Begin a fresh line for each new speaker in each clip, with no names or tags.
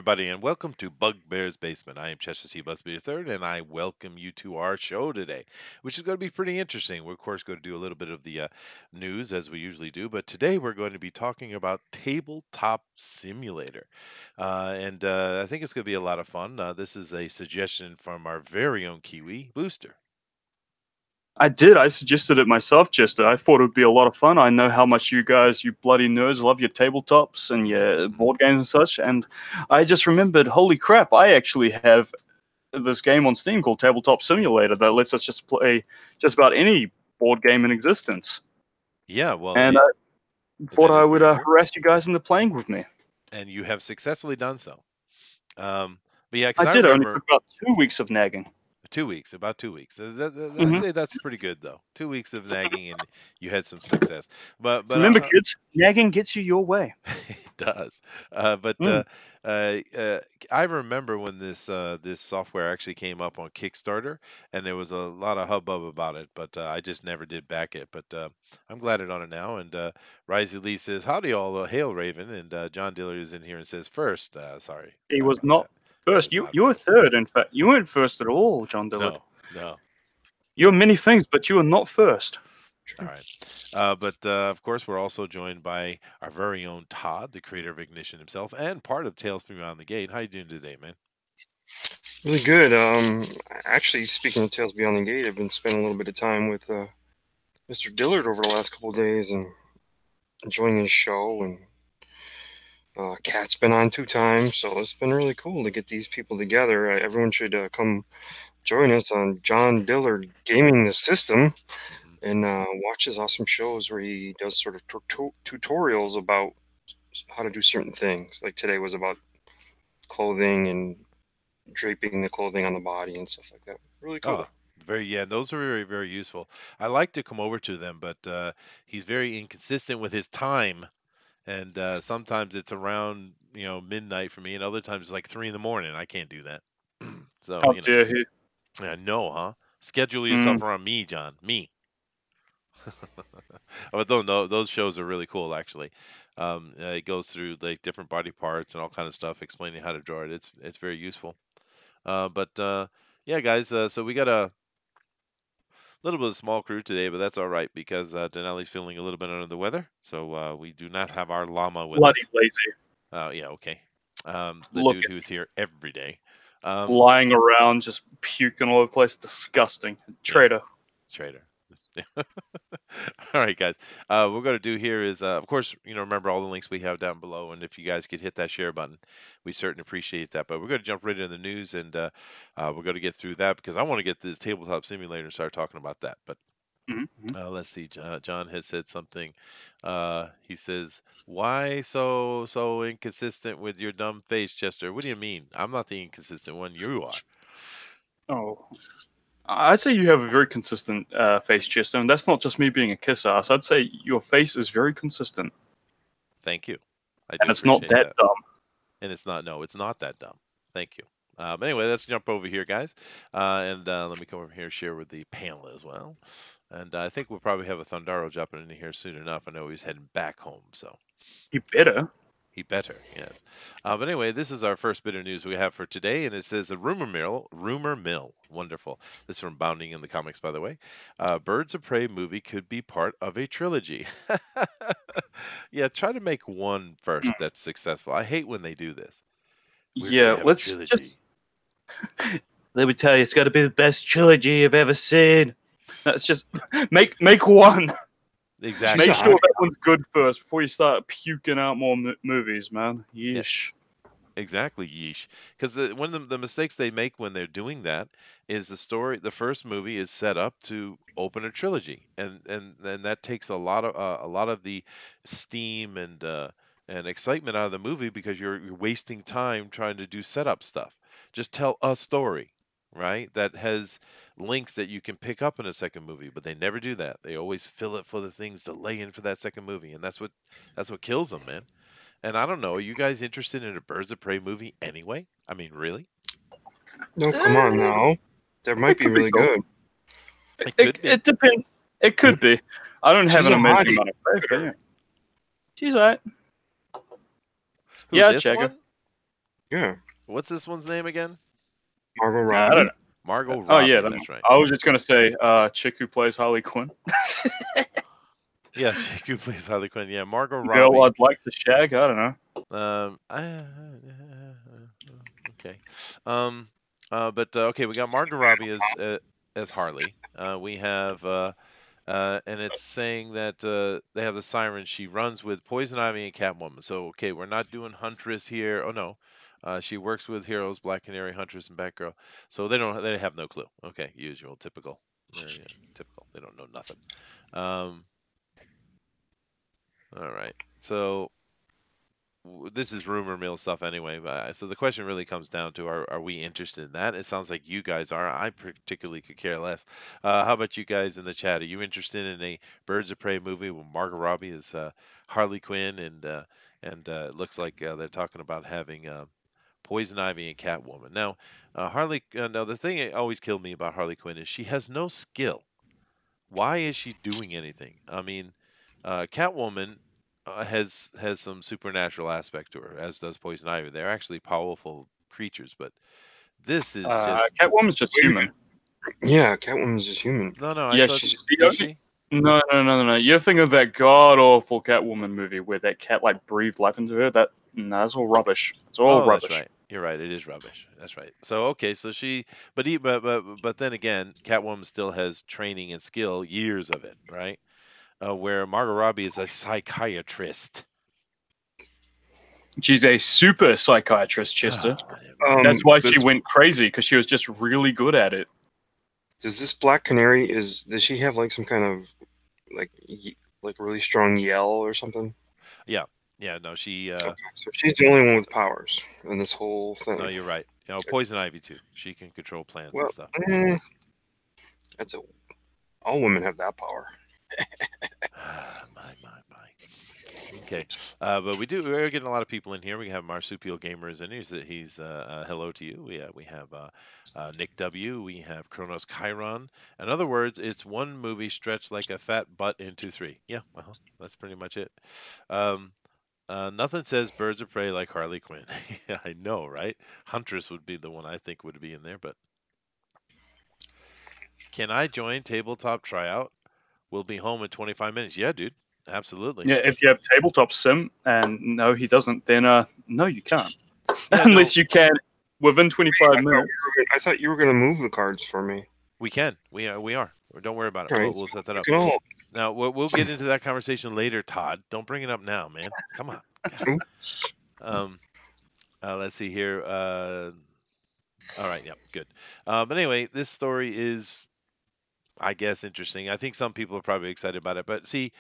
everybody, and welcome to Bugbear's Basement. I am Chester C. Busby III, and I welcome you to our show today, which is going to be pretty interesting. We're, of course, going to do a little bit of the news, as we usually do, but today we're going to be talking about Tabletop Simulator. I think it's going to be a lot of fun. This is a suggestion from our very own Kiwi, Booster.
I did. I suggested it myself, Chester. I thought it would be a lot of fun. I know how much you guys, you bloody nerds, love your tabletops and your board games and such. And I just remembered, holy crap, I actually have this game on Steam called Tabletop Simulator that lets us just play just about any board game in existence.
Yeah, well,
And I thought I would
cool.
harass you guys into playing with me.
And you have successfully done so. But yeah,
I did. It only took about 2 weeks of nagging.
2 weeks, about 2 weeks. I'd say that's pretty good, though. 2 weeks of nagging, and you had some success. But
remember, kids, nagging gets you your way.
It does. I remember when this software actually came up on Kickstarter, and there was a lot of hubbub about it. But I just never did back it. But I'm glad it's on it now. And Risey Lee says, "Howdy all, hail Raven." And John Dillard is in here and says, "First." Sorry.
He was not. First, you were third. In fact, you weren't first at all, John Dillard.
No.
You're many things, but you were not first.
All right. Of course, we're also joined by our very own Todd, the creator of Ignition himself, and part of Tales from Beyond the Gate. How you doing today, man?
Really good. Actually, speaking of Tales Beyond the Gate, I've been spending a little bit of time with Mr. Dillard over the last couple of days and enjoying his show, and Kat's been on 2 times, so it's been really cool to get these people together. Everyone should come join us on John Dillard Gaming the System and watch his awesome shows where he does sort of tutorials about how to do certain things. Like today was about clothing and draping the clothing on the body and stuff like that. Really cool.
Those are very, very useful. I like to come over to them, but he's very inconsistent with his time. And sometimes it's around, midnight for me, and other times it's like 3 in the morning. I can't do that. So,
how dare he?
Yeah, no, huh? Schedule yourself around me, John. Me. But those shows are really cool, actually. It goes through like different body parts and all kind of stuff, explaining how to draw it. It's very useful. Yeah, guys. So we got a little bit of small crew today, but that's all right because Denali's feeling a little bit under the weather, so we do not have our llama with
bloody
us.
Lazy.
Yeah, okay. The dude who's here every day.
Lying around, just puking all over the place. Disgusting. Traitor.
Traitor. All right, guys. What we're going to do here is, of course, remember all the links we have down below, and if you guys could hit that share button, we certainly appreciate that. But we're going to jump right into the news, and we're going to get through that because I want to get this Tabletop Simulator and start talking about that. But let's see. John has said something. He says, "Why so inconsistent with your dumb face, Chester? What do you mean? I'm not the inconsistent one. You are."
Oh. I'd say you have a very consistent face, Chester, and that's not just me being a kiss ass. I'd say your face is very consistent.
Thank you.
And it's not that dumb.
And it's not that dumb. Thank you. But anyway, let's jump over here, guys. And let me come over here and share with the panel as well. And I think we'll probably have a Thundaro jumping in here soon enough. I know he's heading back home, so.
He better.
He better, yes. But anyway, this is our first bit of news we have for today, and it says a rumor mill. Wonderful. This is from Bounding in the Comics, by the way. Birds of Prey movie could be part of a trilogy. Yeah, try to make one first that's successful. I hate when they do this.
Let's just... Let me tell you, it's got to be the best trilogy you've ever seen. That's just... Make one.
Exactly.
Make sure that one's good first before you start puking out more movies, man. Yeesh.
Yeah. Exactly, yeesh. Because one of the mistakes they make when they're doing that is the first movie is set up to open a trilogy, and that takes a lot of the steam and excitement out of the movie because you're wasting time trying to do setup stuff. Just tell a story, right? That has links that you can pick up in a second movie, but they never do that. They always fill it for the things to lay in for that second movie, and that's what kills them, man. And I don't know, are you guys interested in a Birds of Prey movie anyway? I mean, really?
No, come on now. That might be really good.
It depends. It could be. I don't have an amazing amount of faith, but yeah. She's alright.
Yeah, check her.
Yeah,
What's this one's name again?
Margot
Nah, I don't
Robbie.
know.
Margot
Oh yeah,
Robbie. That's right.
I was just gonna say, chick who plays Harley Quinn.
Yeah, she plays Harley Quinn. Yeah, Margot
Girl,
Robbie.
I'd like to shag. I don't know.
Um, okay. Um, but okay, we got Margot Robbie as Harley. We have and it's saying that they have the siren. She runs with Poison Ivy and Catwoman. So okay, we're not doing Huntress here. Oh no, she works with heroes Black Canary, Huntress, and Batgirl. So they have no clue. Okay, usual, typical. Yeah, typical. They don't know nothing. Um, all right. So this is rumor mill stuff anyway. So the question really comes down to are we interested in that? It sounds like you guys are. I particularly could care less. How about you guys in the chat? Are you interested in a Birds of Prey movie with Margot Robbie as Harley Quinn and it looks like they're talking about having Poison Ivy and Catwoman. Now, Harley. Now the thing that always killed me about Harley Quinn is she has no skill. Why is she doing anything? I mean, Catwoman has some supernatural aspect to her, as does Poison Ivy. They're actually powerful creatures, but this is just
Catwoman's just human.
Yeah, Catwoman's just human.
no. I
Yeah,
thought
she's
She's
the
is
only.
she?
No. You're thinking of that god awful Catwoman movie where that cat like breathed life into her. That's all rubbish. It's all
Oh, that's
rubbish.
right. You're right. It is rubbish. That's right. So okay, so she, but then again, Catwoman still has training and skill, years of it, right? Where Margot Robbie is a psychiatrist.
She's a super psychiatrist, Chester. That's why she
does,
went crazy because she was just really good at it.
does this Black Canary does she have like some kind of like like a really strong yell or something?
Yeah, yeah. No, she.
Okay, so she's the only one with powers in this whole thing.
No, you're right. You know, Poison Ivy too. She can control plants and
Well,
stuff.
that's a all women have that power.
My. Okay, but we're getting a lot of people in here. We have Marsupial Gamers in here. He's hello to you. We have Nick W. We have Kronos Chiron. In other words, it's one movie stretched like a fat butt into three. Yeah, well, that's pretty much it. Um, nothing says Birds of Prey like Harley Quinn. Yeah, I know, right? Huntress would be the one I think would be in there, but can I join tabletop tryout? We'll be home in 25 minutes. Yeah, dude. Absolutely.
Yeah, if you have tabletop sim and no, he doesn't, then no, you can't.
Yeah,
Unless
no,
you can within 25 minutes.
I thought you were going to move the cards for me.
we can. We are. Don't worry about it.
All right.
We'll set that up.
No.
Now, we'll get into that conversation later, Todd. Don't bring it up now, man. Come on.
Oops.
Let's see here. All right. Yeah, good. But anyway, this story is, I guess, interesting. I think some people are probably excited about it. But see,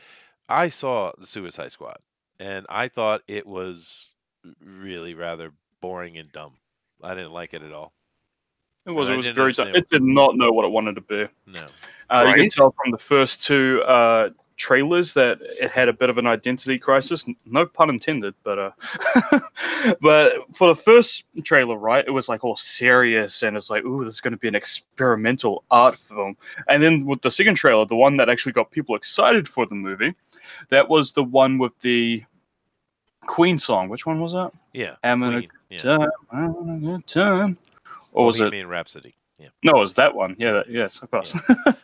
I saw the Suicide Squad, and I thought it was really rather boring and dumb. I didn't like it at all.
It was.
And
It
I
was
didn't
very.
understand.
It did not know what it wanted to be.
No.
You can
Right.
tell from the first two trailers that it had a bit of an identity crisis. No pun intended, but but for the first trailer, right, it was like all serious and it's like, ooh, this is going to be an experimental art film. And then with the second trailer, the one that actually got people excited for the movie, that was the one with the Queen song. Which one was that?
Yeah.
I'm in a
Queen. Yeah.
time, I'm in a good time. Or was it?
Bohemian Rhapsody. Yeah.
No, it was that one. Yeah, yes, of course.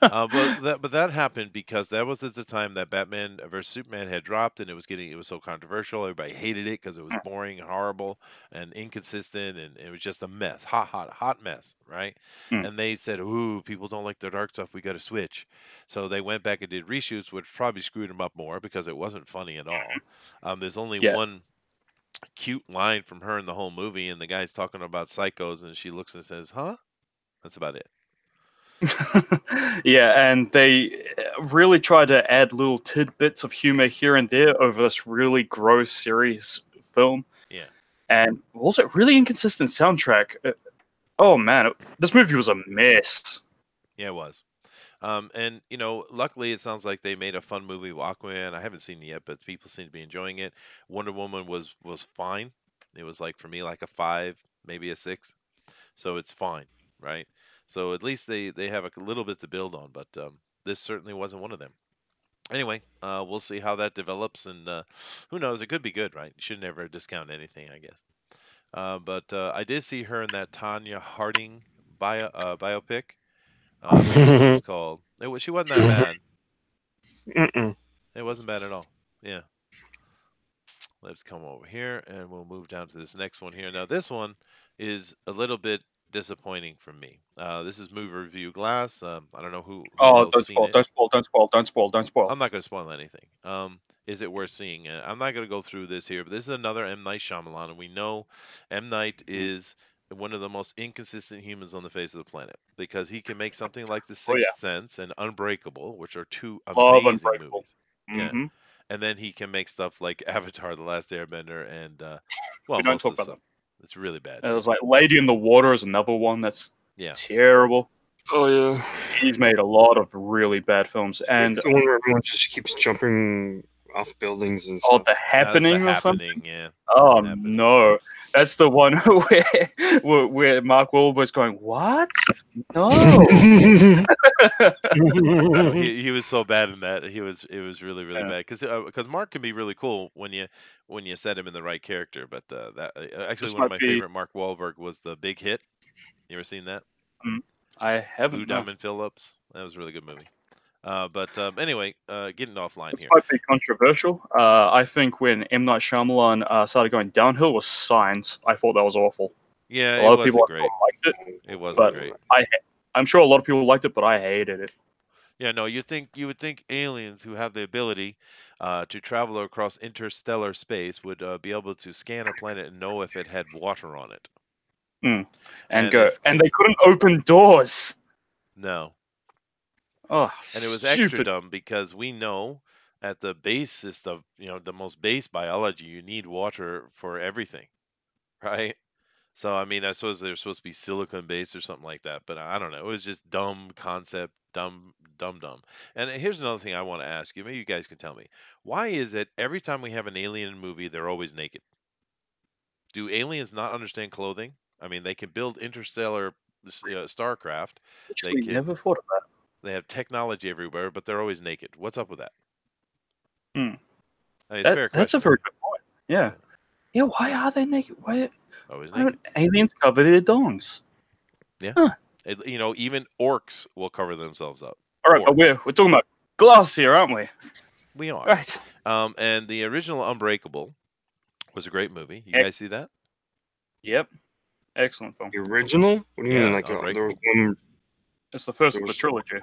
But that happened because that was at the time that Batman versus Superman had dropped, and it was so controversial. Everybody hated it because it was boring and horrible and inconsistent, and it was just a mess, hot mess, right?
Mm.
And they said, "Ooh, people don't like the dark stuff. We got to switch." So they went back and did reshoots, which probably screwed them up more because it wasn't funny at all. There's only
Yeah.
one cute line from her in the whole movie, and the guy's talking about psychos, and she looks and says, "Huh?" That's about it.
Yeah, and they really try to add little tidbits of humor here and there over this really gross, serious film.
Yeah.
And also, really inconsistent soundtrack. Oh man, this movie was a mess.
Yeah, it was. And luckily it sounds like they made a fun movie with Aquaman. I haven't seen it yet, but people seem to be enjoying it. Wonder Woman was fine. It was like for me like a 5, maybe a 6. So it's fine, right? So at least they have a little bit to build on, but this certainly wasn't one of them. Anyway, we'll see how that develops, and who knows? It could be good, right? You should never discount anything, I guess. But I did see her in that Tanya Harding biopic. I forget what it was called. She wasn't that bad.
Mm-mm.
It wasn't bad at all. Yeah. Let's come over here and we'll move down to this next one here. Now, this one is a little bit disappointing for me. This is movie review glass. I don't know who
Oh,
else
don't
seen
spoil,
it.
don't spoil, don't spoil, don't spoil, don't spoil.
I'm not going to spoil anything. Is it worth seeing? I'm not going to go through this here, but this is another M. Night Shyamalan, and we know M. Night is one of the most inconsistent humans on the face of the planet because he can make something like The
Oh yeah,
Sixth Sense and Unbreakable, which are two
love
amazing
Unbreakable.
movies. Yeah,
Mm-hmm.
and then he can make stuff like Avatar: The Last Airbender, and
We
well,
don't
most
talk
of the
about
stuff.
them.
It's really bad
It
too.
was like Lady in the Water is another one that's
Yeah,
terrible.
Oh yeah,
He's made a lot of really bad films, and
it's the one where everyone just keeps jumping off buildings and
oh,
stuff.
The
that's The
Happening or something.
Happening. Yeah,
Oh
The Happening.
no, that's the one where Mark Wahlberg's going, "What? No."
No, he was so bad in that. It was really
Yeah,
bad because Mark can be really cool when you set him in the right character. But actually
this
one of
might
my
be.
favorite Mark Wahlberg was The Big Hit. You ever seen that?
mm, I
Lou
haven't. No.
Diamond Phillips. That was a really good movie. But anyway, getting offline
This
here.
might be controversial. I think when M. Night Shyamalan started going downhill was Signs. I thought that was awful.
Yeah,
A
it
lot of people
wasn't
I thought
great.
liked it,
It wasn't
but
great.
I'm sure a lot of people liked it, but I hated it.
Yeah, no, you would think aliens who have the ability to travel across interstellar space would be able to scan a planet and know if it had water on it.
Mm. And
And
go,
it's
and they
it's
couldn't open doors.
no.
Oh,
And it was extra
stupid.
dumb because we know at the basis of, the most base biology, you need water for everything, right? So I mean, I suppose they're supposed to be silicon based or something like that, but I don't know. It was just dumb concept, dumb. And here's another thing I want to ask you. Maybe you guys can tell me. Why is it every time we have an alien movie, they're always naked? Do aliens not understand clothing? I mean, they can build interstellar starcraft. They
Actually,
can
never thought of that.
they have technology everywhere, but they're always naked. What's up with that?
Hmm.
I mean, it's a fair
That's a
question.
very good point. Yeah.
Yeah,
Yeah. Why are they naked? Why
always naked.
don't aliens cover their dongs?
Yeah.
Huh.
Even orcs will cover themselves up.
All right, but
Orcs.
we're talking about glass here, aren't we?
We are.
Right.
And the original Unbreakable was a great movie. You
Ex-
guys see that?
Yep. Excellent film.
The original? What do you mean?
Yeah,
Like there was
Unbreakable.
one?
It's the first
There
of the
was.
trilogy.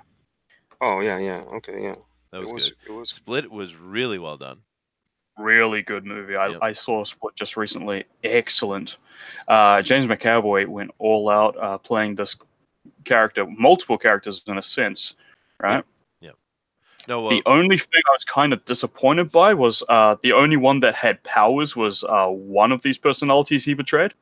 Oh yeah, yeah. Okay, yeah.
That
It
was
was.
good.
It was.
Split was really well done.
Really good movie.
Yep.
I saw Split just recently. Excellent. James McAvoy went all out playing this character, multiple characters in a sense, right?
Yep. Yep. No,
The only thing I was kind of disappointed by was the only one that had powers was one of these personalities he betrayed.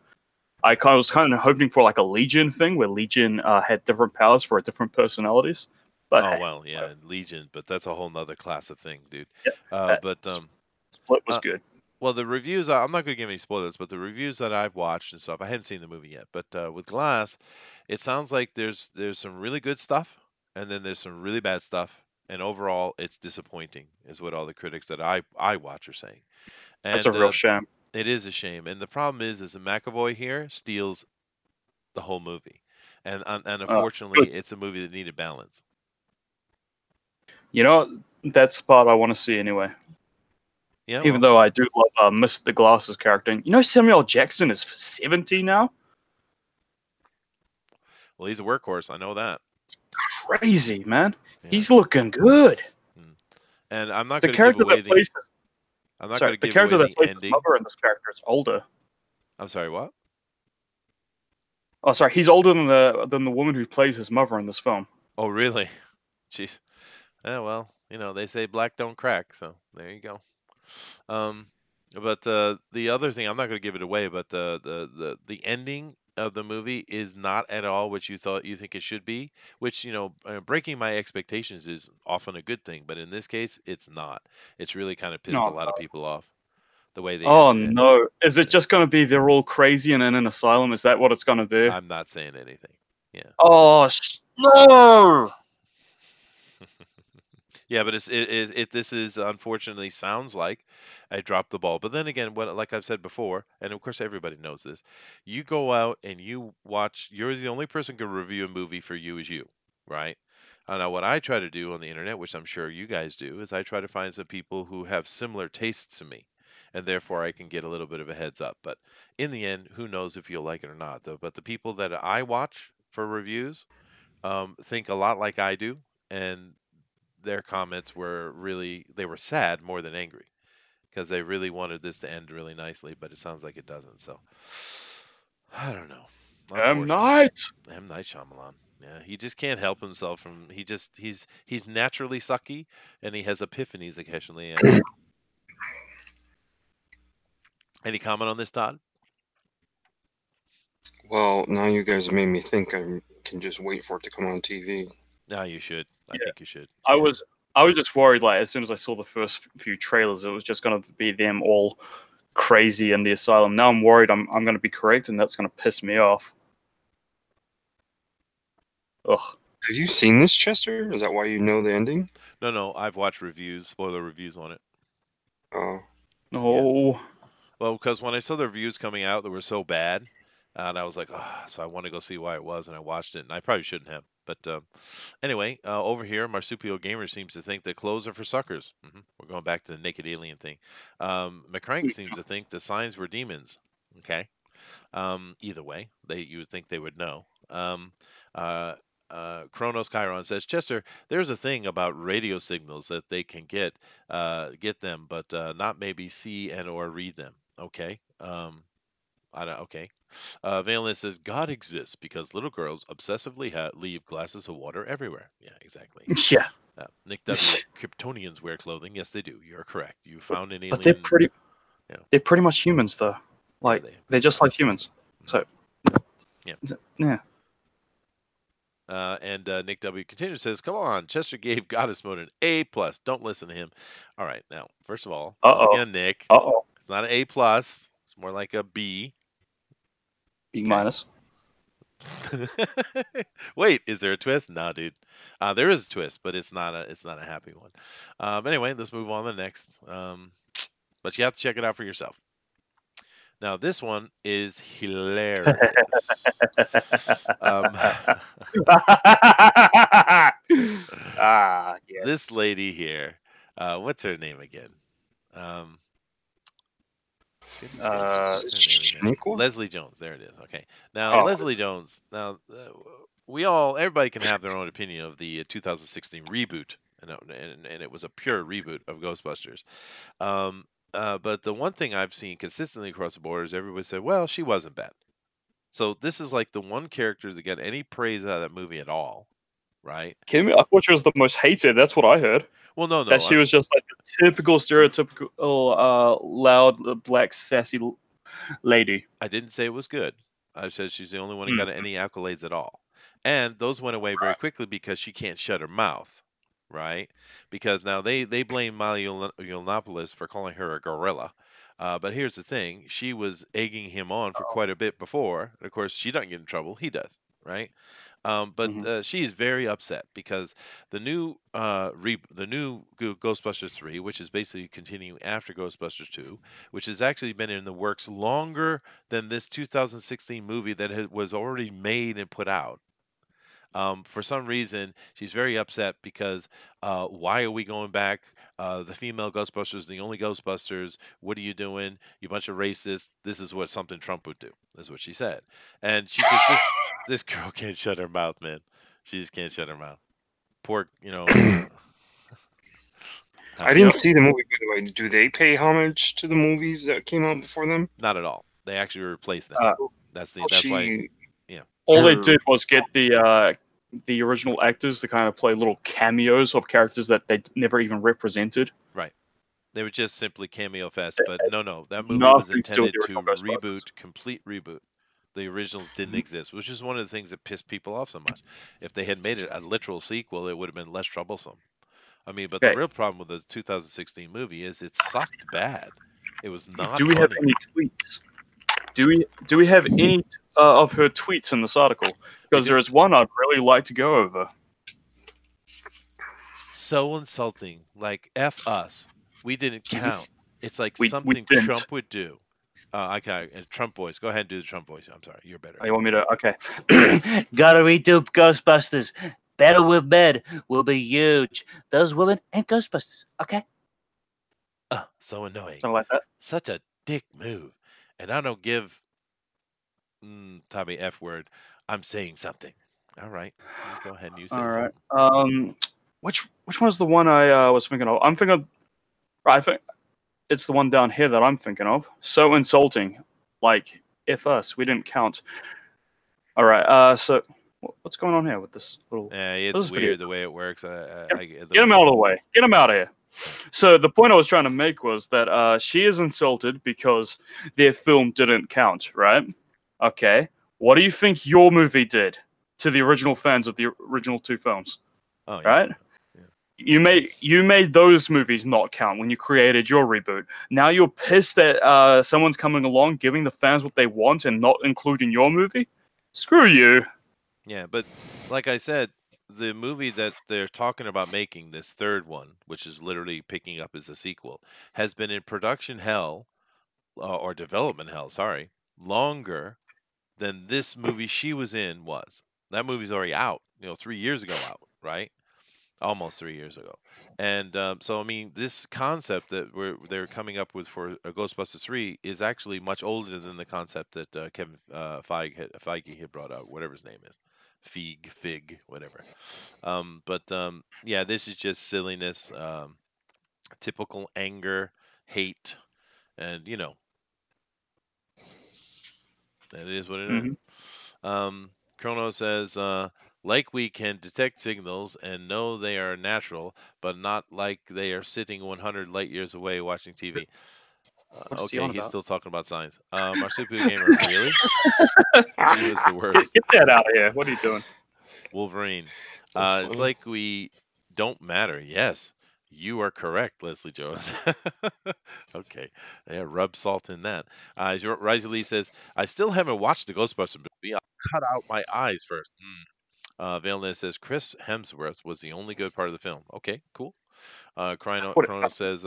Was kind of hoping for like a Legion thing where Legion had different powers for different personalities. But
oh
hey,
well, yeah, Legion, but that's a whole nother class of thing, dude.
yeah,
Uh,
that
but
Split was
uh,
good.
well, the reviews. I'm not going to give any spoilers, but the reviews that I've watched and stuff. I hadn't seen the movie yet, but with Glass, it sounds like there's some really good stuff, and then there's some really bad stuff, and overall, it's disappointing, is what all the critics that I watch are saying.
That's a
And
real shame.
it is a shame. And the problem is that McAvoy here steals the whole movie, and unfortunately,
Good.
it's a movie that needed balance.
You know, that's the part I want to see anyway.
Yeah,
Even
well,
though I do love Mr. Glass's character. You know, Samuel Jackson is 70 now.
he's a workhorse. I know that.
Crazy, man.
Yeah.
He's looking good.
Mm. And I'm not
The
going to give
character
away
that plays his,
I'm not going
sorry,
to
the
give away
character that
the
plays his
ending.
mother in this character is older.
I'm sorry, what?
Oh, sorry, he's older than the woman who plays his mother in this film.
Oh, really? Jeez. Yeah, well, they say black don't crack, so there you go. Um, but the other thing, I'm not going to give it away, but the ending of the movie is not at all what you think it should be, which, breaking my expectations is often a good thing, but in this case, it's not. It's really kind of pissed a
No.
lot of people off the way they
Oh
ended it.
no. Is it just going to be they're all crazy and in an asylum? Is that what it's going to be?
I'm not saying anything. Yeah.
Oh, no!
Yeah, but this is unfortunately sounds like I dropped the ball. But then again, what like I've said before, and of course everybody knows this, you go out and you watch. You're the only person who can review a movie for you is you, right? Now, what I try to do on the internet, which I'm sure you guys do, is I try to find some people who have similar tastes to me, and therefore I can get a little bit of a heads up. But in the end, who knows if you'll like it or not, though. But the people that I watch for reviews think a lot like I do, and their comments were really they were sad more than angry because they really wanted this to end really nicely, but it sounds like it doesn't. So I don't know.
M
Unfortunate.
Night.
M. Night Shyamalan. Yeah, he just can't help himself from he's naturally sucky and he has epiphanies occasionally. And any comment on this, Todd?
Well, now you guys made me think I can just wait for it to come on TV.
No, you should. I
Yeah.
think you should.
I was just worried. Like as soon as I saw the first few trailers, it was just going to be them all crazy in the asylum. Now I'm worried I'm going to be correct, and that's going to piss me off. Ugh.
Have you seen this, Chester? Is that why you know the ending?
No, I've watched reviews, spoiler reviews on it.
Oh.
No.
Well, because when I saw the reviews coming out, they were so bad, and I was like, oh, so I want to go see why it was, and I watched it, and I probably shouldn't have. But anyway, over here, Marsupial Gamer seems to think that clothes are for suckers. We're going back to the naked alien thing. McCrank seems to think the signs were demons. Okay. Either way, you would think they would know. Chronos Chiron says, Chester, there's a thing about radio signals that they can get them, but not maybe see and or read them. Okay. I don't. Okay. Valen says God exists because little girls obsessively leave glasses of water everywhere. Yeah, exactly.
Yeah.
Nick W. Kryptonians wear clothing. Yes, they do. You're correct. You found an alien.
But they're pretty much humans, though. Like they're just like humans. So. Yeah.
And Nick W. continues says, "Come on, Chester gave Goddess Mode an A plus. Don't listen to him." All right, now first of all, once again, Nick, it's not an A plus. It's more like a B.
B minus.
Wait, is there a twist? No, dude. There is a twist, but it's not a happy one. Anyway, let's move on to the next. But you have to check it out for yourself. Now, this one is hilarious.
Yes.
This lady here, what's her name again? Leslie Jones. There it is. Okay. Now, Leslie Jones. Now, everybody can have their own opinion of the 2016 reboot, and it was a pure reboot of Ghostbusters. But the one thing I've seen consistently across the board is everybody said, well, she wasn't bad. So this is like the one character that got any praise out of that movie at all, right?
Kim, I thought she was the most hated. That's what I heard.
Well, no.
That she was just like a typical, stereotypical, loud, black, sassy lady.
I didn't say it was good. I said she's the only one who got any accolades at all. And those went away very quickly because she can't shut her mouth. Right? Because now they blame Milo Yiannopoulos for calling her a gorilla. But here's the thing. She was egging him on for quite a bit before. And of course, she doesn't get in trouble. He does. Right? But she's very upset because the new Ghostbusters 3, which is basically continuing after Ghostbusters 2, which has actually been in the works longer than this 2016 movie that was already made and put out. For some reason, she's very upset because why are we going back? The female Ghostbusters, the only Ghostbusters. What are you doing? You bunch of racists. This is what something Trump would do. Is what she said. And she just this girl can't shut her mouth, man. She just can't shut her mouth. Poor,
I didn't see the movie, by the way. Do they pay homage to the movies that came out before them?
Not at all. They actually replaced them. That's why.
All they did was get the original actors to kind of play little cameos of characters that they never even represented.
Right. They were just simply cameo fest, but no. That movie was intended to complete reboot. The originals didn't exist, which is one of the things that pissed people off so much. If they had made it a literal sequel, it would have been less troublesome. I mean, but the real problem with the 2016 movie is it sucked bad. It was not.
Do we have any tweets? Do we have any of her tweets in this article? Because there is one I'd really like to go over.
so insulting. Like F us. We didn't count. It's like
We
something
didn't.
Trump would do. Trump voice. Go ahead and do the Trump voice. I'm sorry, you're better.
Oh, you want me to? Okay.
Gotta redo Ghostbusters. Better with Bed will be huge. Those women and Ghostbusters. Okay.
So annoying.
Something like that.
Such a dick move. And I don't give Tommy F word. I'm saying something. All right. You go ahead and you say
All right.
something.
Which one's the one I was thinking of? I'm thinking. I think it's the one down here that I'm thinking of. So insulting. Like, if us, we didn't count. All right. So what's going on here with this little?
Yeah,
what is
it's
this video?
weird the way it works.
Get him out of the way. Get him out of here. So the point I was trying to make was that she is insulted because their film didn't count, right? Okay. What do you think your movie did to the original fans of the original two films?
Oh, yeah.
Right?
Yeah.
You made those movies not count when you created your reboot. Now you're pissed that someone's coming along giving the fans what they want and not including your movie? Screw you.
Yeah, but like I said, the movie that they're talking about making, this third one, which is literally picking up as a sequel, has been in production hell or development hell, sorry, longer than this movie she was in was. That movie's already out, 3 years ago out, right? Almost 3 years ago. And so, I mean, this concept that they're coming up with for Ghostbusters 3 is actually much older than the concept that Kevin Feige had brought out, whatever his name is. Fig, whatever. Yeah, this is just silliness, typical anger, hate, and that is what it is. Chrono says, like we can detect signals and know they are natural, but not like they are sitting 100 light years away watching TV.
What's he
Okay,
on
he's
about?
still talking about science. Marsupial Gamer, really? He was the worst.
Get that out of here. What are you doing?
Wolverine.
That's
It's
funny.
like we don't matter. Yes, you are correct, Leslie Jones. Okay, yeah, rub salt in that. Rizzy Lee says, I still haven't watched the Ghostbusters movie. I'll cut out my eyes first. Vailness says, Chris Hemsworth was the only good part of the film. Okay, cool. Chrono says,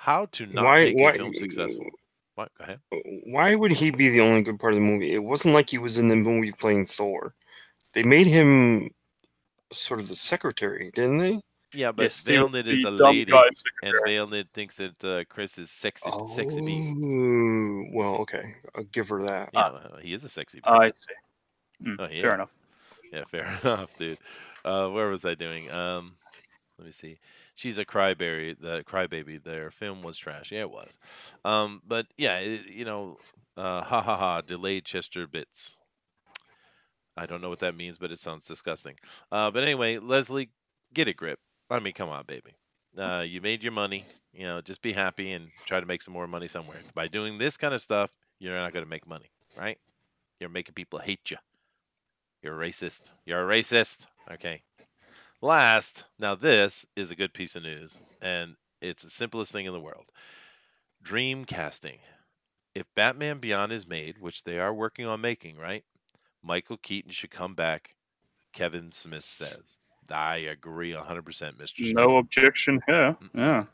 how to not make a film successful. What? Go ahead.
Why would he be the only good part of the movie? It wasn't like he was in the movie playing Thor. They made him sort of the secretary, didn't they?
Yeah, but
Yes,
Vailnit is a
dumb
lady,
guy
and Vailnit thinks that Chris is sexy beast.
Oh, well, okay. I'll give her that.
Yeah, he is a sexy beast.
I see.
Oh, yeah.
Fair enough.
Yeah, fair enough, dude. Where was I doing? Let me see. She's a crybaby. Their film was trash. Yeah, it was. But yeah, delayed Chester bits. I don't know what that means, but it sounds disgusting. But anyway, Leslie, get a grip. I mean, come on, baby. You made your money. Just be happy and try to make some more money somewhere. By doing this kind of stuff, you're not going to make money, right? You're making people hate you. You're a racist. You're a racist. Okay. Last, now this is a good piece of news, and it's the simplest thing in the world. Dream casting. If Batman Beyond is made, which they are working on making, right? Michael Keaton should come back, Kevin Smith says. I agree 100%, Mr. Smith.
No objection here. Yeah.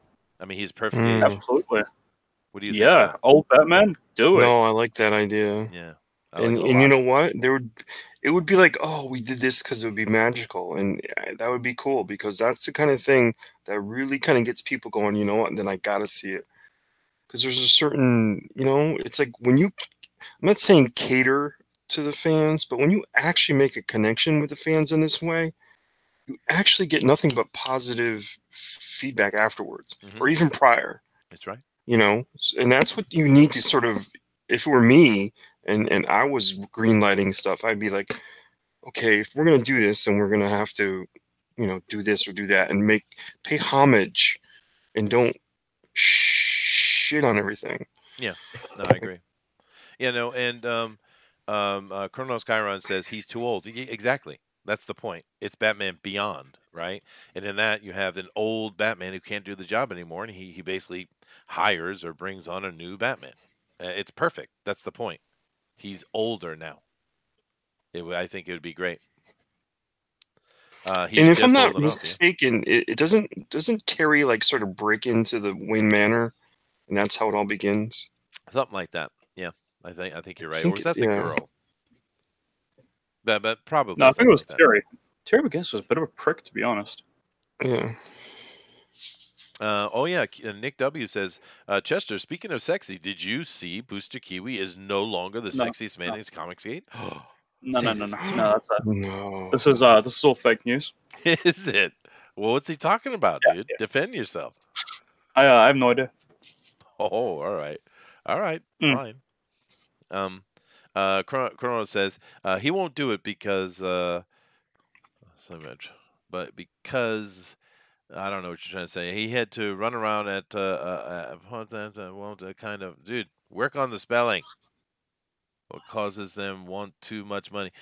I mean, he's perfect age.
Absolutely.
What do you think?
Yeah, old Batman, do it.
No, I like that idea.
Yeah.
And you know what? It would be like, oh, we did this because it would be magical, and that would be cool because that's the kind of thing that really kind of gets people going. You know what? And then I gotta see it because there's a certain, it's like when you. I'm not saying cater to the fans, but when you actually make a connection with the fans in this way, you actually get nothing but positive feedback afterwards, or even prior.
That's right.
And that's what you need to sort of. If it were me. And I was green-lighting stuff, I'd be like, okay, if we're going to do this, then we're going to have to, do this or do that and pay homage and don't shit on everything.
Yeah, no, I agree. Yeah, no, and Chronos Chiron says he's too old. Exactly. That's the point. It's Batman Beyond, right? And in that, you have an old Batman who can't do the job anymore, and he basically hires or brings on a new Batman. It's perfect. That's the point. He's older now. I think it would be great. He's
And if I'm
just
not
old enough. Yeah.
mistaken, it doesn't Terry like sort of break into the Wayne Manor, and that's how it all begins.
Something like that. Yeah, I think you're
I
right. Or
think
was that the
yeah,
girl? But
No,
probably
I think it
something
was
like that.
Terry. Terry McGinnis was a bit of a prick, to be honest.
yeah.
Oh yeah, Nick W says, Chester. Speaking of sexy, did you see Booster Kiwi is no longer the
No,
sexiest man
no,
in his comics gate?
no,
Say
no, no,
this
no,
is
no.
fake.
No.
This is all fake news.
Is it? Well, what's he talking about,
Yeah,
dude?
yeah.
Defend yourself.
I have no idea.
Oh, all right,
Mm.
fine. Chrono says he won't do it because so much, but because I don't know what you're trying to say. He had to run around at kind of dude. Work on the spelling. What causes them want too much money?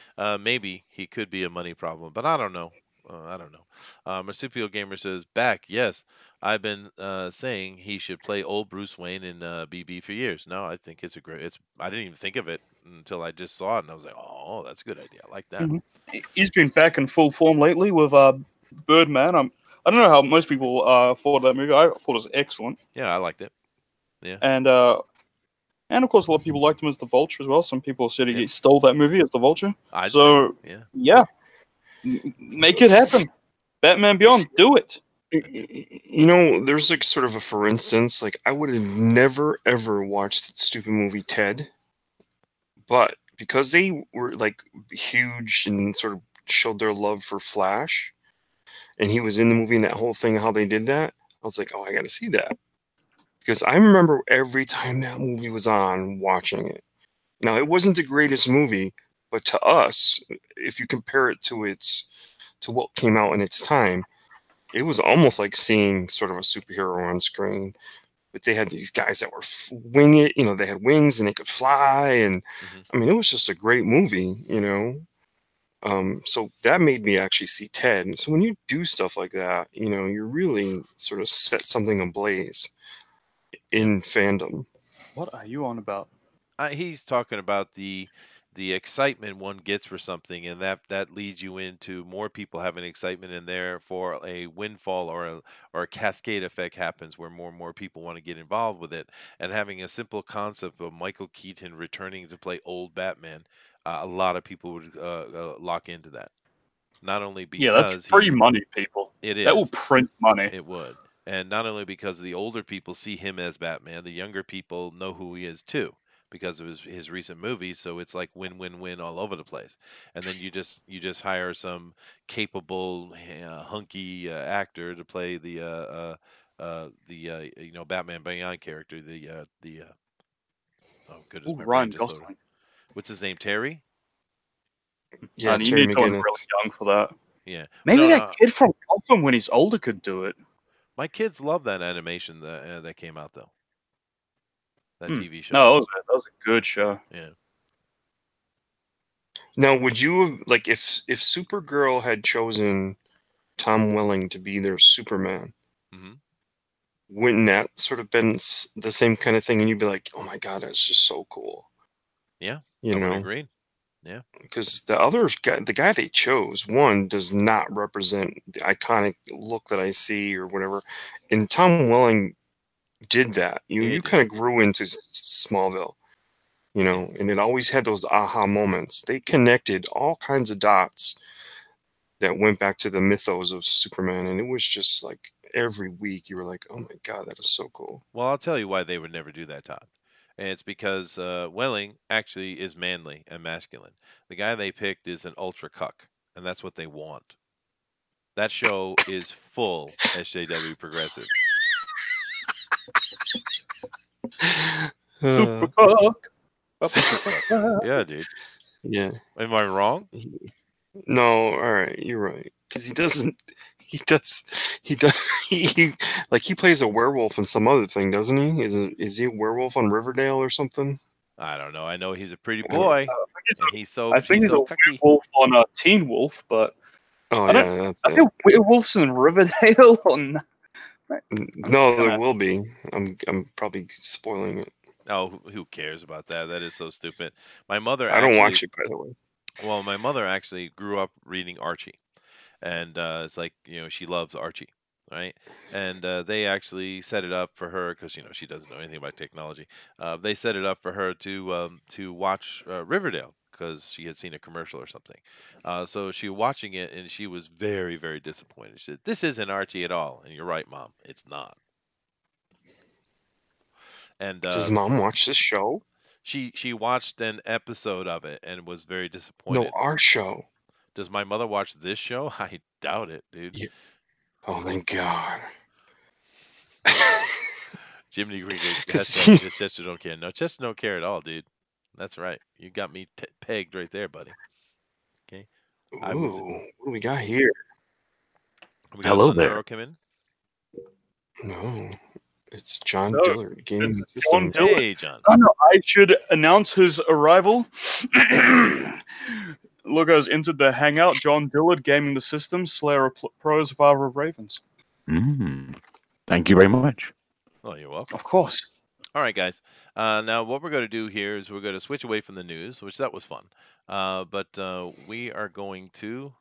Maybe he could be a money problem, but I don't know. I don't know. Marsupial Gamer says back. Yes, I've been saying he should play old Bruce Wayne in BB for years. No, I think it's a great. It's. I didn't even think of it until I just saw it, and I was like, oh, that's a good idea. I like that.
Mhm. He's been back in full form lately with Birdman. I don't know how most people thought of that movie. I thought it was excellent,
Yeah, I liked it. Yeah,
and of course a lot of people liked him as the Vulture as well. Some people said
yeah.
he stole that movie as the Vulture.
I'd say,
So
yeah.
yeah, make it happen. Batman Beyond, do it.
You know, there's like sort of a for instance, like I would have never ever watched the stupid movie Ted, but because they were like huge and sort of showed their love for Flash, and he was in the movie and that whole thing, how they did that, I was like, oh, I got to see that because I remember every time that movie was on, watching it. Now, it wasn't the greatest movie, but to us, if you compare it to what came out in its time, it was almost like seeing sort of a superhero on screen. But they had these guys that were wing it, you know, they had wings and they could fly, and
Hmm.
I mean, it was just a great movie, you know. So that made me actually see Ted. And so when you do stuff like that, you know, you really sort of set something ablaze in fandom.
What are you on about?
He's talking about the excitement one gets for something, and that leads you into more people having excitement, and therefore a windfall or a cascade effect happens where more and more people want to get involved with it. And having a simple concept of Michael Keaton returning to play old Batman, a lot of people would lock into that. Not only
Yeah, that's
because
free money, people.
it
That will
is,
print money.
it would. And not only because the older people see him as Batman, the younger people know who he is too because of his recent movies. So it's like win win win all over the place. And then you just hire some capable hunky actor to play the Batman Beyond character. Oh goodness,
Ooh,
my brain
Ryan
just loaded.
Gosling.
What's his name? Terry?
Yeah,
And you
Terry
need someone really
McGinnis.
young for that.
Yeah.
Maybe
No,
that
no.
kid from Gotham when he's older could do it.
My kids love that animation that came out though. That
Hmm.
TV show.
No, that was a good show.
Yeah.
Now, would you have like if Supergirl had chosen Tom Welling to be their Superman?
Hmm.
Wouldn't that sort of been the same kind of thing? And you'd be like, "Oh my god, that's just so cool,"
Yeah,
you
I would
know?
agree. Yeah.
Because the other guy, the guy they chose, one does not represent the iconic look that I see or whatever, and Tom Welling did that.
Yeah,
You
it did.
kind of grew into Smallville, you
Yeah.
know, and it always had those aha moments. They connected all kinds of dots that went back to the mythos of Superman, and it was just like every week you were like, "Oh my god, that is so cool."
Well, I'll tell you why they would never do that, Todd. And it's because Welling actually is manly and masculine. The guy they picked is an ultra cuck, and that's what they want. That show is full SJW progressive.
Super
Uh,
cock.
Yeah, dude.
yeah.
Am I wrong?
No, all right, you're right. Because he doesn't. He does. He like he plays a werewolf in some other thing, doesn't he? Is he a werewolf on Riverdale or something?
I don't know. I know he's a pretty
I don't-
boy, and
I think he's a
cucky.
werewolf on Teen Wolf, but
Oh
I don't.
yeah, that's
Are
it.
there werewolves in Riverdale? Or not?
No, there
Gonna-
will be. I'm probably spoiling it.
Oh, who cares about that? That is so stupid. My mother
I don't
actually,
watch it, by the way.
well, my mother actually grew up reading Archie. and it's like she loves Archie, right? And they actually set it up for her because she doesn't know anything about technology. They set it up for her to watch Riverdale because she had seen a commercial or something. So she was watching it and she was very, very disappointed. She said, "This isn't Archie at all." And you're right, Mom, it's not. And
Does Mom watch this show?
she watched an episode of it and was very
No,
disappointed.
our show.
Does my mother watch this show? I doubt it, dude.
Yeah. Oh, thank God.
Jiminy Cricket,
'Cause
Chester don't care. No, Chester don't care at all, dude. That's right. You got me pegged right there, buddy. Okay. I was.
Ooh, what do we got here?
We got
Hello
another
there.
arrow come in.
No, it's John
No,
Dillard gaming the
it's John
system.
Dillard.
Hey, John.
Oh no, I should announce his arrival. Look, has entered the hangout. John Dillard gaming the system. Slayer of Pros, Father of Ravens.
Thank you very much.
Oh, you're welcome.
Of course.
All right, guys. Now, what we're going to do here is we're going to switch away from the news, which that was fun. But we are going to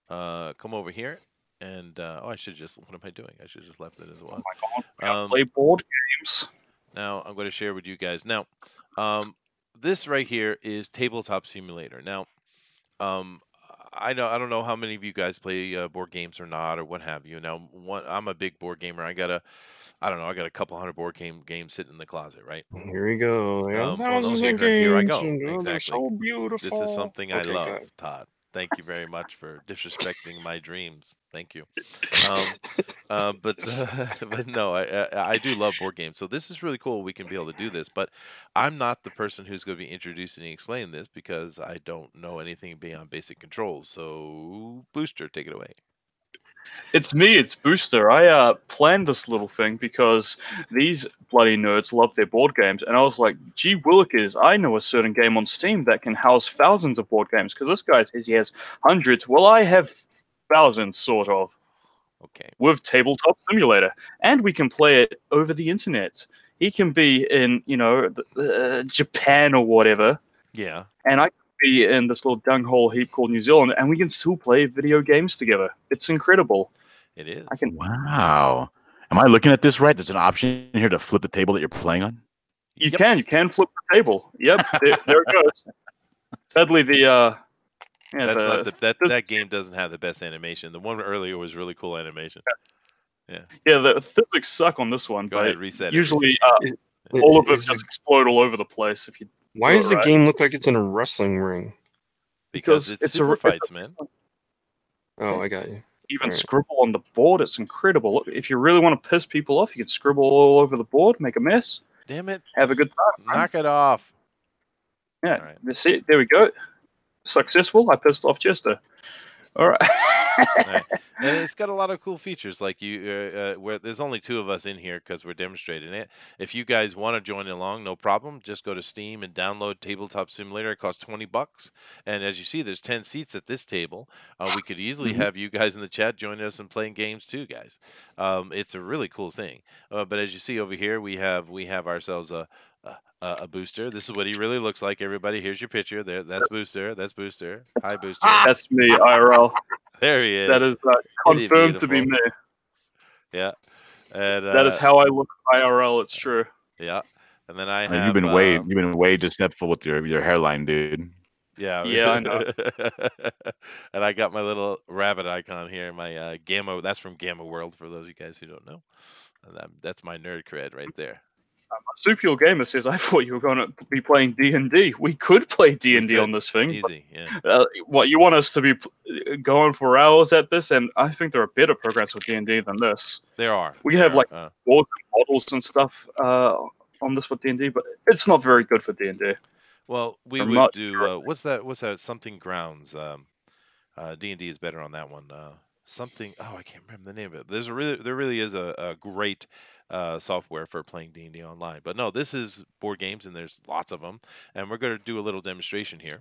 come over here. And, I should just, what am I doing? I should just left it as well.
Oh my God, play board games.
Now, I'm going to share with you guys. Now, this right here is Tabletop Simulator. Now, I don't know how many of you guys play board games or not, or what have you. Now, I'm a big board gamer. I got a couple hundred board games sitting in the closet, right?
Here we go.
Well,
Thousands of
here I
games,
go.
and, oh, they're
Exactly.
so beautiful.
This is something I
Okay,
love,
good.
Todd. Thank you very much for disrespecting my dreams. Thank you. But no, I do love board games. So this is really cool. We can be able to do this, but I'm not the person who's going to be introducing and explaining this because I don't know anything beyond basic controls. So Booster, take it away.
It's me, it's Booster. I planned this little thing because these bloody nerds love their board games, and I was like, gee willikers, I know a certain game on Steam that can house thousands of board games, because this guy says he has hundreds. Well, I have thousands, sort of,
Okay.
with Tabletop Simulator, and we can play it over the internet. He can be in, Japan or whatever,
Yeah.
and I can be in this little dunghole heap called New Zealand, and we can still play video games together. It's incredible.
It is.
I can.
Wow. Am I looking at this right? There's an option here to flip the table that you're playing on?
You
Yep.
can flip the table. Yep, there it goes. Sadly,
That's not that game doesn't have the best animation. The one earlier was really cool animation.
the physics suck on this one.
Go
but
ahead, reset it.
usually,
Wait,
all of them
is
just
the-
explode all over the place if you.
Why
do
does
it
the
right.
game look like it's in a wrestling ring?
Because
because
it's
it's a-
super
it's a-
fights, man.
Oh, I got you.
Even
Alright.
scribble on the board, it's incredible. If you really want to piss people off, you can scribble all over the board, make a mess,
Damn it.
have a good time. right?
Knock it off.
Yeah,
All right.
that's it. There we go. Successful. I pissed off Chester. All right.
Right. And it's got a lot of cool features. Like where there's only two of us in here because we're demonstrating it. If you guys want to join along, no problem. Just go to Steam and download Tabletop Simulator. It costs $20. And as you see, there's 10 seats at this table. We could easily have you guys in the chat joining us and playing games too, guys. It's a really cool thing. But as you see over here, we have ourselves a Booster. This is what he really looks like. Everybody, here's your picture. There, that's Booster. That's Booster. Hi, Booster.
That's me, IRL.
There he is.
That is confirmed to be me.
Yeah. And
That is how I look IRL. It's true.
yeah. And then I
Oh,
have
you've been way deceitful with your hairline, dude.
yeah.
Yeah, I know.
And I got my little rabbit icon here, my Gamma. That's from Gamma World for those of you guys who don't know. And that's my nerd cred right there.
Supial Gamer says, I thought you were going to be playing D&D. We could play D&D on this thing. but,
Easy, yeah.
what, you want us to be going for hours at this? And I think there are better programs with D&D than this.
There are.
We have, like,
uh,
boards and models and stuff on this for D&D, but it's not very good for D&D.
well, we
I'm
would
not
do
sure.
what's that something grounds. D&D is better on that one. Something. Oh, I can't remember the name of it. There really is a great software for playing D&D online. But no, this is board games, and there's lots of them. And we're going to do a little demonstration here.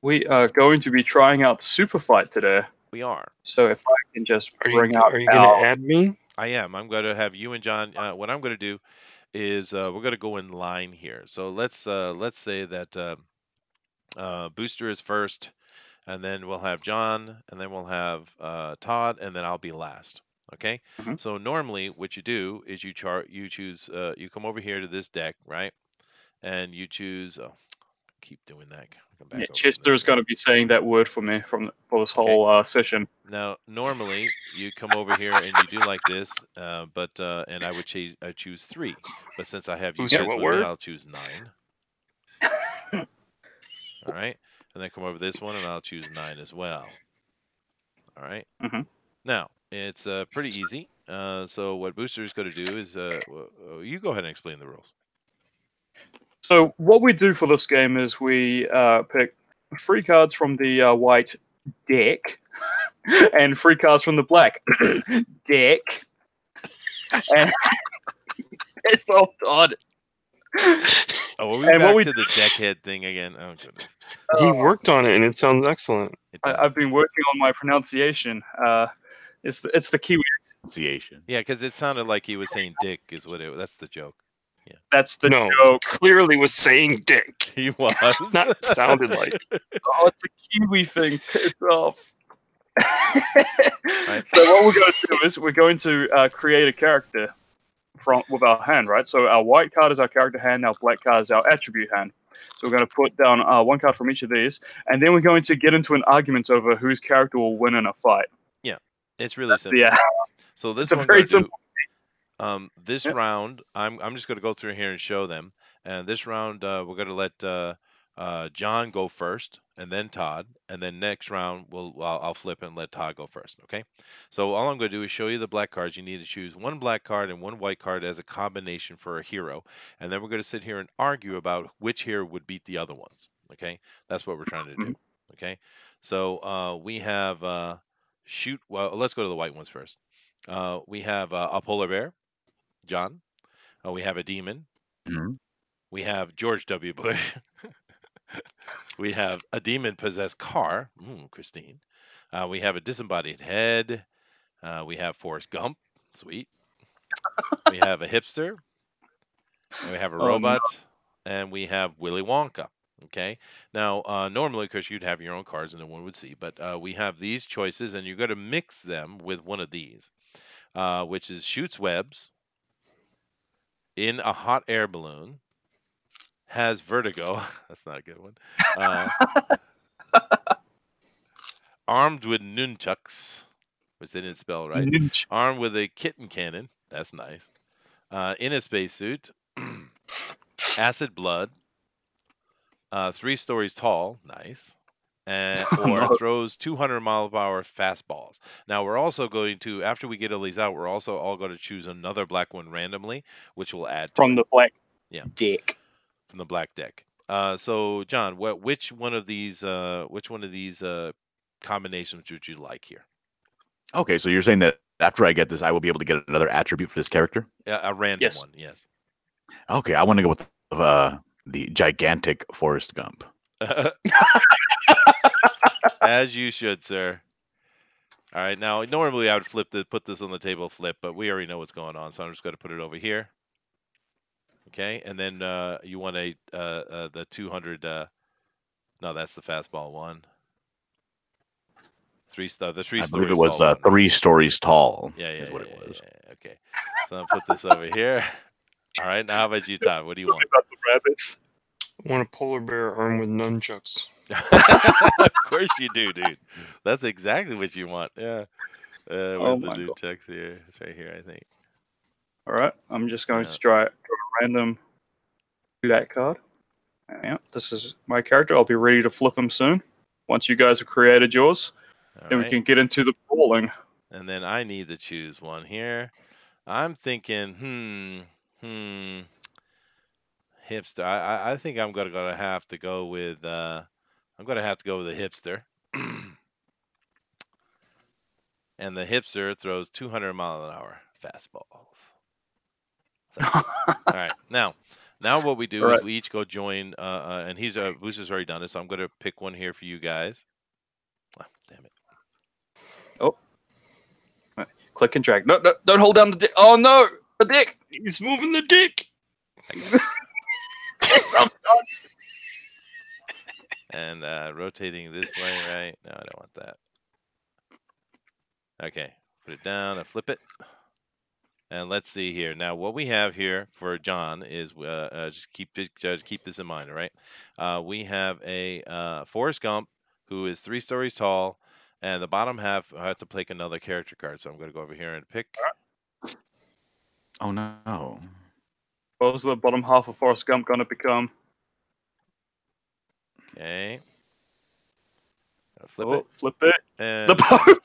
We are going to be trying out Super Fight today.
We are.
So if I can just
Are
bring
you
out
going to add me?
I am. I'm going to have you and John. What I'm going to do is we're going to go in line here. So let's say that Booster is first, and then we'll have John, and then we'll have Todd, and then I'll be last. Okay.
Mhm.
So normally, what you do is you choose. You come over here to this deck, right? And you choose. Oh, keep doing that. Come back
Yeah,
over on
Chester
this
is going to be saying that word for me for this
Okay.
whole session.
Now, normally you come over here and you do like this, and I would choose 3, but since I have you
Booster,
guys
what
with me,
word?
I'll choose 9. All right, and then come over this one, and I'll choose 9 as well. All right.
Mhm.
Now it's pretty easy. So what Booster is going to do is, you go ahead and explain the rules.
So what we do for this game is we pick 3 cards from the white deck and 3 cards from the black deck. And it's all Todd.
Oh, are we
And
back
what we
to the deckhead thing again? Oh goodness,
He worked on it, and it sounds excellent.
it does.
I've been working on my pronunciation. It's the Kiwi.
Pronunciation.
Yeah, because it sounded like he was saying "dick" is what it. That's the joke.
That's the
No,
joke.
clearly was saying dick.
He was.
Not sounded like.
Oh, it's a Kiwi thing. Piss off.
Right.
So what we're going to do is we're going to create a character with our hand, right? So our white card is our character hand, our black card is our attribute hand. So we're going to put down 1 card from each of these, and then we're going to get into an argument over whose character will win in a fight.
It's really simple.
Yeah,
So this
it's a
one
very
gonna do.
simple.
This
Yep.
round, I'm just going to go through here and show them. And this round, we're going to let John go first, and then Todd, and then next round I'll flip and let Todd go first. Okay. So all I'm going to do is show you the black cards. You need to choose 1 black card and 1 white card as a combination for a hero, and then we're going to sit here and argue about which hero would beat the other ones. Okay. That's what we're trying to do. Okay. So we have shoot. Well, let's go to the white ones first. We have a polar bear, John. We have a demon.
Mhm.
We have George W. Bush. We have a demon-possessed car, Christine. We have a disembodied head. We have Forrest Gump, sweet. We have a hipster. And we have a robot, and we have Willy Wonka. Okay. Now, normally, of course, you'd have your own cards, and no one would see. But we have these choices, and you're going to mix them with one of these, which is shoots webs in a hot air balloon, has vertigo. That's not a good one. Armed with nunchucks, which they didn't spell right. Armed with a kitten cannon. That's nice. In a spacesuit. Acid blood. 3 stories tall. Nice. Or throws 200-mile-per-hour fastballs. Now, we're also going to, after we get all these out, we're also all going to choose another black one randomly, which will add to
From
it.
the black
Yeah.
deck.
From the black deck. So, John, which one of these combinations would you like here?
Okay, so you're saying that after I get this, I will be able to get another attribute for this character?
A random one, yes.
Okay, I want to go with the gigantic Forrest Gump.
As you should, sir. All right, now normally I would put this on the table flip, but we already know what's going on, so I'm just going to put it over here. Okay, and then you want the 200. No, that's the fastball one. The 3 stories.
I believe it was 3 stories tall.
Yeah,
is what it was.
Yeah. Okay, so I'll put this over here. All right, now how about you, Todd? What do you want?
About the rabbits.
I want a polar bear armed with nunchucks.
Of course you do, dude. That's exactly what you want. Yeah. Where's the new checks here? It's right here, I think.
All right, I'm just going to draw a random black card. Yeah, this is my character. I'll be ready to flip him soon. Once you guys have created yours, then we can get into the brawling.
And then I need to choose one here. I'm thinking, hipster. I think I'm gonna have to go with a hipster. And the hipster throws 200-mile-an-hour fastballs. So, all right, now what we do is we each go join. And Booster's already done it, so I'm gonna pick one here for you guys. Oh, damn it.
Oh, click and drag. No, don't hold down the dick. Oh no, the dick.
He's moving the dick.
and rotating this way, right? No, I don't want that. Okay, put it down and flip it. And let's see here. Now, what we have here for John is just keep this in mind, all right? We have a Forrest Gump who is 3 stories tall, and the bottom half I have to pick another character card. So I'm going to go over here and pick.
Oh no.
What's the bottom half of Forrest Gump going to become?
Okay. Flip
Oh,
it.
flip it.
And
The Pope.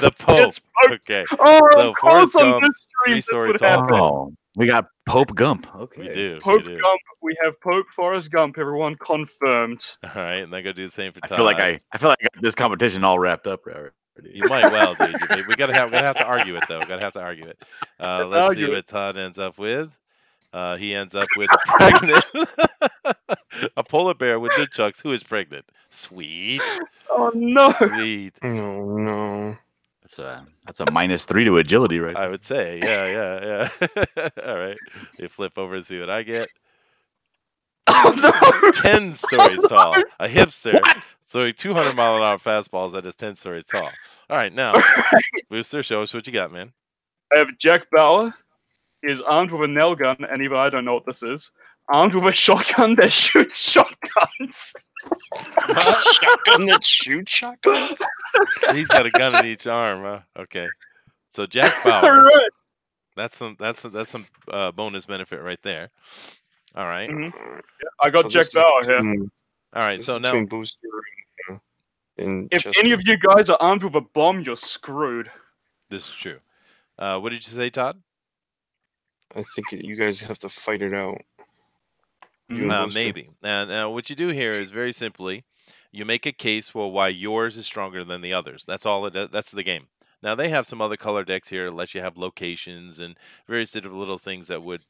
the Pope. Okay.
Oh,
So
of course
Forrest
on
Gump,
this stream this
3-story
would
tall.
happen.
Oh, we got Pope Gump. Okay.
We do.
Pope
we do.
Gump. We have Pope Forrest Gump. Everyone confirmed.
All right, and I'm going to do the same for Todd.
I feel like I got this competition all wrapped up already.
You might well, dude. We're gonna have to argue it though. We're gonna have to argue it. Let's see what Todd ends up with. He ends up with a pregnant a polar bear with nunchucks who is pregnant. Sweet.
Oh no!
Sweet.
No.
That's a -3 to agility, right?
I would say, yeah. All right. You flip over and see what I get.
Oh no!
10 stories tall. A hipster.
What?
So 200-mile-an-hour fastballs that is 10 stories tall. All right, now, Booster, show us what you got, man.
I have Jack Bauer. He is armed with a nail gun, and even I don't know what this is. Armed with a shotgun that shoots shotguns.
Shotgun that shoots shotguns?
He's got a gun in each arm. Huh? Okay. So Jack
All
Bauer.
right.
That's some bonus benefit right there. All right.
Mm-hmm. I got Jack Bauer here.
All right. So now,
Booster and
If
Chester.
any of you guys are armed with a bomb, you're screwed.
this is true. What did you say, Todd?
I think you guys have to fight it out. You and Booster.
Maybe. And what you do here is very simply, you make a case for why yours is stronger than the others. That's all. That's the game. Now they have some other color decks here, let you have locations and various different little things that would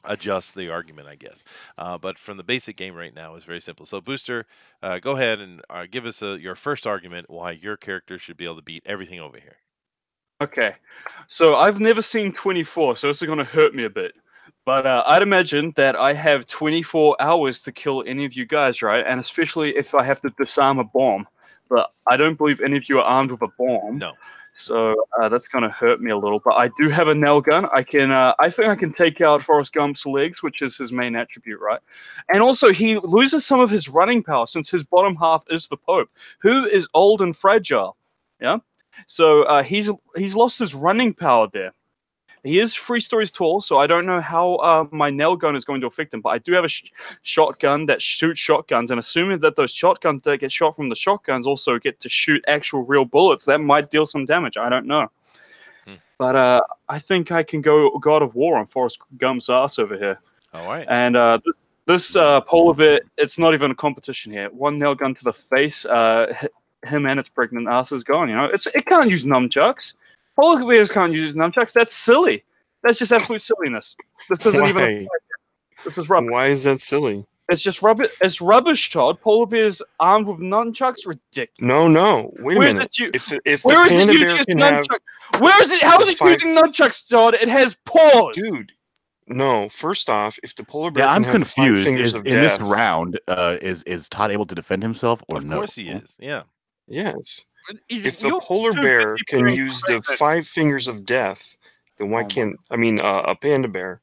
adjust the argument, I guess. But from the basic game right now, is very simple. So Booster, go ahead and give us your first argument why your character should be able to beat everything over here.
Okay, so I've never seen 24, so this is going to hurt me a bit. But I'd imagine that I have 24 hours to kill any of you guys, right? And especially if I have to disarm a bomb. But I don't believe any of you are armed with a bomb.
No.
So that's going to hurt me a little. But I do have a nail gun. I think I can take out Forrest Gump's legs, which is his main attribute, right? And also, he loses some of his running power since his bottom half is the Pope, who is old and fragile. Yeah. So he's lost his running power there. He is 3 stories tall, so I don't know how my nail gun is going to affect him. But I do have a shotgun that shoots shotguns, and assuming that those shotguns that get shot from the shotguns also get to shoot actual real bullets, that might deal some damage. I don't know. But I think I can go God of War on Forrest Gump's ass over here.
All right.
And this polar bear, it's not even a competition here. 1 nail gun to the face, him and its pregnant ass is gone. You know, it can't use nunchucks. Polar bears can't use nunchucks. That's silly. That's just absolute silliness. This isn't even.
Why?
This is rubbish.
Why is that silly?
It's just rubbish. It's rubbish, Todd. Polar bears armed with nunchucks, ridiculous.
No. Wait a
Where's
minute.
it
If
Where
the
is
panda
it
bear
using
can have,
nunchucks? Where is it? How is it using nunchucks, Todd? It has paws.
dude. No. First off, if the polar bear
Yeah,
can
I'm
have the 5
confused.
fingers
Is
of
in this
death,
round, is Todd able to defend himself or
Of
no?
course he is. Yeah.
yes.
If
If the polar bear can use the 5 fingers of death, then why can't a panda bear?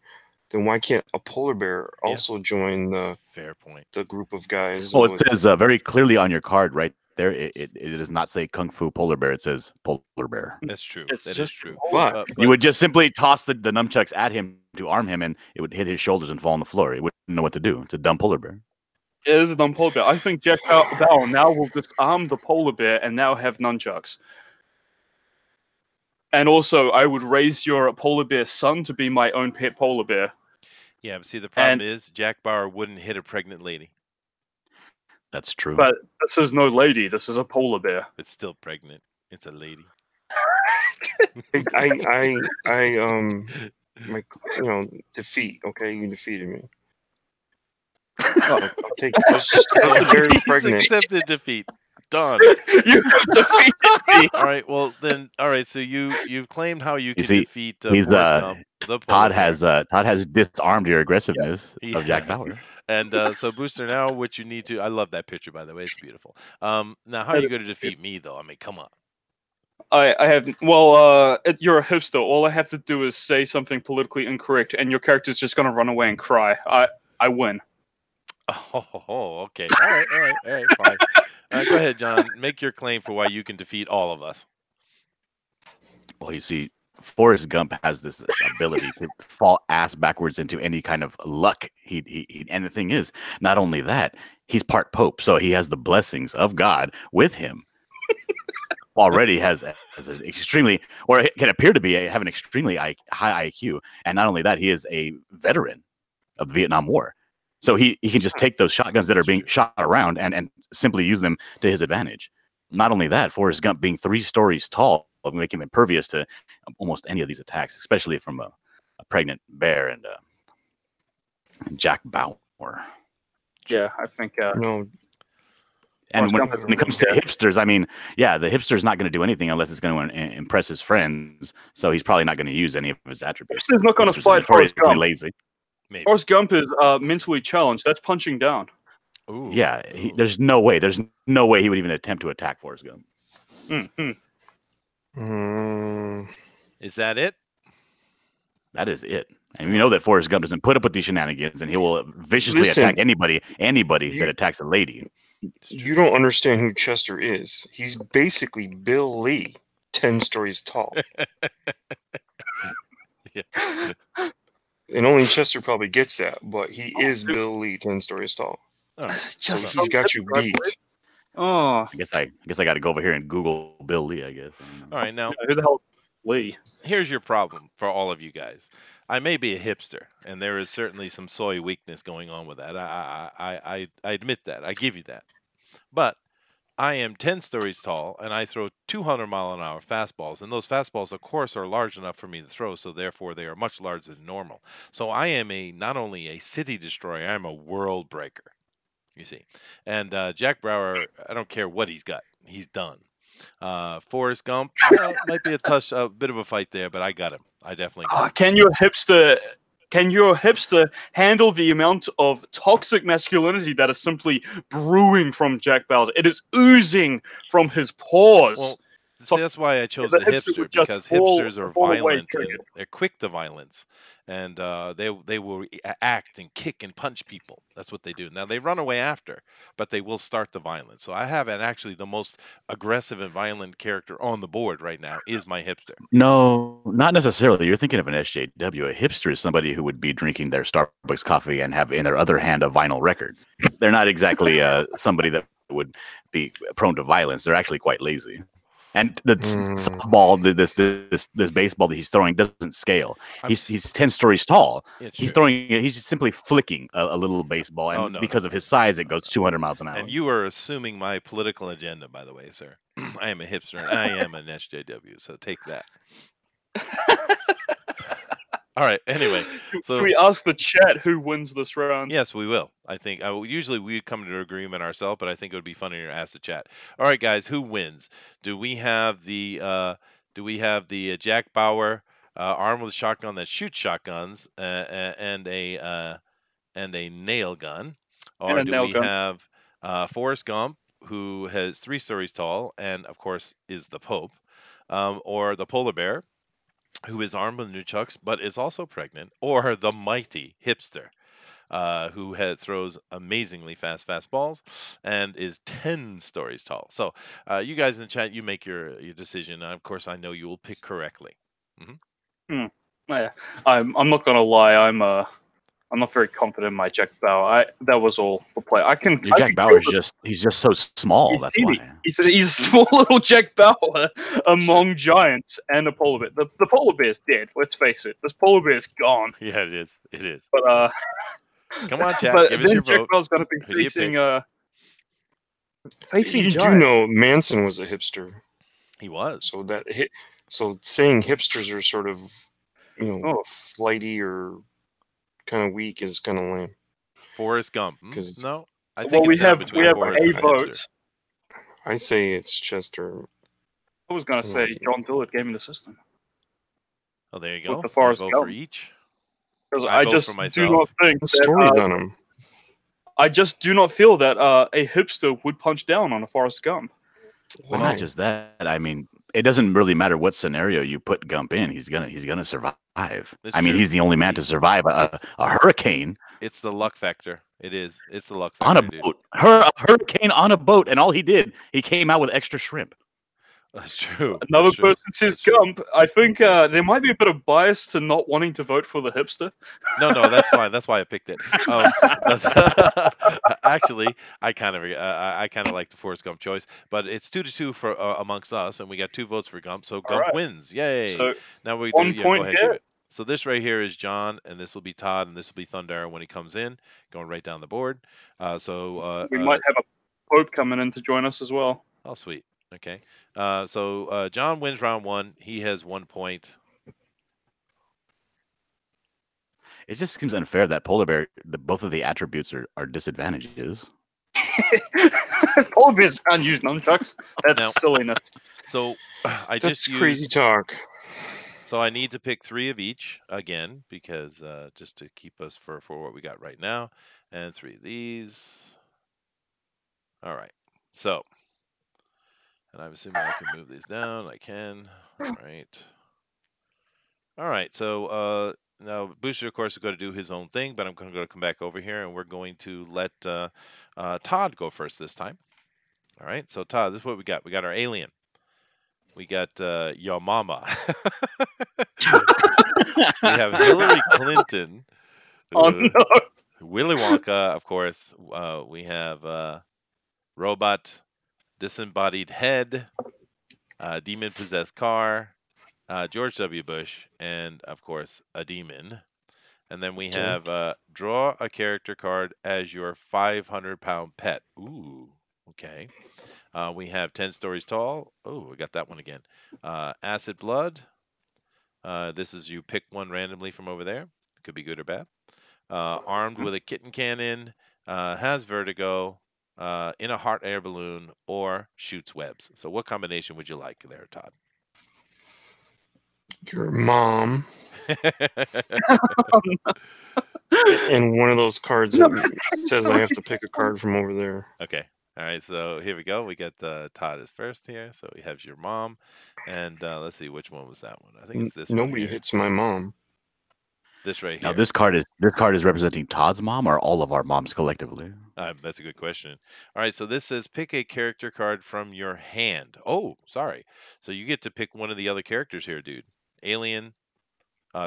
Then why can't a polar bear also join
Fair point.
the group of guys?
Well, it says very clearly on your card right there. It does not say Kung Fu Polar Bear. It says Polar Bear.
That's true.
It's
That is
just
true.
But
You would just simply toss the nunchucks at him to arm him, and it would hit his shoulders and fall on the floor. He wouldn't know what to do. It's a dumb polar bear.
It is a dumb polar bear. I think Jack Bauer now will disarm the polar bear and now have nunchucks. And also, I would raise your polar bear son to be my own pet polar bear.
Yeah, but see, the problem is Jack Bauer wouldn't hit a pregnant lady.
That's true.
But this is no lady. This is a polar bear.
It's still pregnant. It's a lady.
my defeat. Okay, you defeated me.
Oh.
I'll take it. That's the bear is
He's
pregnant.
accepted defeat. Done.
You defeated me.
All right. Well, then. All right. So you've claimed how you can
see,
defeat
he's
Forrest Gump. The
Todd
polar bear.
has disarmed your aggressiveness
He
of Jack
has.
Bauer.
And so, Booster, now what you need to, I love that picture, by the way. It's beautiful. Now, how are
That
you
is
going to
beautiful.
defeat me, though? I mean, come on.
I have you're a hipster. All I have to do is say something politically incorrect, and your character's just gonna run away and cry. I win.
Oh, okay. All right, fine. Go ahead, John. Make your claim for why you can defeat all of us.
Well, you see, Forrest Gump has this ability to fall ass backwards into any kind of luck. And the thing is, not only that, he's part Pope, so he has the blessings of God with him. Already has an extremely, or it can appear to be have an extremely high IQ, and not only that, he is a veteran of the Vietnam War. So he can just take those shotguns that are being shot around and simply use them to his advantage. Not only that, Forrest Gump being 3 stories tall will make him impervious to almost any of these attacks, especially from a pregnant bear and Jack Bauer.
Yeah, I think.
No,
And when
Forrest Gump
it comes to hipsters, I mean, yeah, the hipster's not going to do anything unless it's going to impress his friends. So he's probably not going to use any of his attributes.
Hipster's not gonna
Hipsters are
fight Forrest
notoriously
Gump.
lazy.
Maybe.
Forrest Gump is mentally challenged. That's punching down.
Ooh.
Yeah, there's no way. There's no way he would even attempt to attack Forrest Gump.
Is that it?
That is it. And we know that Forrest Gump doesn't put up with these shenanigans, and he will viciously
Listen,
attack anybody that attacks a lady.
you don't understand who Chester is. He's basically Bill Lee, 10 stories tall.
Yeah.
And only Chester probably gets that, but he is Bill Lee, 10 stories tall.
All right.
So he's got you beat.
Oh,
I guess I got to go over here and Google Bill Lee. I guess. I don't know.
All right. Now,
who the hell is Lee?
here's your problem for all of you guys. I may be a hipster, and there is certainly some soy weakness going on with that. I admit that. I give you that. But I am 10 stories tall, and I throw 200-mile-an-hour fastballs, and those fastballs, of course, are large enough for me to throw, so therefore they are much larger than normal. So I am not only a city destroyer, I'm a world breaker, you see. And Jack Bauer, I don't care what he's got, he's done. Forrest Gump, might be a bit of a fight there, but I got him. I definitely got him.
Can your hipster handle the amount of toxic masculinity that is simply brewing from Jack Bauer? It is oozing from his pores.
Well, see, that's why I chose
The
the
hipster
hipster,
would just
because
fall-
hipsters are
fall away
violent and
triggered.
they're quick to violence, and they will act and kick and punch people. That's what they do. Now they run away after, but they will start the violence. So I have actually the most aggressive and violent character on the board right now is my hipster.
No, not necessarily. You're thinking of an SJW. A hipster is somebody who would be drinking their Starbucks coffee and have in their other hand a vinyl record. They're not exactly somebody that would be prone to violence. They're actually quite lazy. And the softball, this baseball that he's throwing doesn't scale. He's 10 stories tall.
Yeah,
He's
sure.
throwing. He's simply flicking a little baseball, and
no,
because
no,
of his size, it goes 200 miles an hour.
And you are assuming my political agenda, by the way, sir. I am a hipster and I am an SJW, so take that. All right. Anyway, so
Should we ask the chat who wins this round?
yes, we will. I think usually we come to an agreement ourselves, but I think it would be funnier to ask the chat. All right, guys, who wins? Do we have the Jack Bauer armed with a shotgun that shoots shotguns and a nail gun, or
And a
do
nail
we
gun.
have Forrest Gump, who has 3 stories tall and of course is the Pope, or the polar bear, who is armed with nunchucks but is also pregnant, or the mighty hipster, who throws amazingly fast fastballs and is 10 stories tall. So you guys in the chat, you make your decision. And of course, I know you will pick correctly.
Yeah, I'm not gonna lie. I'm not very confident in my Jack Bauer. That was all for play.
Your Jack Bauer is he's just so small.
He's
That's
teeny.
why.
He's a small little Jack Bauer among giants and a polar bear. The polar bear's dead. Let's face it. This polar bear's gone.
Yeah, it is. It is.
But
Come on, Jack.
but
Give us
then
your
Jack
vote.
Bauer's gonna be
Who do you
facing
You do
giants.
know Manson was a hipster,
He was.
so saying hipsters are sort of, flighty or kind of weak is kind of lame.
Forrest Gump.
'Cause-
No, I think
Well,
it's
we
down
have
between Forrest
a
and hipster.
vote.
I say it's Chester.
I was gonna say John Dillard gave me the system.
Oh, there you
with
go.
the
You
Forrest
vote for
Gump.
each.
Because
I
I
vote
just
for
do
myself.
not think
The story's
that,
on him.
I just do not feel that a hipster would punch down on a Forrest Gump.
But
Why?
not just that. I mean, it doesn't really matter what scenario you put Gump in. He's gonna survive.
That's
I mean,
true.
he's the only man to survive a hurricane
It's the luck factor. It is. It's the luck
on a
factor, dude.
boat. A hurricane on a boat, and all he did, he came out with extra shrimp.
That's true.
Another
That's true.
person says
That's true.
Gump. I think there might be a bit of bias to not wanting to vote for the hipster.
No, that's fine. That's why I picked it. Actually, I kind of like the Forrest Gump choice, but it's 2-2 for amongst us, and we got 2 votes for Gump, so Gump
Alright.
wins. Yay!
So
Now we do.
1
Yeah,
point
go ahead,
get.
give it. So this right here is John, and this will be Todd, and this will be Thunder when he comes in, going right down the board.
We might have a Pope coming in to join us as well.
Oh, sweet. Okay. So John wins round 1. He has 1 point.
It just seems unfair that polar bear, both of the attributes are disadvantages.
Polar bears can't use nunchucks. That's
Now-
silliness.
So I
That's
just used,
crazy talk.
So I need to pick 3 of each again, because just to keep us for what we got right now, and 3 of these. All right. So, and I'm assuming I can move these down. I can. All right. All right. So now Booster, of course, is going to do his own thing, but I'm going to come back over here, and we're going to let Todd go first this time. All right. So Todd, this is what we got. We got our alien. We got your mama. We have Hillary Clinton.
Oh no!
Willy Wonka, of course. We have robot, disembodied head, demon possessed car, George W. Bush, and of course a demon. And then we have draw a character card as your 500-pound pet. Ooh, okay. We have 10 stories tall. Oh, we got that one again. Acid blood. This is you pick one randomly from over there. Could be good or bad. Armed with a kitten cannon, has vertigo, in a hot air balloon, or shoots webs. So what combination would you like there, Todd?
Your mom and one of those cards that says I have to pick a card from over there.
Okay. All right. So here we go. We got Todd is first here. So we have your mom, and let's see, which one was that one? I think it's this one.
Nobody
here.
hits my mom.
This right
Now
here.
this card is representing Todd's mom or all of our moms collectively.
That's a good question. All right, so this says pick a character card from your hand. Oh, sorry. So you get to pick one of the other characters here, dude. Alien.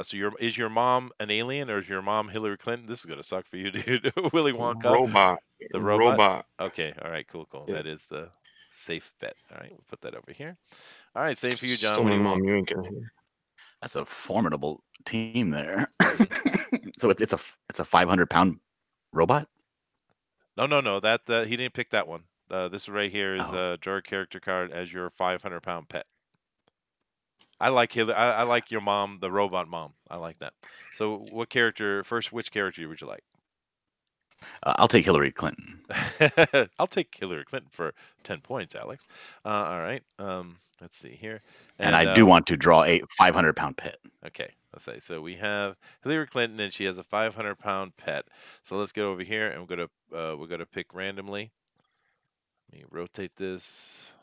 So is your mom an alien, or is your mom Hillary Clinton? This is gonna suck for you, dude. Willy Wonka.
Robot.
The robot.
Robot.
Okay. All right. Cool.
Yeah.
That is the safe bet. All right, we'll put that over here. All right, same for you,
Stole
John. What
my
do you
mom.
want?
You ain't gonna hear.
That's a formidable team there. So it's a 500-pound robot.
No. That he didn't pick that one. This right here is
Oh.
draw a character card as your 500-pound pet. I like I like your mom, the robot mom. I like that. So what character first? Which character would you like?
I'll take Hillary Clinton.
I'll take Hillary Clinton for 10 points, Alex. All right. Let's see here.
And I do want to draw a 500-pound pet.
Okay, let's say. So we have Hillary Clinton, and she has a 500-pound pet. So let's get over here, and we're gonna pick randomly. Let me rotate this.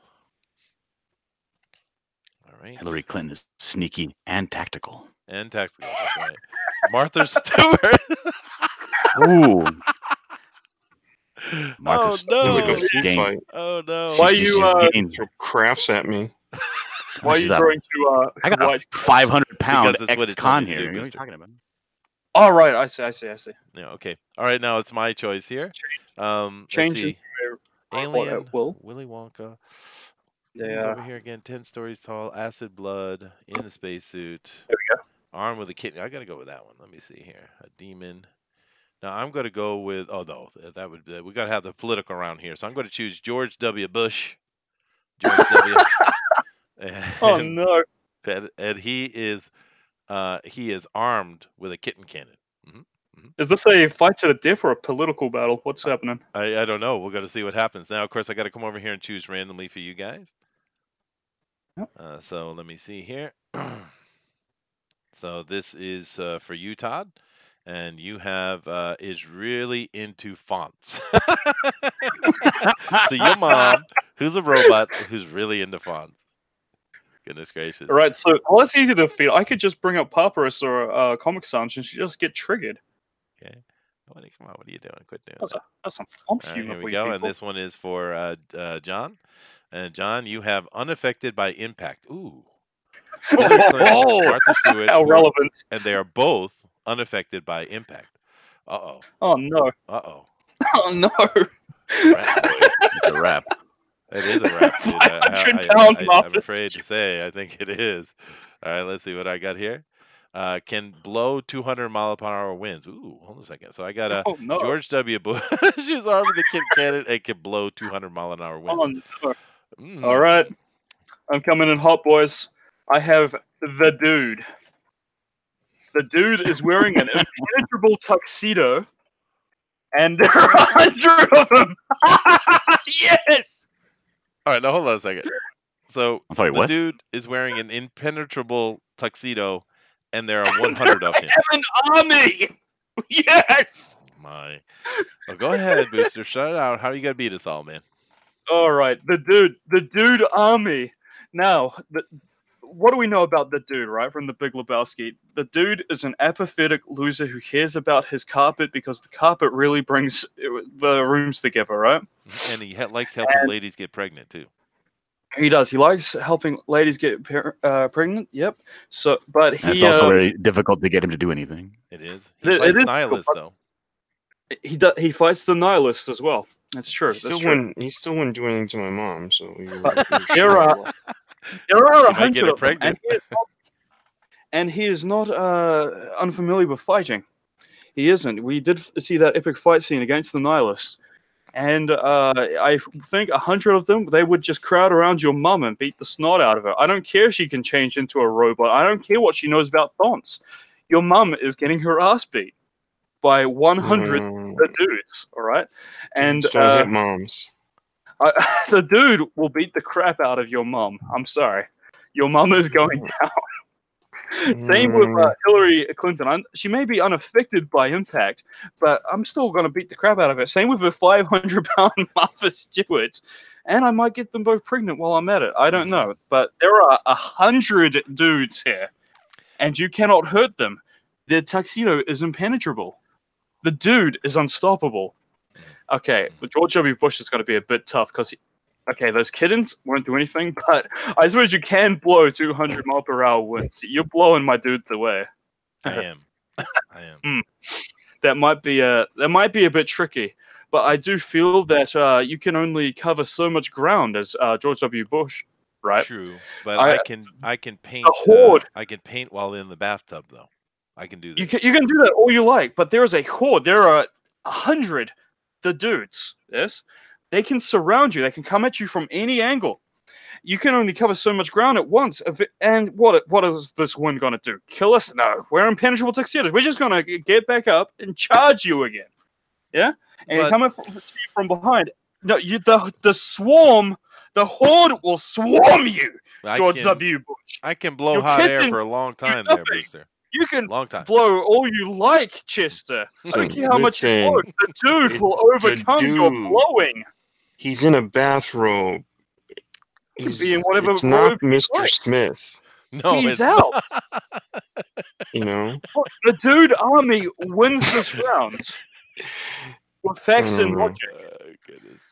All right.
Hillary Clinton is sneaky and tactical.
And tactical. That's right. Martha Stewart.
Ooh.
Oh
Martha
no!
It's like a
Stewart's
food
game.
fight.
Oh no!
Why
She's
you
gained-
Throw crafts at me.
why are
she's
you
a-
going to
I got a
Hawaii?
500-pound
Because it's what it told
ex-con
me to
here.
do,
You know what
mister.
you're talking about?
Oh right, I see.
Yeah. Okay. All right. Now it's my choice here. Let's
Change
see.
it to
Alien.
at will.
Willy Wonka. He's
Yeah.
over here again. 10 stories tall. Acid blood in a spacesuit.
There we go.
Armed with a kitten. I gotta go with that one. Let me see here. A demon. Now I'm gonna go with. Oh no, that would. We gotta have the political around here. So I'm gonna choose George W. Bush. George W. And,
Oh no.
and he is armed with a kitten cannon.
Is this a fight to the death or a political battle? What's happening?
I don't know. We're gonna see what happens. Now, of course, I got to come over here and choose randomly for you guys.
Yep.
So let me see here. So this is for you, Todd, and you have is really into fonts. So your mom, who's a robot, who's really into fonts. Goodness gracious.
All right, so well, that's easy to defeat. I could just bring up Papyrus or Comic Sans and she just get triggered.
Okay. Come on, what are you doing? Quit doing
That's,
that.
that's some font
All right,
humor
here
for
we
you
go.
people.
And this one is for John. And John, you have unaffected by impact. Ooh. Hillary Clinton, Martha Stewart,
How relevant.
and they are both unaffected by impact. Uh-oh.
Oh no.
Uh-oh.
Oh no.
It's a wrap.
It is a wrap, dude.
500 pound
I'm
Martha
afraid to say, I think it is. All right, let's see what I got here. Can blow 200-mile-per-hour winds. Ooh, hold on a second. So I got a
Oh no.
George W. Bush who's armed with a cannon and can blow 200-mile-an-hour winds.
Oh no. All right. I'm coming in hot, boys. I have the dude. The dude is wearing an impenetrable tuxedo, and there are 100 of them. Yes.
All right, now hold on a second. So
I'm sorry,
the
what?
dude is wearing an impenetrable tuxedo, and there are 100 of him.
An army. Yes.
My. Well, go ahead, Booster. Shut it out. How are you gonna beat us all, man?
All right, the dude army. Now, what do we know about the dude, right, from the Big Lebowski? The dude is an apathetic loser who cares about his carpet because the carpet really brings the rooms together, right?
And he likes helping ladies get pregnant too.
He does. He likes helping ladies get pregnant. Yep. So, but he.
And it's also very difficult to get him to do anything.
It is. He fights nihilists, though.
He fights the nihilists as well. That's true.
He still wouldn't do anything to my mom. So
there are 100 of them, and he is not unfamiliar with fighting. He isn't. We did see that epic fight scene against the nihilists, and I think 100 of them, they would just crowd around your mum and beat the snot out of her. I don't care if she can change into a robot. I don't care what she knows about fonts. Your mum is getting her ass beat by 100 the dudes, all right? And
don't hit moms.
the dude will beat the crap out of your mum. I'm sorry. Your mum is going down. Same with Hillary Clinton. She may be unaffected by impact, but I'm still going to beat the crap out of her. Same with the 500-pound Martha Stewart. And I might get them both pregnant while I'm at it. I don't know. But there are 100 dudes here, and you cannot hurt them. Their tuxedo is impenetrable. The dude is unstoppable. Okay, but George W. Bush is going to be a bit tough because, okay, those kittens won't do anything, but I suppose you can blow 200-mile-per-hour winds. You're blowing my dudes away.
I am.
That might be a bit tricky, but I do feel that you can only cover so much ground as George W. Bush, right?
True, but I can paint. I can paint while in the bathtub, though. I can do that.
You can do that all you like, but there is a horde. There are 100 the dudes. Yes, they can surround you. They can come at you from any angle. You can only cover so much ground at once. And what is this wind going to do? Kill us? No, we're impenetrable tuxedos. We're just going to get back up and charge you again. Yeah, and come from behind. No, the swarm, the horde will swarm you. George W. Bush.
I can blow hot air for a long time there, Booster.
You can blow all you like, Chester. I don't care how much you blow. The dude will overcome your blowing.
He's in a bathrobe.
It's
not Mr. Smith.
No,
he's out.
You know?
The dude army wins this round. With facts and logic.
Goodness.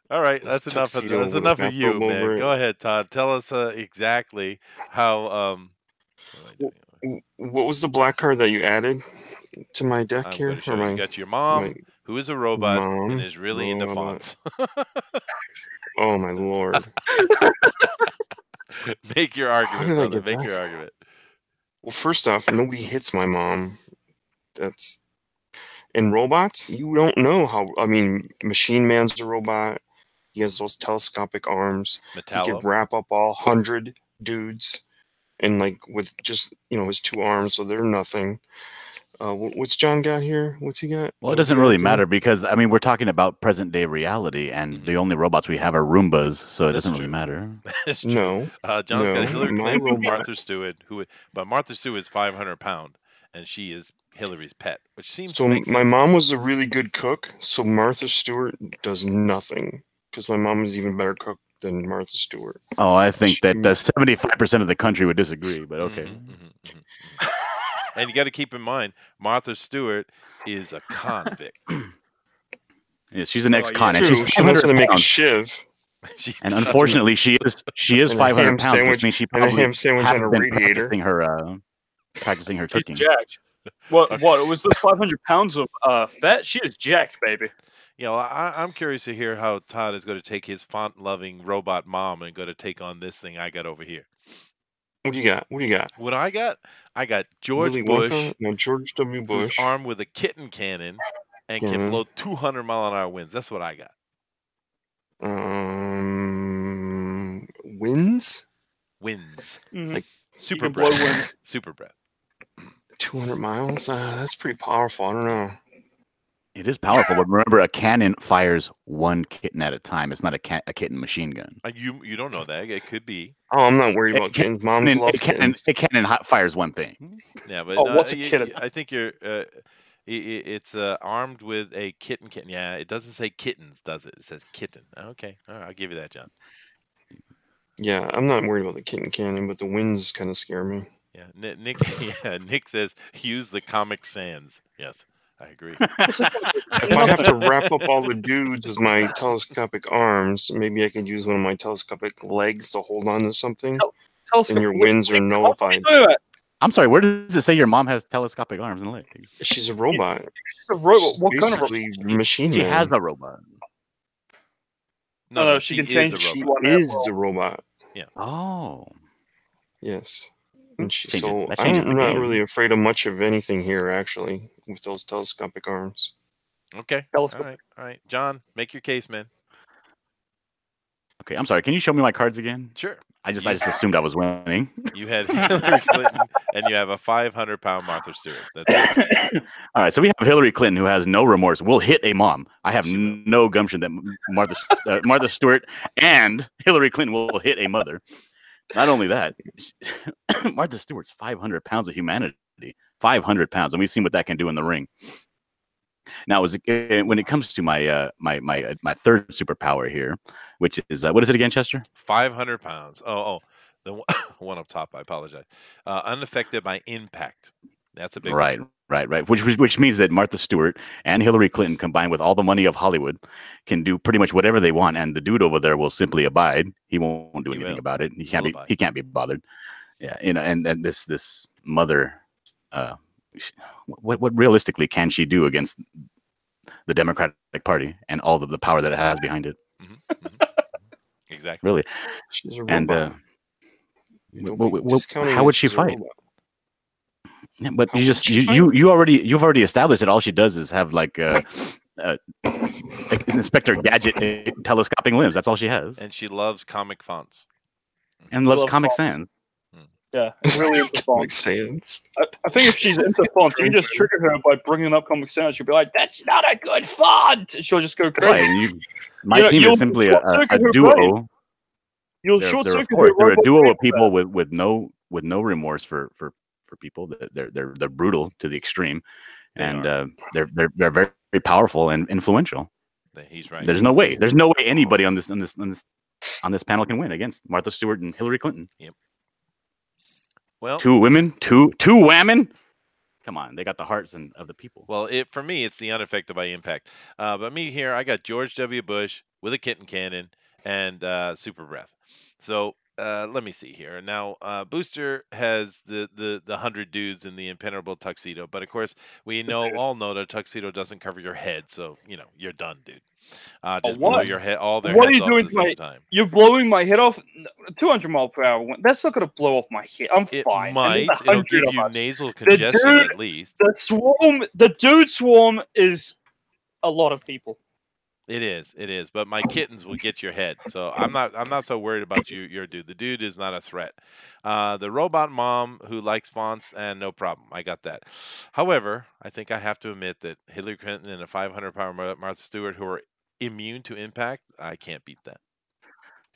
All right, that's enough of you, man. Go ahead, Todd. Tell us exactly how
what was the black card that you added to my deck here?
You got your mom, who is a robot and is really into fonts.
Oh my lord!
Make your argument, brother. Make your argument.
Well, first off, nobody hits my mom. That's in robots. You don't know how. I mean, Machine Man's a robot. He has those telescopic arms.
Metallo.
He could wrap up all 100 dudes and like with just his 2 arms, so they're nothing. What's John got here? What's he got?
Well, it doesn't really matter because I mean we're talking about present day reality, and the only robots we have are Roombas, so it doesn't really matter.
That's true.
No,
John's got
no,
Hillary
my
Clinton,
robot.
Martha Stewart, but Martha Stewart is 500 pound, and she is Hillary's pet, which seems
So
to make
my
sense.
mom was a really good cook, so Martha Stewart does nothing because my mom is even better cook than Martha Stewart.
Oh, I think that 75% of the country would disagree, but okay.
And you got to keep in mind, Martha Stewart is a convict.
Yeah, she's an ex-con, and
True,
she's
she knows how to make a
pounds.
shiv.
And unfortunately, she is
And a
500
ham
pounds,
sandwich-
which means she
and a
probably
ham sandwich
has
on a
been
radiator.
practicing her
She's
cooking.
jacked. What was this 500 pounds of fat? She is jacked, baby.
Well, I'm curious to hear how Todd is going to take his font-loving robot mom and going to take on this thing I got over here.
What do you got?
What I got? I got George
Willy
Bush,
Wonka? No, George W.
who's
Bush.
armed with a kitten cannon and can blow 200-mile-an-hour winds. That's what I got.
Winds?
Winds.
Mhm.
Like super
can blow
breath.
wind.
Super breath.
200 miles? That's pretty powerful. I don't know.
It is powerful, but remember, a cannon fires one kitten at a time. It's not a kitten machine gun.
You don't know that. It could be.
Oh, I'm not worried about kittens. Moms love kittens.
A cannon fires one thing.
Yeah, but
what's a kitten?
I think you're. It's armed with a kitten. Yeah, it doesn't say kittens, does it? It says kitten. Okay, all right, I'll give you that, John.
Yeah, I'm not worried about the kitten cannon, but the winds kind of scare me.
Yeah, Nick. Yeah, Nick says use the Comic Sans. Yes, I agree.
If I have to wrap up all the dudes with my telescopic arms, maybe I could use one of my telescopic legs to hold on to something. And your winds are nullified.
I'm sorry, where does it say your mom has telescopic arms and legs?
She's a robot.
She's a robot. What kind of
Basically, machine
She
man.
has a robot.
No, she can change.
She
robot.
is a robot.
Yeah.
Oh.
Yes. And
That changes
I'm
the
not
game.
really afraid of much of anything here, actually, with those telescopic arms.
Okay. All right. John, make your case, man.
Okay, I'm sorry. Can you show me my cards again?
Sure.
I just assumed I was winning.
You had Hillary Clinton, and you have a 500-pound Martha Stewart. That's it.
All right, so we have Hillary Clinton, who has no remorse, will hit a mom. I have no gumption that Martha Stewart and Hillary Clinton will hit a mother. Not only that, Martha Stewart's 500 pounds of humanity. 500 pounds, and we've seen what that can do in the ring. Now, when it comes to my my third superpower here, which is what is it again, Chester?
500 pounds. Oh, the one up top. I apologize. Unaffected by impact. That's a big
right,
one.
right. Which means that Martha Stewart and Hillary Clinton, combined with all the money of Hollywood, can do pretty much whatever they want, and the dude over there will simply abide. He won't do anything about it. He can't be bothered. Yeah, and this mother. What realistically can she do against the Democratic Party and all of the power that it has behind it?
Exactly.
Really.
She's a robot.
And how would she fight? Yeah, but you've already established that all she does is have like Inspector Gadget telescoping limbs. That's all she has.
And she loves comic fonts.
And loves Comic Sans.
Yeah, really into
Comic
fonts.
Sans.
I think if she's into fonts, you just trigger her by bringing up Comic Sans. She'll be like, "That's not a good font." And she'll just go crazy.
Right, my team is simply a duo.
You'll
They're a duo of people with no remorse for people. They're brutal to the extreme, and they're very, very powerful and influential.
He's right.
There's no way anybody on this panel can win against Martha Stewart and Hillary Clinton.
Yep. Well,
two women, two whammon. Come on, they got the hearts of the people.
Well, for me, it's the unaffected by impact. But me here, I got George W. Bush with a kitten cannon and super breath. So let me see here. Now, Booster has the 100 dudes in the impenetrable tuxedo, but of course, we all know that a tuxedo doesn't cover your head, so you're done, dude. Just blow your head, all their
What are
heads
you
off
doing
at the same time.
You're blowing my head off. 200 mile per hour. That's not going to blow off my head. I'm fine.
It might.
And there's
It'll
100
give
of
you
us.
nasal congestion
dude-
at least.
The dude swarm is a lot of people.
It is. But my kittens will get your head, so I'm not so worried about your dude. The dude is not a threat. The robot mom who likes fonts, and no problem, I got that. However, I think I have to admit that Hillary Clinton and a 500 power Martha Stewart who are immune to impact, I can't beat that.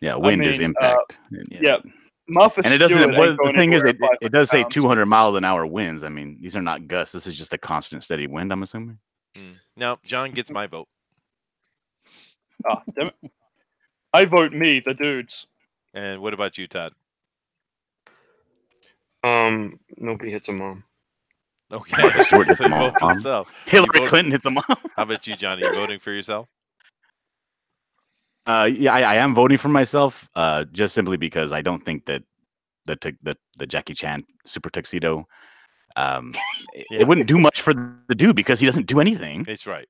Yeah, wind is impact.
Yeah. Martha
And it
Stewart
doesn't.
ain't
What the
going
thing is,
anywhere at
it does say
500 pounds.
200 mile an hour winds. I mean, these are not gusts. This is just a constant, steady wind. I'm assuming.
No, John gets my vote.
Ah, damn it. I vote me, the dudes.
And what about you, Todd?
Nobody hits a mom.
Okay,
Martha Stewart hits
so you
the
vote for
mom.
yourself.
Hillary
vote-
Clinton hits the mom.
How about you, Johnny? You voting for yourself?
Yeah, I am voting for myself. Just simply because I don't think that the Jackie Chan super tuxedo, it wouldn't do much for the dude because he doesn't do anything.
It's right.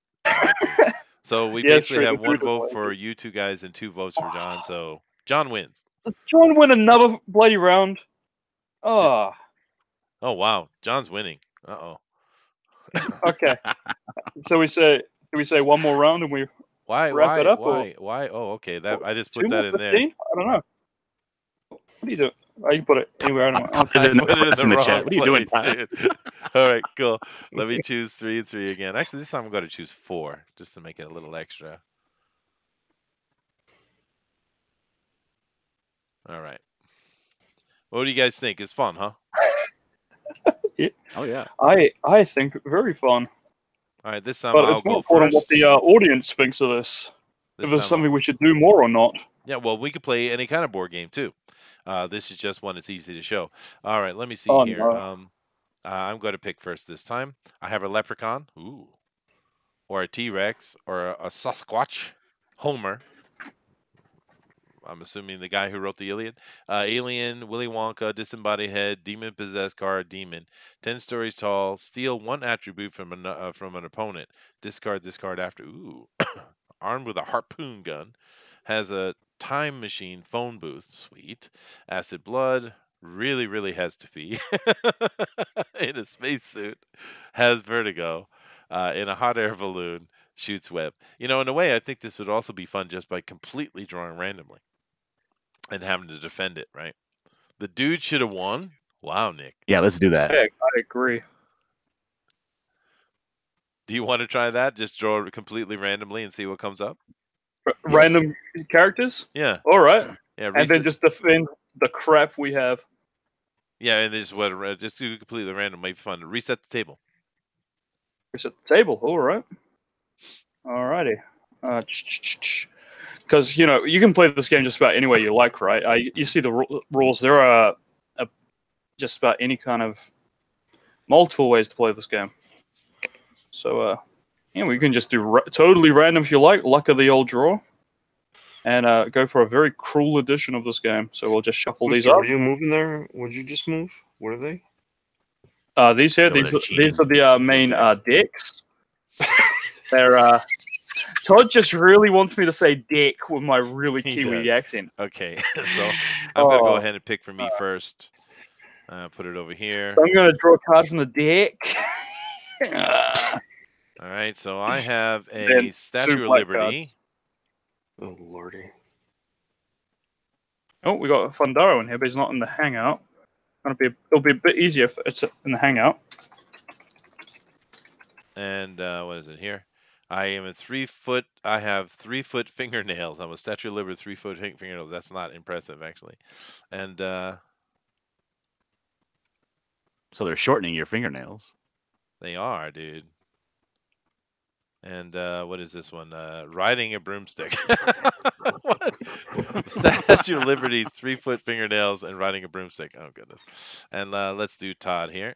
So we
Yeah,
basically
true,
have
the
one
dude
vote
was
for you two guys and 2 votes for John. So John wins.
Does John win another bloody round? Oh,
Oh wow, John's winning. Uh-oh.
okay. So do we say one more round and we wrap it up? Or
Why? Oh, okay. That I just
2
put
more,
that in there.
15? I don't know. What do you do? I can put it anywhere. I don't know.
Is it in
Put it
the
wrong
chat? What are you doing,
place,
Todd?
dude. All right, cool. Let me choose 3 and 3 again. Actually, this time I'm going to choose 4 just to make it a little extra. All right. What do you guys think? It's fun, huh?
Oh yeah.
I think very fun.
All right, this time
But
I'll
it's more
go
important
first.
what the audience thinks of this.
This
If there's
time
something we should do more or not.
Yeah, well, we could play any kind of board game too. This is just one that's easy to show. All right, let me see
Oh,
here.
no.
I'm going to pick first this time. I have a leprechaun, ooh, or a T-Rex, or a Sasquatch, Homer. I'm assuming the guy who wrote the Iliad. Alien, Willy Wonka, disembodied head, demon-possessed car, demon. 10 stories tall. Steal 1 attribute from an opponent. Discard this card after. Ooh, armed with a harpoon gun. Has a time machine phone booth. Sweet. Acid blood. Really has to pee. In a spacesuit. Has vertigo. In a hot air balloon. Shoots web. In a way, I think this would also be fun just by completely drawing randomly and having to defend it, right? The dude should have won. Wow, Nick.
Yeah, let's do that.
I agree.
Do you want to try that? Just draw completely randomly and see what comes up?
Random characters?
Yeah.
All right.
Yeah.
And then just defend the crap we have.
Yeah, and just do completely random. Might be fun. Reset the table.
Reset the table. All right. Alrighty. Because you can play this game just about any way you like, right? You see the rules. There are just about any kind of multiple ways to play this game. So we can just do totally random if you like, luck of the old draw, and go for a very cruel edition of this game. So we'll just shuffle these up.
Were you moving there? Would you just move? What are they?
These here,
No,
these
they're
are the main decks. They're Todd just really wants me to say dick with my really
He
Kiwi
does.
accent.
Okay, so I'm gonna go ahead and pick for me first. Put it over here.
So I'm gonna draw a card from the deck.
All right, so I have a
Then
Statue of
2 black
Liberty.
Oh lordy.
Oh, we got Fundaro in here, but he's not in the hangout. It'll be a bit easier if it's in the hangout.
And what is it here? I am a 3 foot. I have 3 foot fingernails. I'm a Statue of Liberty, 3 foot fingernails. That's not impressive, actually. And
So they're shortening your fingernails.
they are, dude. And what is this one? Riding a broomstick. What? Statue of Liberty, 3 foot fingernails, and riding a broomstick. Oh goodness. And let's do Todd here.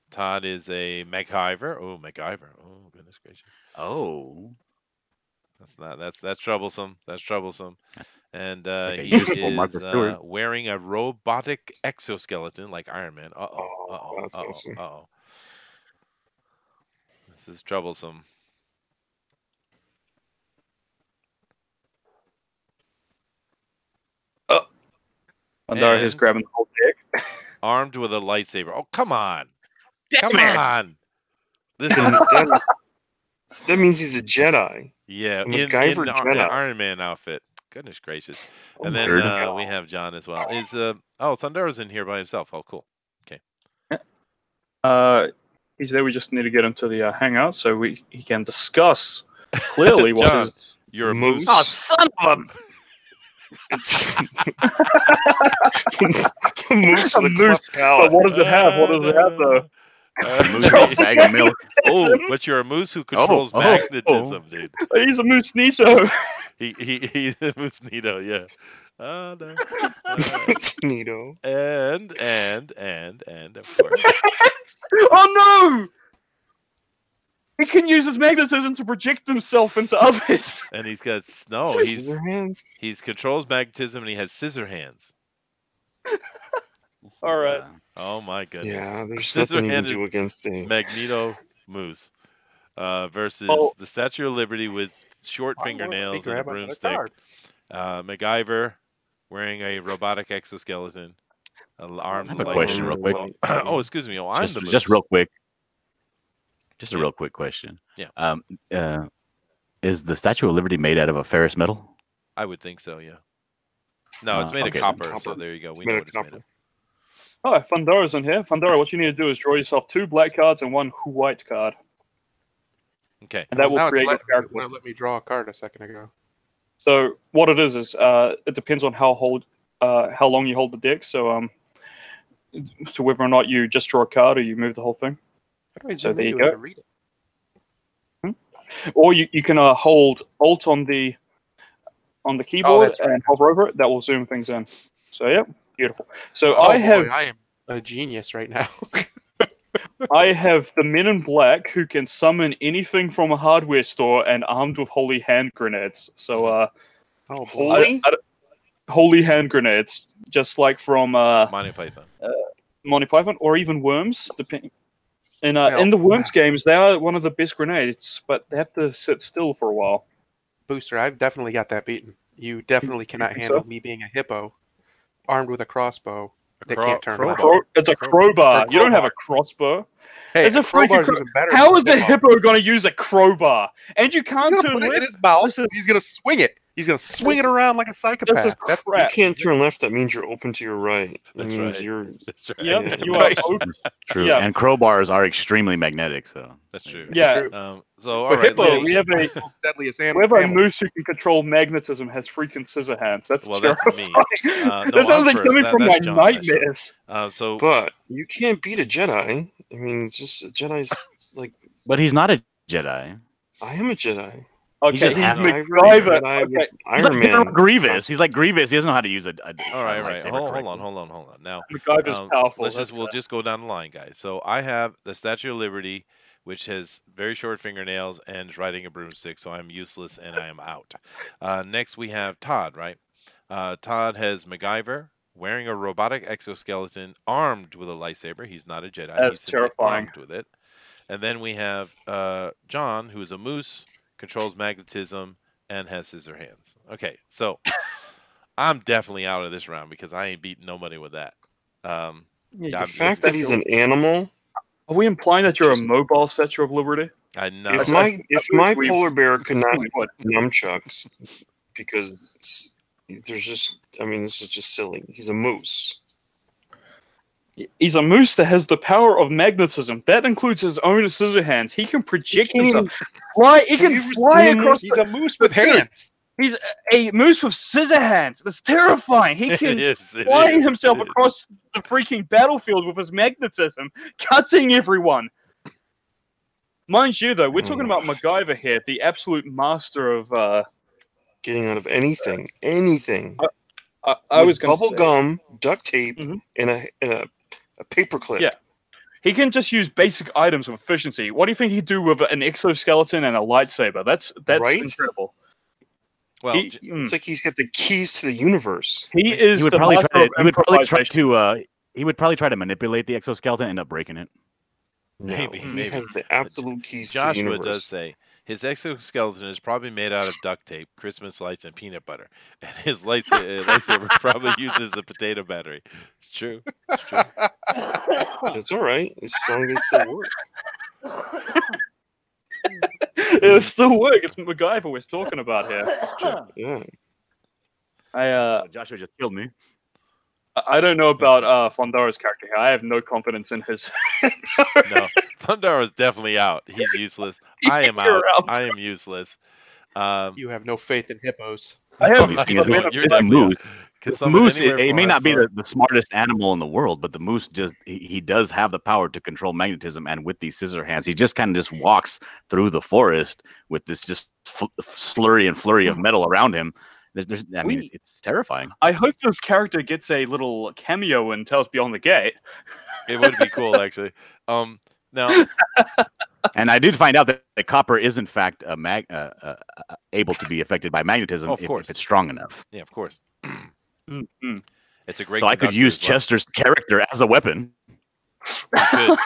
Todd is a MacGyver. Oh, MacGyver. Oh goodness gracious.
Oh.
That's troublesome. That's troublesome. And
like a
he
useful Martha
is
Stewart.
wearing a robotic exoskeleton like Iron Man.
That's awesome.
This is troublesome.
Fundaro is grabbing the whole deck.
Armed with a lightsaber. Oh, come on.
Damn
Come
it.
on. This
That means he's a Jedi.
yeah,
A
in
MacGyver
the
Jedi.
Iron Man outfit. Goodness gracious.
Oh
And
my
then
God.
we have John as well. Is Thundero's in here by himself. Oh, cool.
He's there. We just need to get him to the hangout so he can discuss clearly what
John.
is.
You're a
Moose.
moose.
Oh, son of a!
A moose with a
Moose,
cleft
But
palate.
what does it have? What does it have though?
Moose with a bag of milk.
Oh, but you're a moose who controls
oh.
magnetism, dude.
He's a moose Nito.
He's a moose Nito, yeah. Oh no.
It's neato.
And of course.
Oh no! He can use his magnetism to project himself into others.
And he's got
Scissor hands.
he's controls magnetism and he has scissor hands.
All right.
Oh my goodness.
Yeah, there's nothing you can
Scissor-handed
do against a.
Magneto Moose versus
Oh.
the Statue of Liberty with short fingernails and a broomstick. MacGyver wearing a robotic exoskeleton, armed
I have a
with
question real quick.
Oh, excuse me. Oh, I'm the
Just
moose.
real quick. Just a
Yeah.
real quick question.
Yeah.
Is the Statue of Liberty made out of a ferrous metal?
I would think so. Yeah. No, it's made
okay.
of copper, so
Copper.
there you go.
It's
We
made
know
of
what it's made
copper.
of.
Oh, Fundora's in here. Fundora, what you need to do is draw yourself 2 black cards and 1 white card,
Okay.
and that will
Now it's
create your character.
let me draw a card a second ago.
So what it is it depends on how long you hold the deck. So to whether or not you just draw a card or you move the whole thing,
How do I
So
zoom
there you
into it
go.
to read it?
or you can hold Alt on the keyboard
that's right.
and hover over it. That will zoom things in. So yeah, beautiful. So
Oh,
I have
boy, I am a genius right now.
I have the Men in Black who can summon anything from a hardware store and armed with holy hand grenades. So
Oh, boy.
Holy?
holy hand grenades, just like from
Monty Python.
Monty Python, or even Worms, depending. And
Well,
in the Worms games, they are one of the best grenades, but they have to sit still for a while.
Booster, I've definitely got that beaten. You definitely cannot
think
handle
so?
me being a hippo, armed with a crossbow that
cro-
can't turn
crowbar.
left.
It's a crowbar. You don't have a crossbow.
Hey,
It's a freaking
crowbar's even better.
How
than
is the
hippo.
hippo going to use a crowbar? And you
He's
can't
gonna
turn
put it in
left.
his mouth.
Listen.
He's gonna swing it. He's gonna swing it around like a
This
psychopath.
is
That's
You
crap.
can't turn left. That means you're open to your right. That
That's
means
right.
you're.
That's right.
Yep,
Yeah.
you are
Right.
open.
True.
Yeah.
And crowbars are extremely magnetic, so.
That's true.
Yeah.
true.
So all
But
right,
hippos,
ladies.
we have a
World's deadliest
Whoever a
animal.
moose who can control magnetism has freaking scissor hands. That's
Well, that's me.
terrifying.
No,
that sounds
I'm
like
first.
something from my
That's John, actually.
nightmares.
So
But you can't beat a Jedi. I mean, it's just a Jedi's like
But he's not a Jedi.
I am a Jedi.
Okay,
just
he's
half-
MacGyver.
Jedi with
Okay,
He's like
Iron
General
Man.
Grievous. He's like Grievous. He doesn't know how to use a
all right, right.
lightsaber
Hold
correctly.
on. Now,
MacGyver's powerful.
we'll just go down the line, guys. So I have the Statue of Liberty, which has very short fingernails and is riding a broomstick, so I'm useless and I am out. Next we have Todd, right? Todd has MacGyver wearing a robotic exoskeleton, armed with a lightsaber. He's not a Jedi.
That's
He's simply
terrifying.
armed with it. And then we have John, who is a moose, controls magnetism, and has scissor hands. Okay, so I'm definitely out of this round because I ain't beating nobody with that.
Yeah,
The
I'm-
fact that he's an animal.
Are we implying that you're a mobile Statue of Liberty?
I know.
If
That's
my
we-
polar bear could not
What?
nunchucks, because there's just, I mean, this is just silly. He's a moose.
He's a moose that has the power of magnetism. That includes his own scissor hands. He can project
can't
himself. Fly. He
Have
can
you ever
fly
seen a
across.
He's a moose with hands.
He's a moose with scissor hands. That's terrifying. He can
it
fly
is,
himself
it is.
across the freaking battlefield with his magnetism, cutting everyone. Mind you, though, we're talking about MacGyver here, the absolute master of.
Getting out of anything. Anything.
I
With
was going to
bubble
say,
gum, duct tape,
Mhm.
and a paper clip.
Yeah. he can just use basic items with efficiency. What do you think he'd do with an exoskeleton and a lightsaber? That's
Right?
incredible.
Well,
He,
It's like he's got the keys to the universe.
he is
He would
the
probably
master
try.
of
He would probably try
improvisation.
to. He would probably try to manipulate the exoskeleton and end up breaking it.
No,
Maybe,
he
maybe.
has the absolute keys to the
Joshua
universe.
does say his exoskeleton is probably made out of duct tape, Christmas lights, and peanut butter, and his lightsaber probably uses a potato battery. It's true. It's true.
That's all right. As long as it still works.
It'll still work. It's MacGyver we're talking about here.
Yeah.
Joshua just killed me.
I don't know about Fondaro's character here. I have no confidence in his.
No, Thundar is definitely out. He's useless. I am
You're
out.
out.
I am useless.
You have no faith in hippos.
I have
These things
a bit
don't-
of
You're
it's
definitely
moose.
out. Can
The
someone
moose,
anywhere
it may
from
not be
our
the smartest animal in the world, but the moose just he does have the power to control magnetism, and with these scissor hands, he just kind of just walks through the forest with this just slurry and flurry of metal around him. I mean, it's terrifying.
I hope this character gets a little cameo in Tales Beyond the Gate.
It would be cool, actually. Now,
And I did find out that the copper is in fact able to be affected by magnetism
Of course.
if it's strong enough.
yeah, of course,
Mm-hmm.
it's a great.
So I could
conductor
use
as well.
Chester's character as a weapon,
He could.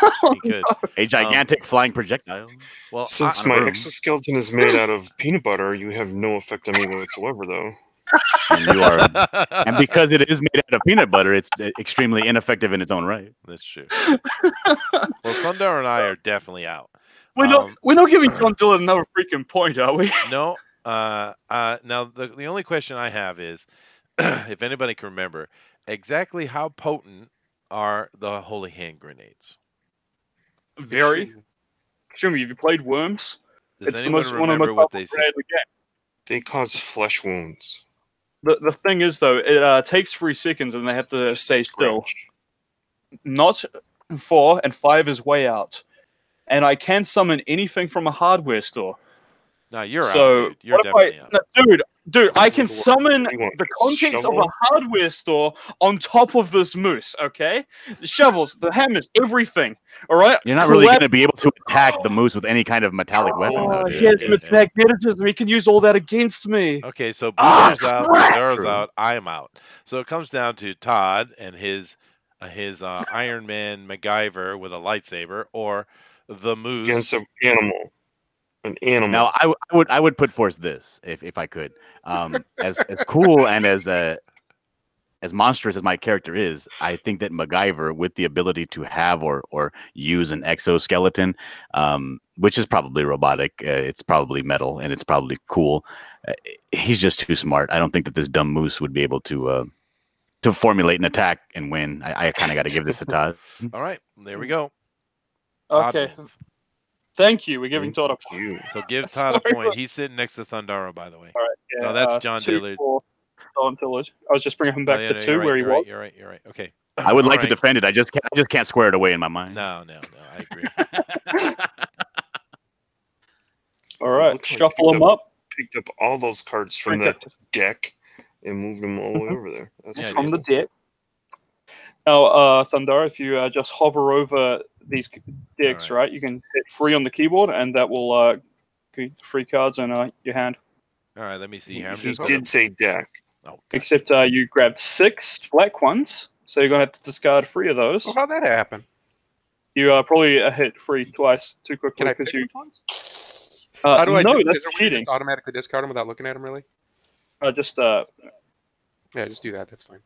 He could.
a gigantic flying projectile.
Well,
Since
on a
my
room.
exoskeleton is made out of peanut butter, you have no effect on me whatsoever, though.
And you are, and because it is made out of peanut butter, it's extremely ineffective in its own right.
that's true. Well, Thundar and I are definitely out.
We're not giving John Dillon another freaking point, are we?
No. Now the only question I have is, if anybody can remember, exactly how potent are the holy hand grenades?
Very. Extremely. Have you played Worms?
Does
It's
anyone
one of the
remember
most
what they
powerful
said?
grenades in the game.
They cause flesh wounds.
The thing is, though, it takes 3 seconds and they have to
Just
stay still.
scratch.
Not 4, and 5 is way out. And I can summon anything from a hardware store.
No, you're
So,
out, dude. You're
what if
definitely out.
No, dude, I can
What
summon
do you want,
the
a
contents of
shovel?
a hardware store on top of this moose, okay? The shovels, the hammers, everything, alright?
You're not really going to be able to attack the moose with any kind of metallic weapon.
Oh,
though, dude.
he has
Yeah.
magnetism. He can use all that against me.
Okay, so
Ah,
Booster's out,
crap!
Thundar's
True.
out, I'm out. So it comes down to Todd and his Iron Man MacGyver with a lightsaber, or the moose.
Against an animal. An animal.
Now, I would put forth this if I could, as cool and as monstrous as my character is, I think that MacGyver, with the ability to have or use an exoskeleton, which is probably robotic, it's probably metal, and it's probably cool. He's just too smart. I don't think that this dumb moose would be able to formulate an attack and win. I kind of got to give this to Todd.
All right, there we go. Todd
Okay,
wins.
thank you. We're giving Todd a point.
You.
So give Todd a
Sorry,
point.
but-
He's sitting next to Thundara, by the way.
All right, yeah,
No, that's John
2
Dillard.
for John Dillard. I was just bringing him back
Oh, yeah,
to
no,
2
you're right,
where he
you're
was.
right, You're right. Okay.
I would like to
Alright.
defend it. I just can't square it away in my mind.
No, I agree.
All right,
Look like
shuffle
picked
them up.
Picked up all those cards from the deck and moved them all the way over there. That's
Yeah,
from the
beautiful.
deck. Now, Thundar, if you just hover over these decks,
Alright.
right, you can hit free on the keyboard, and that will give you 3 cards in your hand.
All right, let me see
He,
here. I'm
he
just
did say deck.
Oh, God.
Except you grabbed 6 black ones, so you're going to have to discard 3 of those.
Well, how'd that happen?
You probably hit free twice too quickly
Can I
because
pick
you.
which ones? How do I
no,
do it?
that's
Is there a way to
cheating.
just automatically discard them without looking at them, really?
Just
Yeah, just do that. That's fine.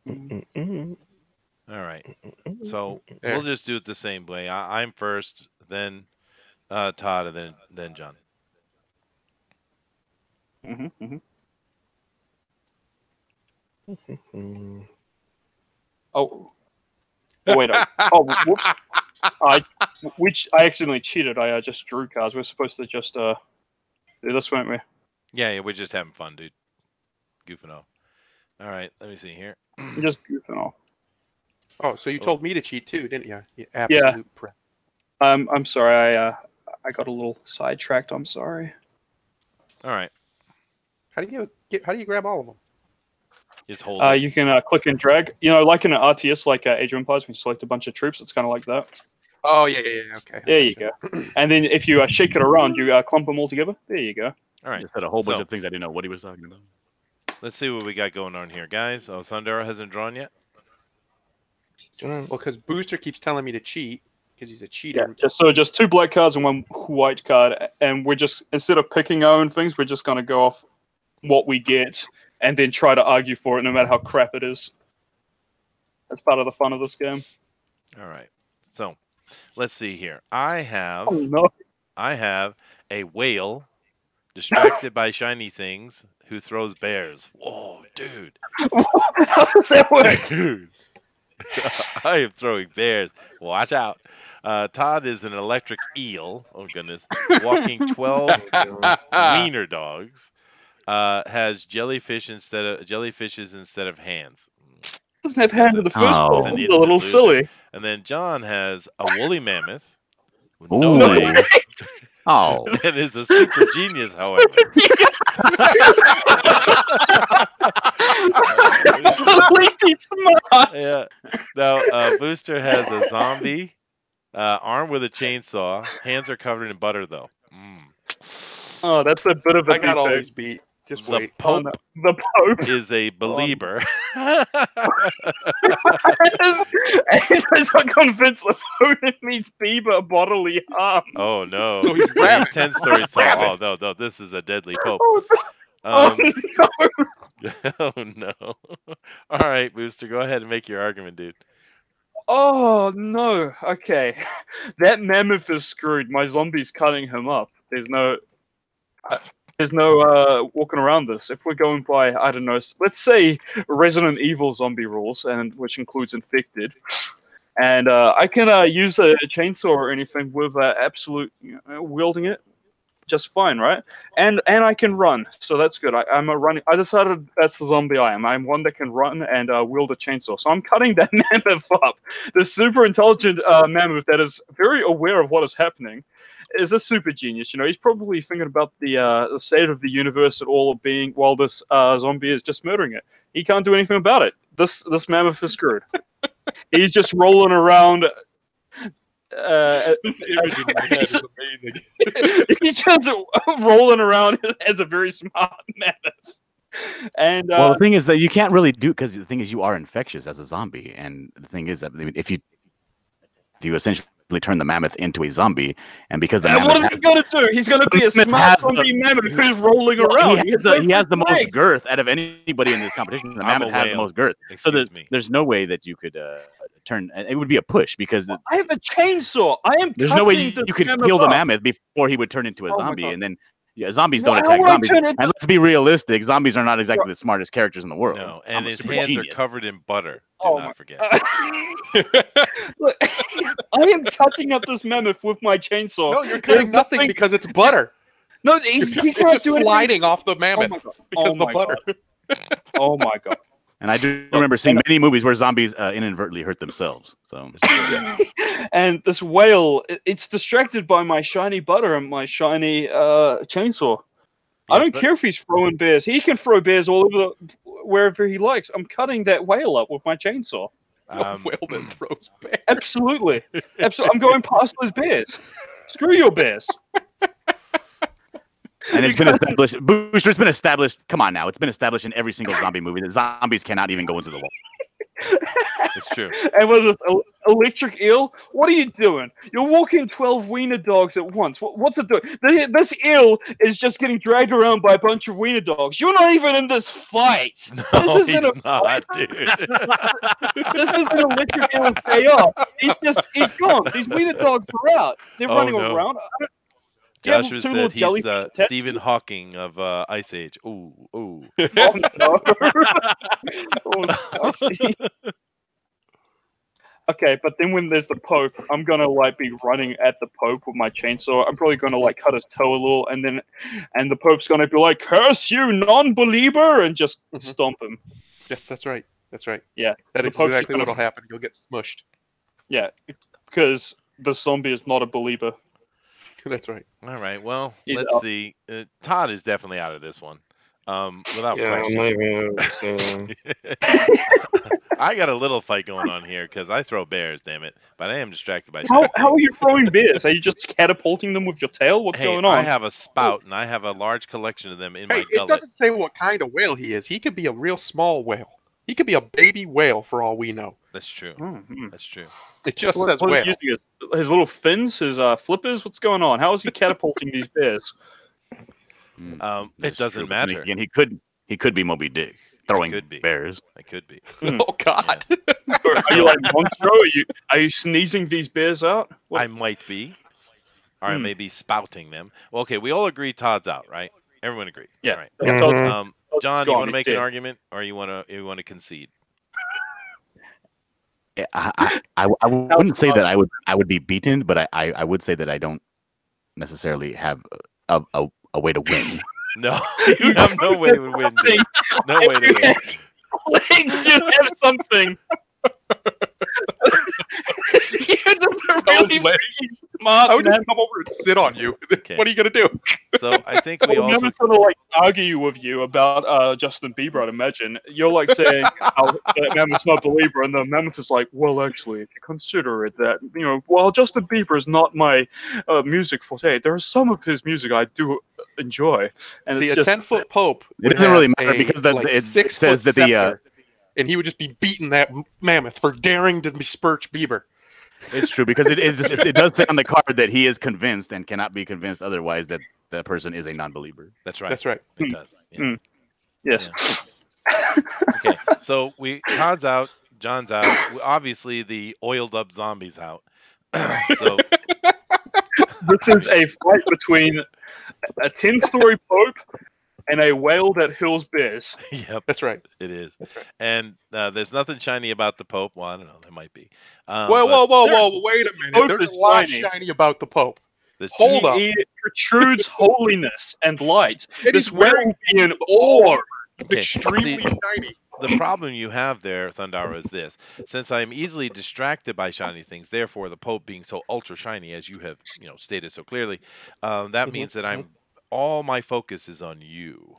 Mm-mm.
All right. So
There.
we'll just do it the same way. I'm first, then Todd, and then John.
Mm-hmm.
Mm.
Oh, wait. Oh, whoops. I accidentally cheated. I just drew cards. We're supposed to just do this, weren't we?
Yeah, we're just having fun, dude. Goofing off. All right, let me see here.
Just goofing off.
Oh, so you told me to cheat too, didn't you? You absolute prep.
I'm sorry. I got a little sidetracked. I'm sorry.
All right,
How do you grab all of them?
just hold it.
You can click and drag. You know, like in an RTS, like Age of Empires, when you select a bunch of troops, it's kind of like that.
Oh yeah. Okay.
There you go. And then if you shake it around, you clump them all together. There you go.
All right,
Just said a whole bunch
So-
of things I didn't know what he was talking about.
let's see what we got going on here, guys. Oh, Thundara hasn't drawn yet.
Done.
Well, because Booster keeps telling me to cheat because he's a cheater.
Yeah. Just 2 black cards and 1 white card, and we're just, instead of picking our own things, we're just gonna go off what we get and then try to argue for it, no matter how crap it is. That's part of the fun of this game.
All right. So Let's see here. I have
Oh no!
a whale distracted by shiny things who throws bears. Whoa, dude.
How does that work?
Dude. I am throwing bears. Watch out. Todd is an electric eel. Oh goodness. Walking 12 wiener dogs. Has jellyfishes instead of hands.
Doesn't have hands in the first
Oh.
place.
It's an
This is a
instant
little
loser.
silly.
And then John has a woolly mammoth. With
Ooh.
no legs.
Oh.
That is a super genius, however.
At least he's smart.
Yeah. Now, Booster has a zombie, armed with a chainsaw. Hands are covered in butter, though.
Oh, that's a bit of a
I got all
defect.
these beat. Just
The
wait.
Oh,
Pope
no. The Pope
is a believer.
is not convinced the Pope means Bieber bodily harm.
Oh no!
So he's rabid.
10 stories tall.
Rabid.
Oh no, this is a deadly Pope.
Oh, no.
Oh no! All right, Booster, go ahead and make your argument, dude.
Oh no. Okay. That mammoth is screwed. My zombie's cutting him up. There's no walking around this. If we're going by, I don't know, let's say Resident Evil zombie rules, and which includes infected, and I can use a chainsaw or anything with absolute wielding it just fine, right? And I can run, so that's good. I'm a running. I decided that's the zombie I am. I'm one that can run and wield a chainsaw. So I'm cutting that mammoth up. The super intelligent mammoth that is very aware of what is happening is a super genius. You know, he's probably thinking about the state of the universe at all of being while this zombie is just murdering it. He can't do anything about it. This mammoth is screwed. He's just rolling around.
This image in my head is amazing.
He's just rolling around as a very smart mammoth. And
Well, the thing is that you can't really do, because the thing is you are infectious as a zombie, and the thing is that I mean, if you essentially turn the mammoth into a zombie, and because the mammoth
what is he going to do? He's going to be a
mammoth
smart
has
zombie mammoth who's rolling around.
he has the most girth out of anybody in this competition. The
I'm a
mammoth has the
whale.
most girth, so
Excuse me.
there's no way that you could turn. It would be a push because
I have a chainsaw. I am.
there's no way
cutting
you
this
could
mammoth
kill the
up.
mammoth before he would turn into a
Oh my
zombie,
God.
and then zombies
Well,
don't
how
attack
would I
zombies.
turn into-
And let's be realistic, zombies are not exactly the smartest characters in the world.
No,
I'm
and
a
his
super
hands
genius.
are covered in butter. Do
Oh
not forget.
Look, I am cutting up this mammoth with my chainsaw.
No, you're cutting nothing because it's butter.
No,
It's
he
just,
can't
it's just
do anything.
sliding off the
Oh my
mammoth
God.
because
Oh
the
my
butter.
God. Oh my God.
And I do remember seeing many movies where zombies inadvertently hurt themselves. So
And this whale, it's distracted by my shiny butter and my shiny chainsaw. I
Yes,
don't
but-
care if he's throwing bears. He can throw bears all over wherever he likes. I'm cutting that whale up with my chainsaw.
A whale that throws bears.
Absolutely. I'm going past those bears. Screw your bears.
and it's been established. Booster, it's been established. Come on now, it's been established in every single zombie movie that zombies cannot even go into the wall.
It's true.
And was this electric eel? What are you doing? You're walking 12 wiener dogs at once. What's it doing? This eel is just getting dragged around by a bunch of wiener dogs. You're not even in this fight.
No,
this
he's
isn't
not, dude.
This isn't electric eel's day off. He's gone. These wiener dogs are out. They're
Oh,
running
no.
around. Do you have
Joshua
two
said
little
he's
jellyfish
the
attached?
Stephen Hawking of Ice Age. Ooh, ooh.
Oh, no. Oh, I see. Okay, but then when there's the Pope, I'm gonna be running at the Pope with my chainsaw. I'm probably gonna cut his toe a little, and the Pope's gonna be like, "Curse you, non-believer!" and just stomp him.
Yes, that's right. That's right.
Yeah,
That
the
is
Pope's
exactly
gonna-
what'll happen. You'll get smushed.
Yeah, because the zombie is not a believer.
That's right.
All right. Well,
He's
let's
out.
see. Todd is definitely out of this one. Without
Yeah, I'm
question.
not even gonna say
I got a little fight going on here because I throw bears, damn it. But I am distracted by
How
shiny
are you throwing bears? Are you just catapulting them with your tail? What's
Hey,
going on?
I have a spout and I have a large collection of them in
Hey,
my
it
gullet.
doesn't say what kind of whale he is. He could be a real small whale. He could be a baby whale for all we know.
That's true.
Mhm.
That's true.
It just
What
says
is he
whale.
using his little fins, his flippers? What's going on? How is he catapulting these bears?
It
That's
doesn't
true. But then
matter.
again, he could be Moby Dick. throwing
could be.
bears.
I could be.
Oh God.
Are you like Monstro? Are you sneezing these bears out? What?
I might be, or I
Hmm.
may be spouting them. Well, okay, we all agree Todd's out, right? Everyone agrees.
Yeah.
All right.
Yeah,
Mhm.
Todd's
John, you
gone,
want to
he's
make an
dead.
argument, or you want to concede?
Yeah, I wouldn't say that I would be beaten, but I would say that I don't necessarily have a way to win.
No, you have no way to win. Dude. No way to win.
Like, you have something. You're just a really smart
I would just
man.
come over and sit on you.
Okay.
What are you gonna do?
So I think we
I'm
also.
never gonna like argue with you about Justin Bieber. I'd imagine you're like saying how that Mammoth's not a believer, and the Mammoth is like, well, actually, if you consider it that while Justin Bieber is not my music forte, there is some of his music I do enjoy, and
See,
it's
a
just
10-foot Pope.
It doesn't really matter because it
6
says that the
and he would just be beating that mammoth for daring to besmirch Bieber.
it's true because it does say on the card that he is convinced and cannot be convinced otherwise that that person is a non-believer.
That's right.
That's right.
It does. Yes.
yes.
Okay. So Todd's out. John's out. Obviously, the oiled up zombies out. So
This is a fight between a 10-story Pope and a whale that hills bears.
yep,
That's right.
it is.
That's right.
And there's nothing shiny about the Pope. Well, I don't know. There might be.
Whoa! Wait a minute.
Pope
There's
is
a lot
shiny.
shiny about the Pope.
There's
Hold up.
He protrudes holiness and light.
And
This
he's wearing
will be an orb.
Okay,
extremely
see-
shiny.
The problem you have there, Thundara, is this. Since I am easily distracted by shiny things, therefore the Pope being so ultra shiny, as you have stated so clearly, that means that all my focus is on you.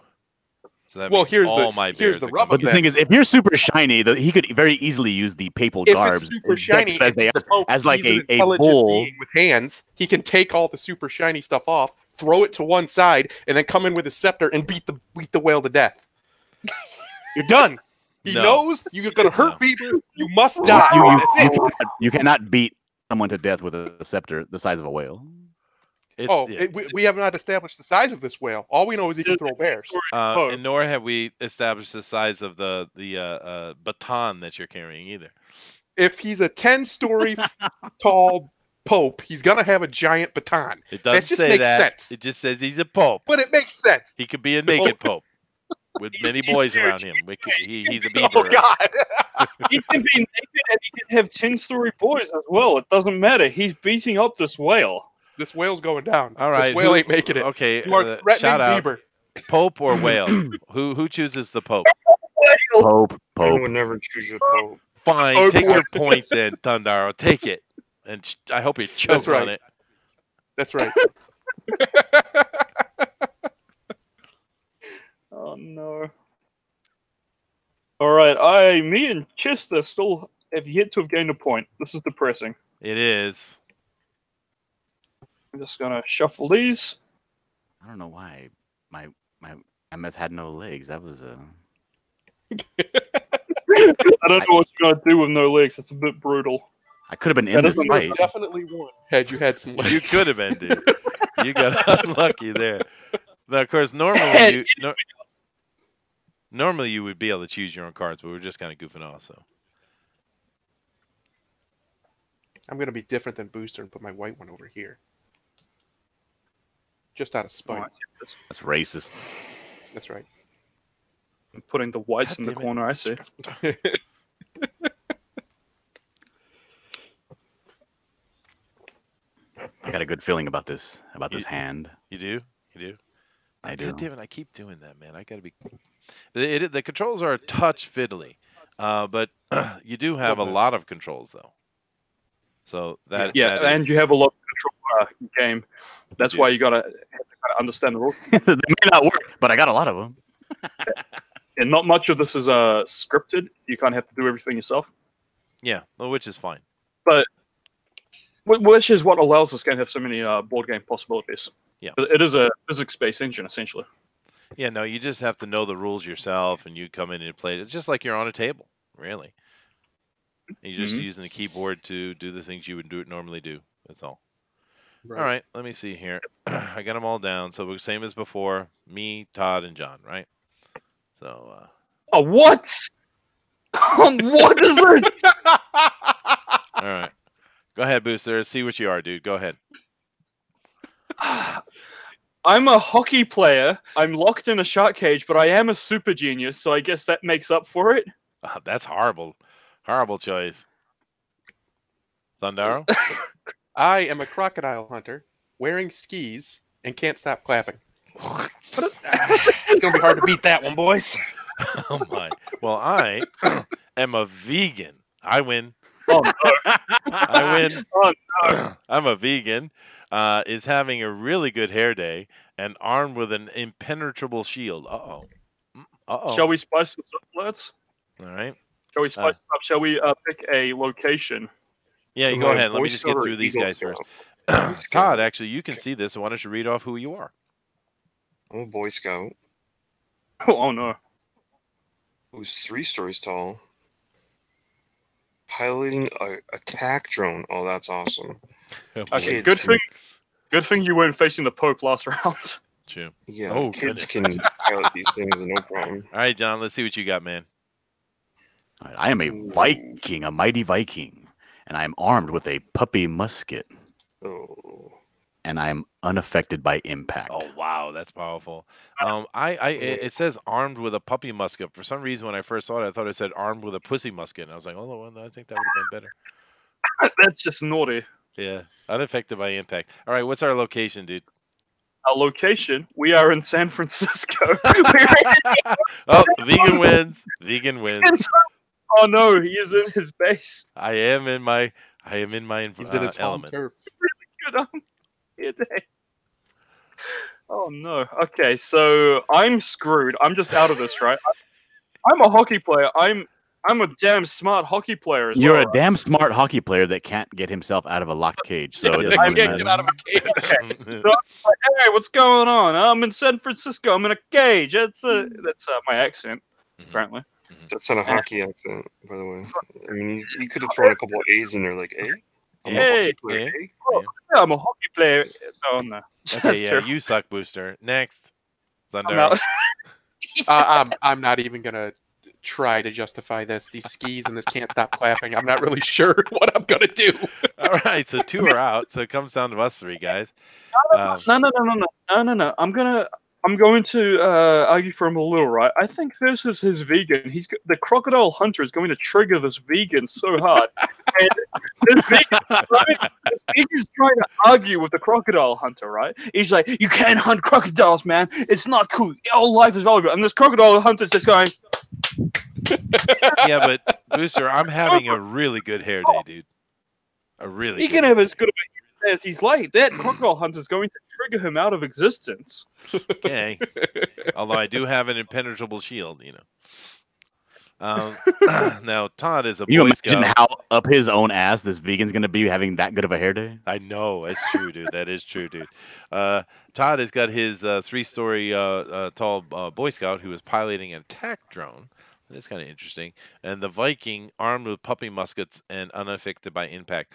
So that means all my bears are
rub
coming
of
But the
that.
thing is, if you're super shiny, he could very easily use the papal
If
garbs
it's super shiny,
as they
and the
are,
Pope,
as like
he's an
a
intelligent
bull.
being with hands, he can take all the super shiny stuff off, throw it to one side, and then come in with his scepter and beat the whale to death. You're done. He
No.
knows you're gonna hurt
No.
people. You must die. That's it.
You cannot beat someone to death with a scepter the size of a whale.
We have not established the size of this whale. All we know is he can throw bears.
and nor have we established the size of the baton that you're carrying either.
If he's a 10-story tall Pope, he's gonna have a giant baton.
It doesn't
just
say
makes
that.
sense.
It just says he's a Pope.
But it makes sense.
He could be a naked Pope with many boys
huge.
around him. He's a
Oh
beaver.
God!
He can be naked and he can have 10-story boys as well. It doesn't matter. He's beating up this whale.
This whale's going down.
All right,
This whale ain't making it.
Okay,
You are threatening
shout out
Bieber.
Pope or whale. Who chooses the Pope?
Pope.
I would never choose your Pope.
Fine,
Pope.
take your point then, Thundaro. Take it, and I hope you choke
That's right.
on it.
That's right.
Oh no. Alright, me and Chester still have yet to have gained a point. This is depressing.
It is.
I'm just gonna shuffle these.
I don't know why my mammoth had no legs. That was a.
I don't know what you're gonna do with no legs. It's a bit brutal.
I could have been in
That
this
doesn't
fight.
Definitely won had you had some.
You could have been, dude. You got unlucky there. But of course, normally you would be able to choose your own cards, but we're just kind of goofing off. So
I'm gonna be different than Booster and put my white one over here, just out of spite.
That's racist.
That's right.
I'm putting the whites
God
in the
damn it.
corner, I see.
I got a good feeling about this hand.
you do.
I do.
God damn it! I keep doing that, man. I gotta be. The controls are a touch fiddly, but you do have a lot of controls though. So that
Yeah,
that
and
is-
you have a lot of control game. That's
do.
why you gotta understand the rules.
they may not work, but I got a lot of them.
And not much of this is scripted. You kind of have to do everything yourself.
yeah, well, which is fine.
Which is what allows this game to have so many board game possibilities.
Yeah.
It is a physics-based engine, essentially.
Yeah, no, you just have to know the rules yourself, and you come in and play it. It's just like you're on a table, really. You're just using the keyboard to do the things you would normally do. That's all.
Right.
All right, let me see here. I got them all down. So we're same as before. Me, Todd, and John, right? So
Oh, what? What is this?
All right. Go ahead, Booster. See what you are, dude. Go ahead.
I'm a hockey player. I'm locked in a shark cage, but I am a super genius, so I guess that makes up for it.
That's horrible. Horrible choice. Thundaro?
I am a crocodile hunter wearing skis and can't stop clapping. It's gonna be hard to beat that one, boys.
Oh my. Well, I am a vegan. I win.
Oh no!
I win.
Oh no!
I'm a vegan. Is having a really good hair day and armed with an impenetrable shield. Uh-oh. Uh-oh.
Shall we spice this up, lads?
All right.
Shall we spice this up? Shall we pick a location?
Yeah, you
Am
go
I a
ahead. Let
Boy
me just get
Scout or
through these
Eagle
guys
Scout?
first.
Scout.
Todd, actually, you can see this, so why don't you read off who you are?
I'm a Boy Scout
Oh no!
who's 3 stories tall, piloting a attack drone. Oh, that's awesome.
Okay,
Kids
good thing you weren't facing the Pope last round.
True.
Yeah,
Oh,
kids
goodness.
can pilot these things, no problem.
All right, John, let's see what you got, man.
All right, I am a Viking, a mighty Viking, and I am armed with a puppy musket,
Oh,
and I am unaffected by impact.
Oh wow, that's powerful. It says armed with a puppy musket. For some reason, when I first saw it, I thought it said armed with a pussy musket. And I was like, oh, well, I think that would have been better.
That's just naughty.
Yeah, unaffected by impact. All right, what's our location, dude?
Our location, we are in San Francisco.
Oh, vegan wins. Vegan wins.
Oh no, he is in his base.
I am in my
He's in his home
element.
turf.
Good on your day. Oh no. Okay, so I'm screwed. I'm just out of this, right? I'm a hockey player. I'm a damn smart hockey player as
You're
well.
a damn smart hockey player that can't get himself out of a locked cage. So it
Yeah,
doesn't
I
really
can't get
matter.
out of a cage.
Hey, what's going on? I'm in San Francisco. I'm in a cage. That's my accent, apparently.
that's not a hockey accent, by the way. I mean, you could have thrown a couple of A's in there, like, eh? I'm a
Hey.
hockey player,
Yeah.
eh?
Yeah, I'm a hockey player. Oh no.
Okay, yeah,
Terrible.
you suck, Booster. Next,
I'm
Thunder.
out.
I'm not even gonna try to justify this. These skis and this can't stop clapping. I'm not really sure what I'm gonna do.
All right, so 2 are out, so it comes down to us 3 guys.
No. I'm going to argue for him a little, right? I think this is his vegan. The crocodile hunter is going to trigger this vegan so hard, and this vegan's trying to argue with the crocodile hunter, right? He's like, "You can't hunt crocodiles, man. It's not cool. All life is valuable." And this crocodile hunter's just going,
Yeah, but Booster, I'm having a really good hair day, dude. A really
"He
good
can have as good of a as he's like. That crocodile hunter's going to trigger him out of existence."
Okay. Although I do have an impenetrable shield, you know. Now Todd is a
Can you
Boy
imagine
Scout.
how up his own ass this vegan's going to be having that good of a hair day?
I know, it's true, dude. That is true, dude. Todd has got his 3-story tall Boy Scout who is piloting an attack drone. That's kind of interesting. And the Viking armed with puppy muskets and unaffected by impact.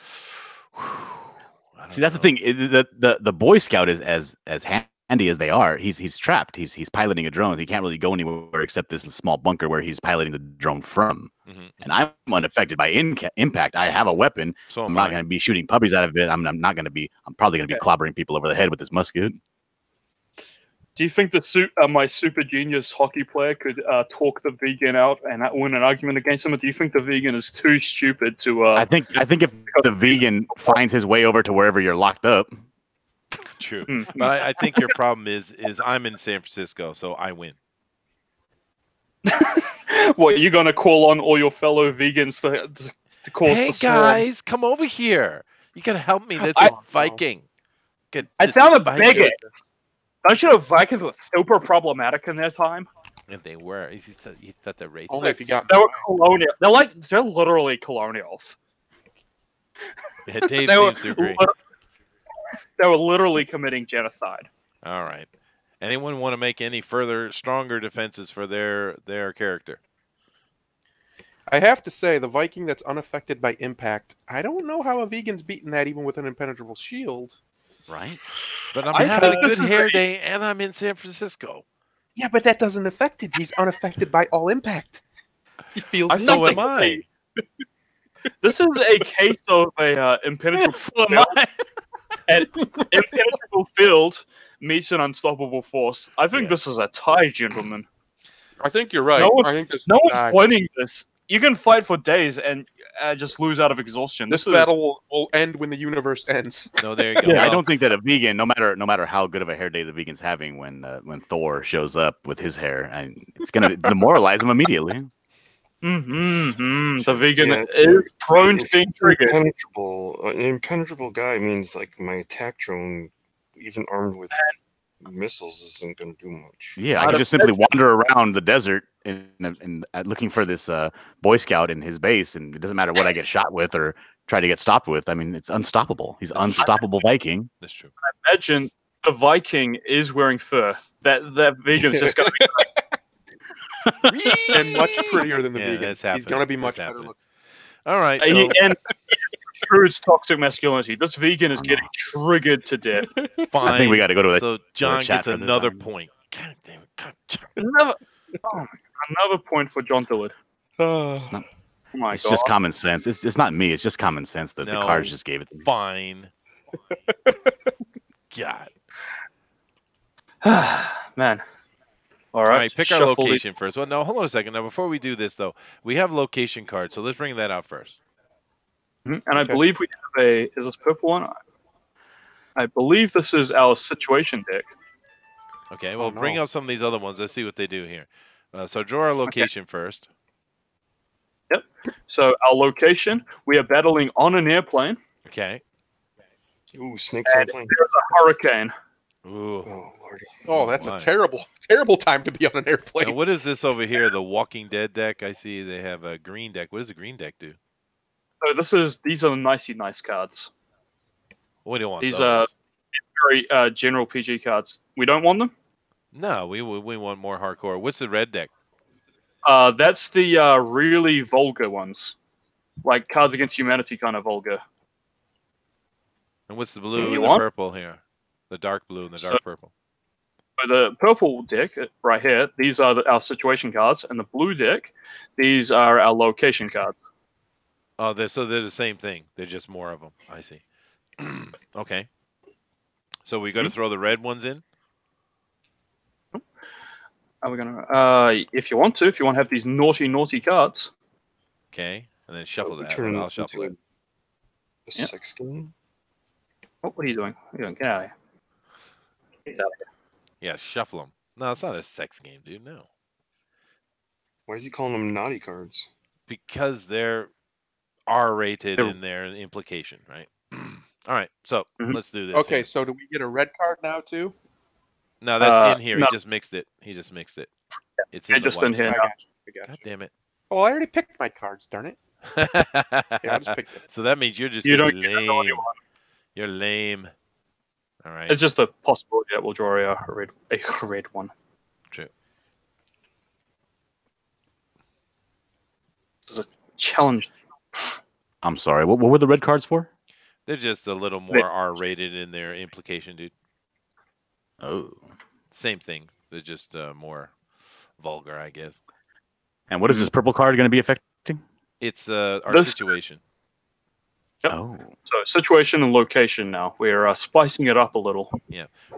I don't
See, that's the
know.
thing. The Boy Scout is as handy as they are. He's trapped. He's piloting a drone. He can't really go anywhere except this small bunker where he's piloting the drone from.
Mhm.
And I'm unaffected by impact. I have a weapon.
So
I'm
am
not
I.
going to be shooting puppies out of it. I'm probably going to be clobbering people over the head with this musket.
Do you think my super genius hockey player could talk the vegan out and win an argument against him? Or do you think the vegan is too stupid to?
I think if the vegan finds his way over to wherever you're locked up,
True.
Hmm.
But I think your problem is I'm in San Francisco, so I win.
What, you're gonna call on all your fellow vegans to cause
Hey
the storm?
guys, come over here. You gotta help me. That's
I-
a Viking.
I found a
behind you.
bigot. Don't you know Vikings were super problematic in their time?
And they were. You thought they're racist.
Only if you got.
They were colonial. They're literally colonials.
Yeah, Dave
They were,
seems to agree.
they were literally committing genocide.
All right. Anyone want to make any further stronger defenses for their character?
I have to say, the Viking that's unaffected by impact. I don't know how a vegan's beaten that even with an impenetrable shield.
Right. But I'm
I
having a
think
good
this is
hair
a-
day, and I'm in San Francisco.
Yeah, but that doesn't affect him. He's unaffected by all impact. He feels
So
nothing.
am I.
This is a case of a impenetrable
So am I.
an impenetrable field meets an unstoppable force. I think
Yeah.
this is a tie, gentlemen.
I think you're right.
No one-
I think this
No
is a
one's
tie.
winning this. You can fight for days and just lose out of exhaustion.
This
is-
battle will end when the universe ends.
No, there you go.
Yeah, I
Well,
don't think that a vegan, no matter how good of a hair day the vegan's having, when Thor shows up with his hair, and it's gonna demoralize him immediately.
The vegan
Yeah,
is prone to
If
being
it's
triggered.
impenetrable, an impenetrable guy means like my attack drone, even armed with missiles, isn't going to do much.
Yeah, I
I'd
can just simply wander around the desert and looking for this Boy Scout in his base, and it doesn't matter what I get shot with or try to get stopped with. I mean, it's unstoppable. He's unstoppable Viking.
that's true.
Imagine the Viking is wearing fur. That vegan's just going to be
And much prettier than the
Yeah,
vegan.
that's
He's
happening.
going to be
That's
much better
happening.
looking.
All right.
and
So
he intrudes toxic masculinity. This vegan is getting triggered to death.
fine.
I think we got to go to a
So John
chat
gets
for this,
another
I mean.
point. God damn it. God damn it.
Another point for John Dillard. Oh my
It's
god!
just common sense. It's not me. It's just common sense that the
No.
cards just gave it to me.
Fine. God.
Man. All
All
right,
right, pick our
shuffle these-
location first. Well, no, hold on a second. Now, before we do this, though, we have location cards, so let's bring that out first.
And I
Okay.
believe we have is this purple one? I believe this is our situation deck.
Okay, well, bring
no.
up some of these other ones. Let's see what they do here. So draw our location first.
So our location, we are battling on an airplane.
Okay.
Ooh, snakes on a plane.
There's a hurricane.
Ooh.
Oh lordy.
Oh, that's
my.
a terrible, terrible time to be on an
Now,
airplane.
what is this over here? The Walking Dead deck? I see they have a green deck. What does the green deck do?
So these are nicey nice cards.
We don't want
These
those.
are very general PG cards. We don't want them.
No, we want more hardcore. What's the red deck?
That's the really vulgar ones, like Cards Against Humanity kind of vulgar.
And what's the blue
You
and the
want?
purple here? The dark blue and the
So-
dark purple.
So the purple deck right here, these are our situation cards, and the blue deck, these are our location cards.
Oh, so they're the same thing. They're just more of them. I see. Okay. So we got to throw the red ones in?
Are we gonna? If you want to have these naughty cards.
Okay. And then shuffle
We're
that.
turning
I'll
this
shuffle
into
it.
a sex game.
Oh, what are you doing? What are you doing? Get out of here. Get out of here.
Yeah, shuffle them. No, it's not a sex game, dude. No.
Why is he calling them naughty cards?
Because they're R-rated
They're-
in their implication, right? All right. So
Mhm.
let's do this.
Okay,
here.
so do we get a red card now too?
No, that's in here.
no.
He just mixed it. It's in
They're
the
just
white.
in here
I
now.
got you. I got
God
you.
damn it.
Oh, I already picked my cards. Darn it. Yeah, I just picked it.
So that means you're just
You
gonna
don't
be
get to know
lame.
anyone.
You're lame. All right.
It's just a possibility that we'll draw a red one.
True.
This is a challenge.
I'm sorry. What were the red cards for?
They're just a little more R-rated in their implication, dude.
Oh.
Same thing. They're just more vulgar, I guess.
And what is this purple card going to be affecting?
It's our
This-
situation.
Yep.
Oh.
So situation and location now. We're spicing it up a little.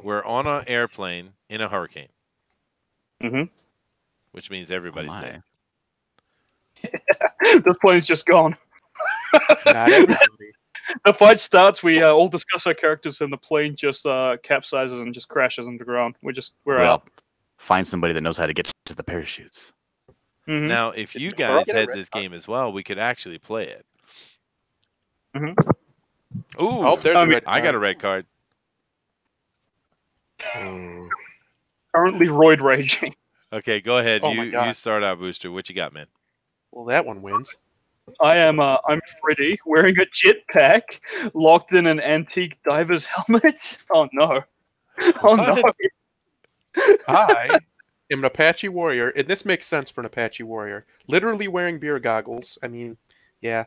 We're on an airplane in a hurricane,
Mhm.
which means everybody's
my.
dead.
This plane's just gone.
Not everybody.
The fight starts. We all discuss our characters, and the plane just capsizes and just crashes into the ground. We're
Well,
out.
find somebody that knows how to get to the parachutes.
Mhm.
Now, if you
It's
guys
a
had
red
this game as well, we could actually play it.
Mhm.
Ooh,
Oh, there's
I
a
mean-
red
I got
card.
a red card.
Currently roid raging.
Okay, go ahead.
Oh my
You
God.
start out, Booster. What you got, man?
Well, that one wins.
I'm Freddy, wearing a jetpack, locked in an antique diver's helmet. Oh no. Oh no.
What?
I am an Apache warrior, and this makes sense for an Apache warrior. Literally wearing beer goggles. I mean, yeah.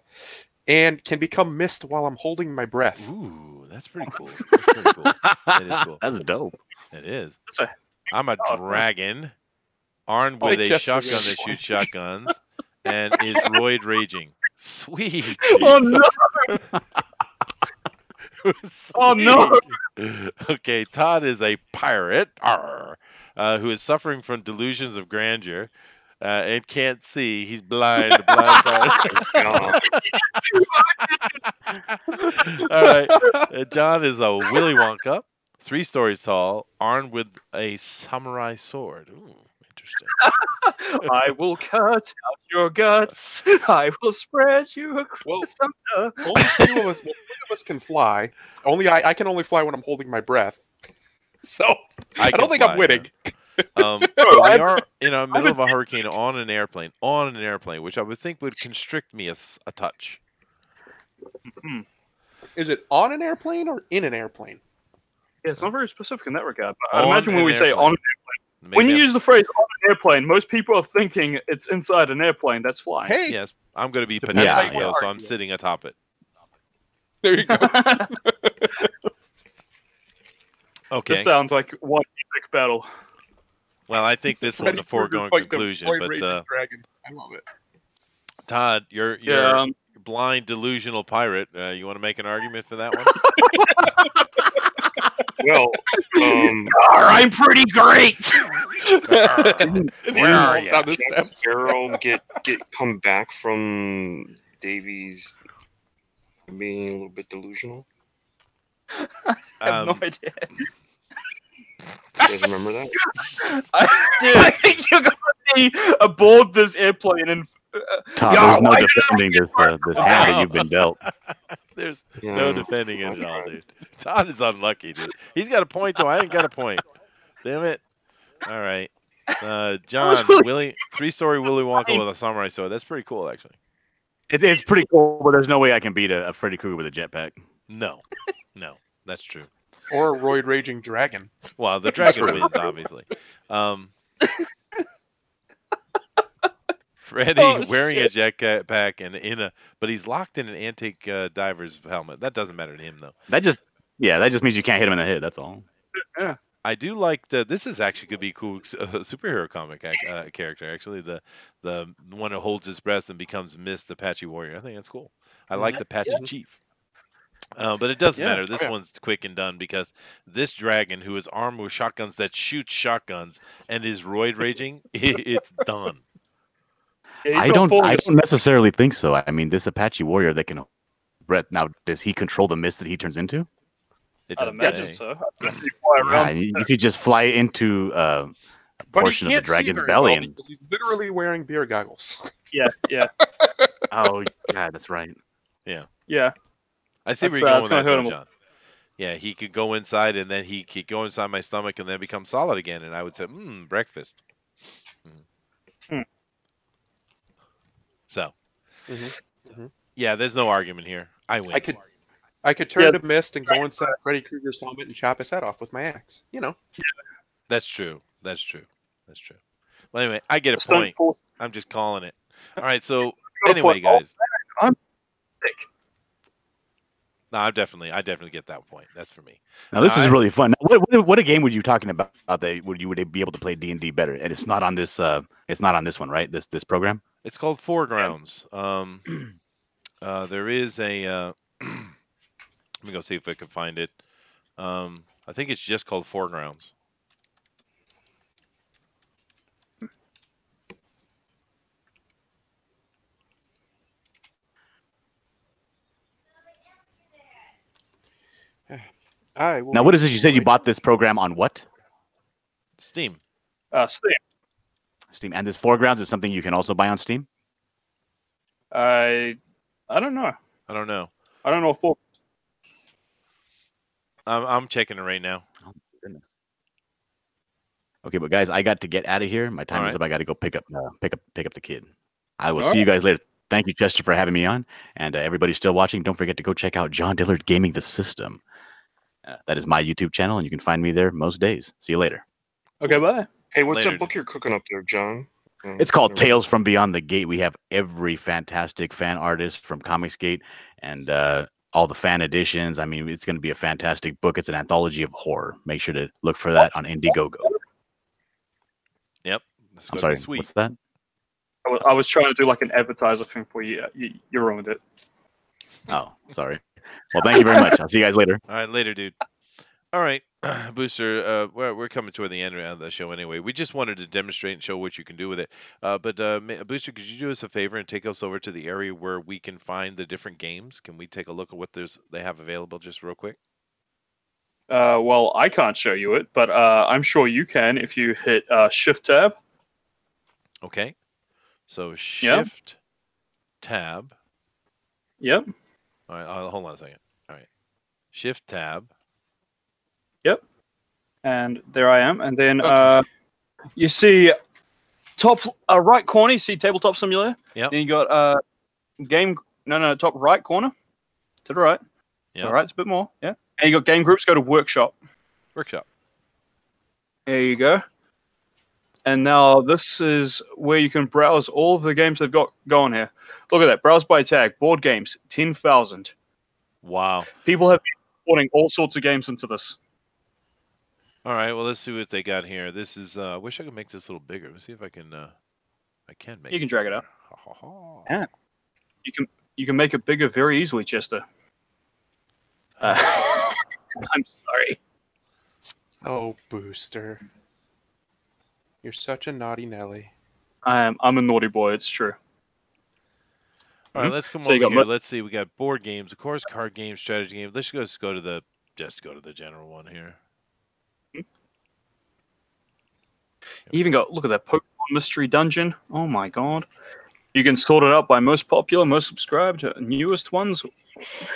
And can become mist while I'm holding my breath.
Ooh, that's pretty cool. That's pretty cool. That is cool.
That's dope.
It is.
That's a-
I'm a
Oh,
dragon. armed with a
Chester's
shotgun
gonna
that
be
shoots
awesome.
shotguns, and is roid raging. Sweet.
Oh no! Oh, no.
Sweet. Okay, Todd is a pirate who is suffering from delusions of grandeur and can't see. He's blind. Blind pirate.
God.
All right. John is a Willy Wonka, 3 stories tall, armed with a samurai sword. Ooh, interesting.
I will cut out your guts. I will spread you across the.
Only 2 of us. Well, 3 of us can fly. Only I can only fly when I'm holding my breath. So I
can
don't think
fly,
I'm winning.
So we are in the middle of a hurricane on an airplane, which I would think would constrict me a touch.
Is it on an airplane or in an airplane?
Yeah, it's not very specific in that regard. But I
On
imagine when
an
we say
airplane.
on an airplane, when you use the phrase on an airplane, most people are thinking it's inside an airplane that's flying.
Hey,
Yes, I'm going to be
Depends
pedantic,
how you
though, so
are.
I'm sitting atop it.
there you go.
Okay.
This sounds like one epic battle.
Well, I think this one's a foregone conclusion, but
Dragon. I love it.
Todd, you're
Yeah,
a blind, delusional pirate. You want to make an argument for that one?
Well,
I'm pretty great.
didn't
Where are
Down the
Jack
steps.
Sparrow come back from Davy's being a little bit delusional?
I have no idea.
You guys remember that?
I think you're gonna be aboard this airplane and.
Todd,
Yeah,
there's no
why did
defending this hand that you've been dealt.
There's
Yeah,
no defending it at all, dude. Todd is unlucky, dude. He's got a point, though. I ain't got a point. Damn it. All right. John,
really-
3-story Willy Wonka with a samurai sword. That's pretty cool, actually.
It's pretty cool, but there's no way I can beat a Freddy Krueger with a jetpack.
No. That's true.
Or a roid raging dragon.
Well, the dragon wins, obviously. Freddie wearing a jetpack and but he's locked in an antique diver's helmet. That doesn't matter to him, though.
That just means you can't hit him in the head. That's all.
I do like this is actually could be a cool superhero comic character. Actually, the one who holds his breath and becomes Mist, the Apache warrior. I think that's cool. I like the Apache chief. But it doesn't matter. This one's quick and done because this dragon, who is armed with shotguns that shoot shotguns and is roid raging, it's done.
Yeah,
I don't necessarily think so. I mean, this Apache warrior that can breath. Now, does he control the mist that he turns into?
It
I'd
doesn't
imagine
say.
so.
Yeah, you could just fly into a portion of the dragon's belly and.
He's literally wearing beer goggles.
Yeah.
Oh, yeah, that's right.
Yeah.
I see where
That's,
you're going with
that's
that,
gonna
though,
hurt him.
John. Yeah, he could go inside and then he could go inside my stomach and then become solid again, and I would say, breakfast. So, yeah, there's no argument here. I win.
I could turn to mist and go inside Freddy Krueger's helmet and chop his head off with my axe. You know.
That's true. Well, anyway, I get a point. I'm just calling it. All right, so anyway, guys.
I'm sick.
No, I definitely get that point. That's for me.
Now this is really fun. What a game would you talking about that would you be able to play D&D better? And it's not on this one, right? This program.
It's called Foregrounds. There is a. Let me go see if I can find it. I think it's just called Foregrounds.
Now, what is this? You said you bought this program on what?
Steam.
Steam. And this Foregrounds is something you can also buy on Steam?
I don't know.
I don't know.
I don't know if
I'm checking it right now.
Oh, goodness. Okay, but guys, I got to get out of here. My time is up. I got to go pick up the kid. I will see you guys later. Thank you, Chester, for having me on. And everybody still watching, don't forget to go check out John Dillard Gaming the System. That is my YouTube channel, and you can find me there most days. See you later.
Okay, bye.
Hey, what's that book you're cooking up there, John?
It's called Tales from Beyond the Gate. We have every fantastic fan artist from Comicsgate and all the fan editions. I mean, it's going to be a fantastic book. It's an anthology of horror. Make sure to look for that on Indiegogo.
Yep. This is
I'm
gonna be
sorry.
sweet.
What's that?
I was trying to do like an advertiser thing for you. You're wrong with it.
Oh, sorry. Well, thank you very much. I'll see you guys later.
All right, later, dude. All right, Booster. We're coming toward the end of the show anyway. We just wanted to demonstrate and show what you can do with it. But Booster, could you do us a favor and take us over to the area where we can find the different games? Can we take a look at what they have available just real quick?
Well, I can't show you it, but I'm sure you can if you hit Shift Tab.
Okay. So
Yeah.
Shift Tab.
Yep.
All right, hold on a second. All right, Shift Tab.
Yep. And there I am. And then
Okay.
you see top right corner. You see Tabletop Simulator.
Yep.
Then you got game. No, top right corner. To the right.
Yep.
To the right, it's a bit more. Yeah. And you got game groups. Go to Workshop.
Workshop.
There you go. And now this is where you can browse all the games they've got going here. Look at that. Browse by tag. Board games. 10,000.
Wow.
People have been putting all sorts of games into this.
All right. Well, let's see what they got here. This is. I wish I could make this a little bigger. Let's see if I can. I can make.
You can drag it up.
Ha, ha, ha.
Yeah. You can make it bigger very easily, Chester. I'm sorry.
Oh, Booster. You're such a naughty Nelly.
I'm a naughty boy. It's true.
All right, let's come
So you
over
got
here. Let's see. We got board games, of course, card games, strategy games. Let's just go to the general one here.
You even got, look at that Pokemon Mystery Dungeon. Oh my god. You can sort it out by most popular, most subscribed, newest ones,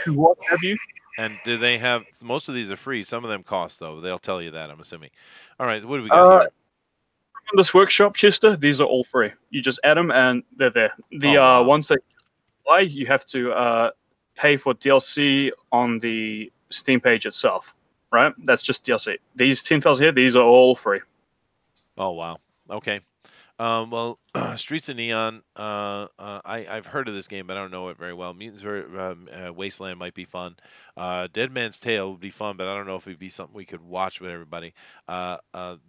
what have you.
And do they have? Most of these are free. Some of them cost though. They'll tell you that. I'm assuming. All right, what do we got here?
On this workshop, Chester, these are all free. You just add them and they're there. The
wow.
ones that you buy, you have to pay for DLC on the Steam page itself, right? That's just DLC. These 10,000 here, these are all free.
Oh wow. Okay. Well, Streets of Neon. I've heard of this game, but I don't know it very well. Mutants Wasteland might be fun. Dead Man's Tale would be fun, but I don't know if it'd be something we could watch with everybody.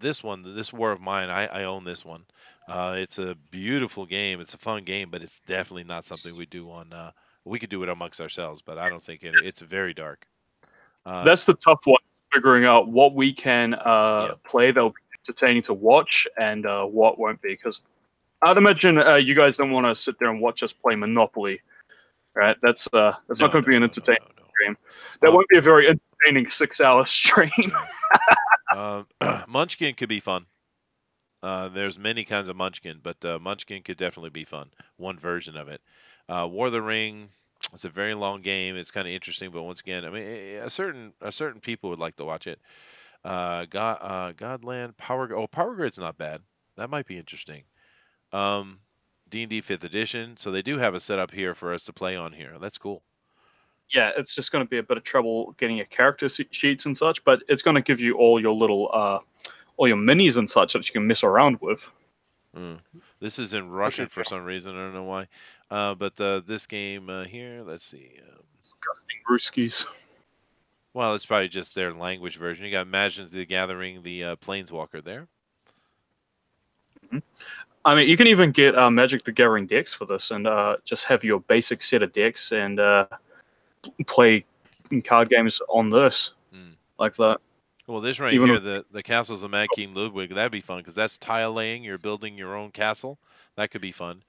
This one, this War of Mine, I own this one. It's a beautiful game. It's a fun game, but it's definitely not something we do on. We could do it amongst ourselves, but I don't think it's very dark.
That's the tough one, figuring out what we can play that'll be entertaining to watch and what won't be, because I'd imagine you guys don't want to sit there and watch us play Monopoly, right? That's not going to be an entertaining stream. That won't be a very entertaining 6-hour stream.
Munchkin could be fun. There's many kinds of Munchkin, but Munchkin could definitely be fun. One version of it. War of the Ring. It's a very long game. It's kind of interesting, but once again, I mean, a certain people would like to watch it. Godland Power Grid's not bad. That might be interesting. D&D 5th edition. So they do have a setup here for us to play on here. That's cool.
Yeah, it's just going to be a bit of trouble getting your character sheets and such, but it's going to give you all your little all your minis and such that you can mess around with.
This is in Russian for some reason. I don't know why. But this game here, let's see.
Disgusting Ruskies.
Well, it's probably just their language version. You got Magic the Gathering, the Planeswalker there.
I mean, you can even get Magic the Gathering decks for this, and just have your basic set of decks and play card games on this, like that.
Well, this right here, the Castles of Mad King Ludwig, that'd be fun because that's tile laying. You're building your own castle. That could be fun.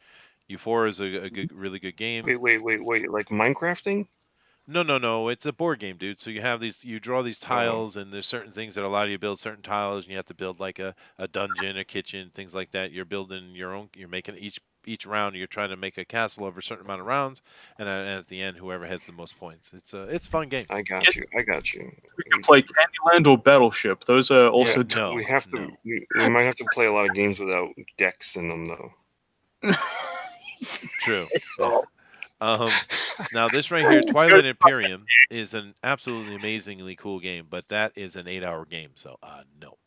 Euphoria is a really good game.
Wait. Like Minecrafting?
No. It's a board game, dude. So you draw these tiles, and there's certain things that allow you to build certain tiles, and you have to build like a dungeon, a kitchen, things like that. You're building your own. You're making each round. You're trying to make a castle over a certain amount of rounds, and at the end, whoever has the most points. It's a fun game.
I got you.
We can play Candyland or Battleship. Those are also.
Yeah, we have to. No. We might have to play a lot of games without decks in them, though.
True. Now this right here, Twilight Imperium, is an absolutely amazingly cool game, but that is an 8-hour game, so no.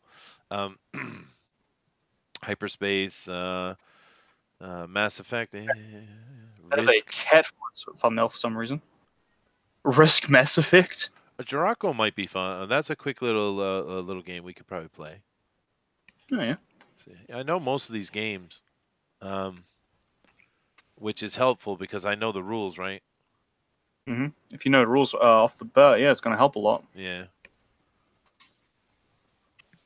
Hyperspace, Mass Effect.
That is a cat thumbnail for some reason. Risk Mass Effect.
Jiraco might be fun. That's a quick little game we could probably play.
Oh yeah.
See, I know most of these games, which is helpful because I know the rules, right?
If you know the rules off the bat, yeah, it's going to help a lot.
Yeah.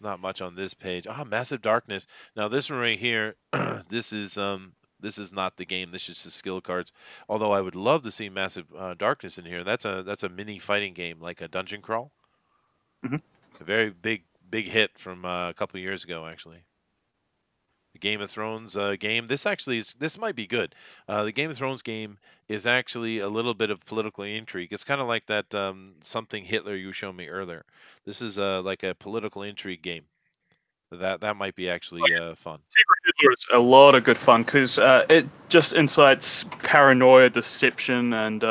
Not much on this page. Ah, Massive Darkness. Now this one right here, this is not the game. This is the skill cards. Although I would love to see Massive Darkness in here. That's a mini fighting game, like a dungeon crawl.
Mhm.
A very big hit from a couple of years ago, actually. The Game of Thrones game. This might be good. The Game of Thrones game is actually a little bit of political intrigue. It's kind of like that something Hitler you showed me earlier. This is like a political intrigue game. That might be actually fun.
Secret Hitler is a lot of good fun because it just incites paranoia, deception, and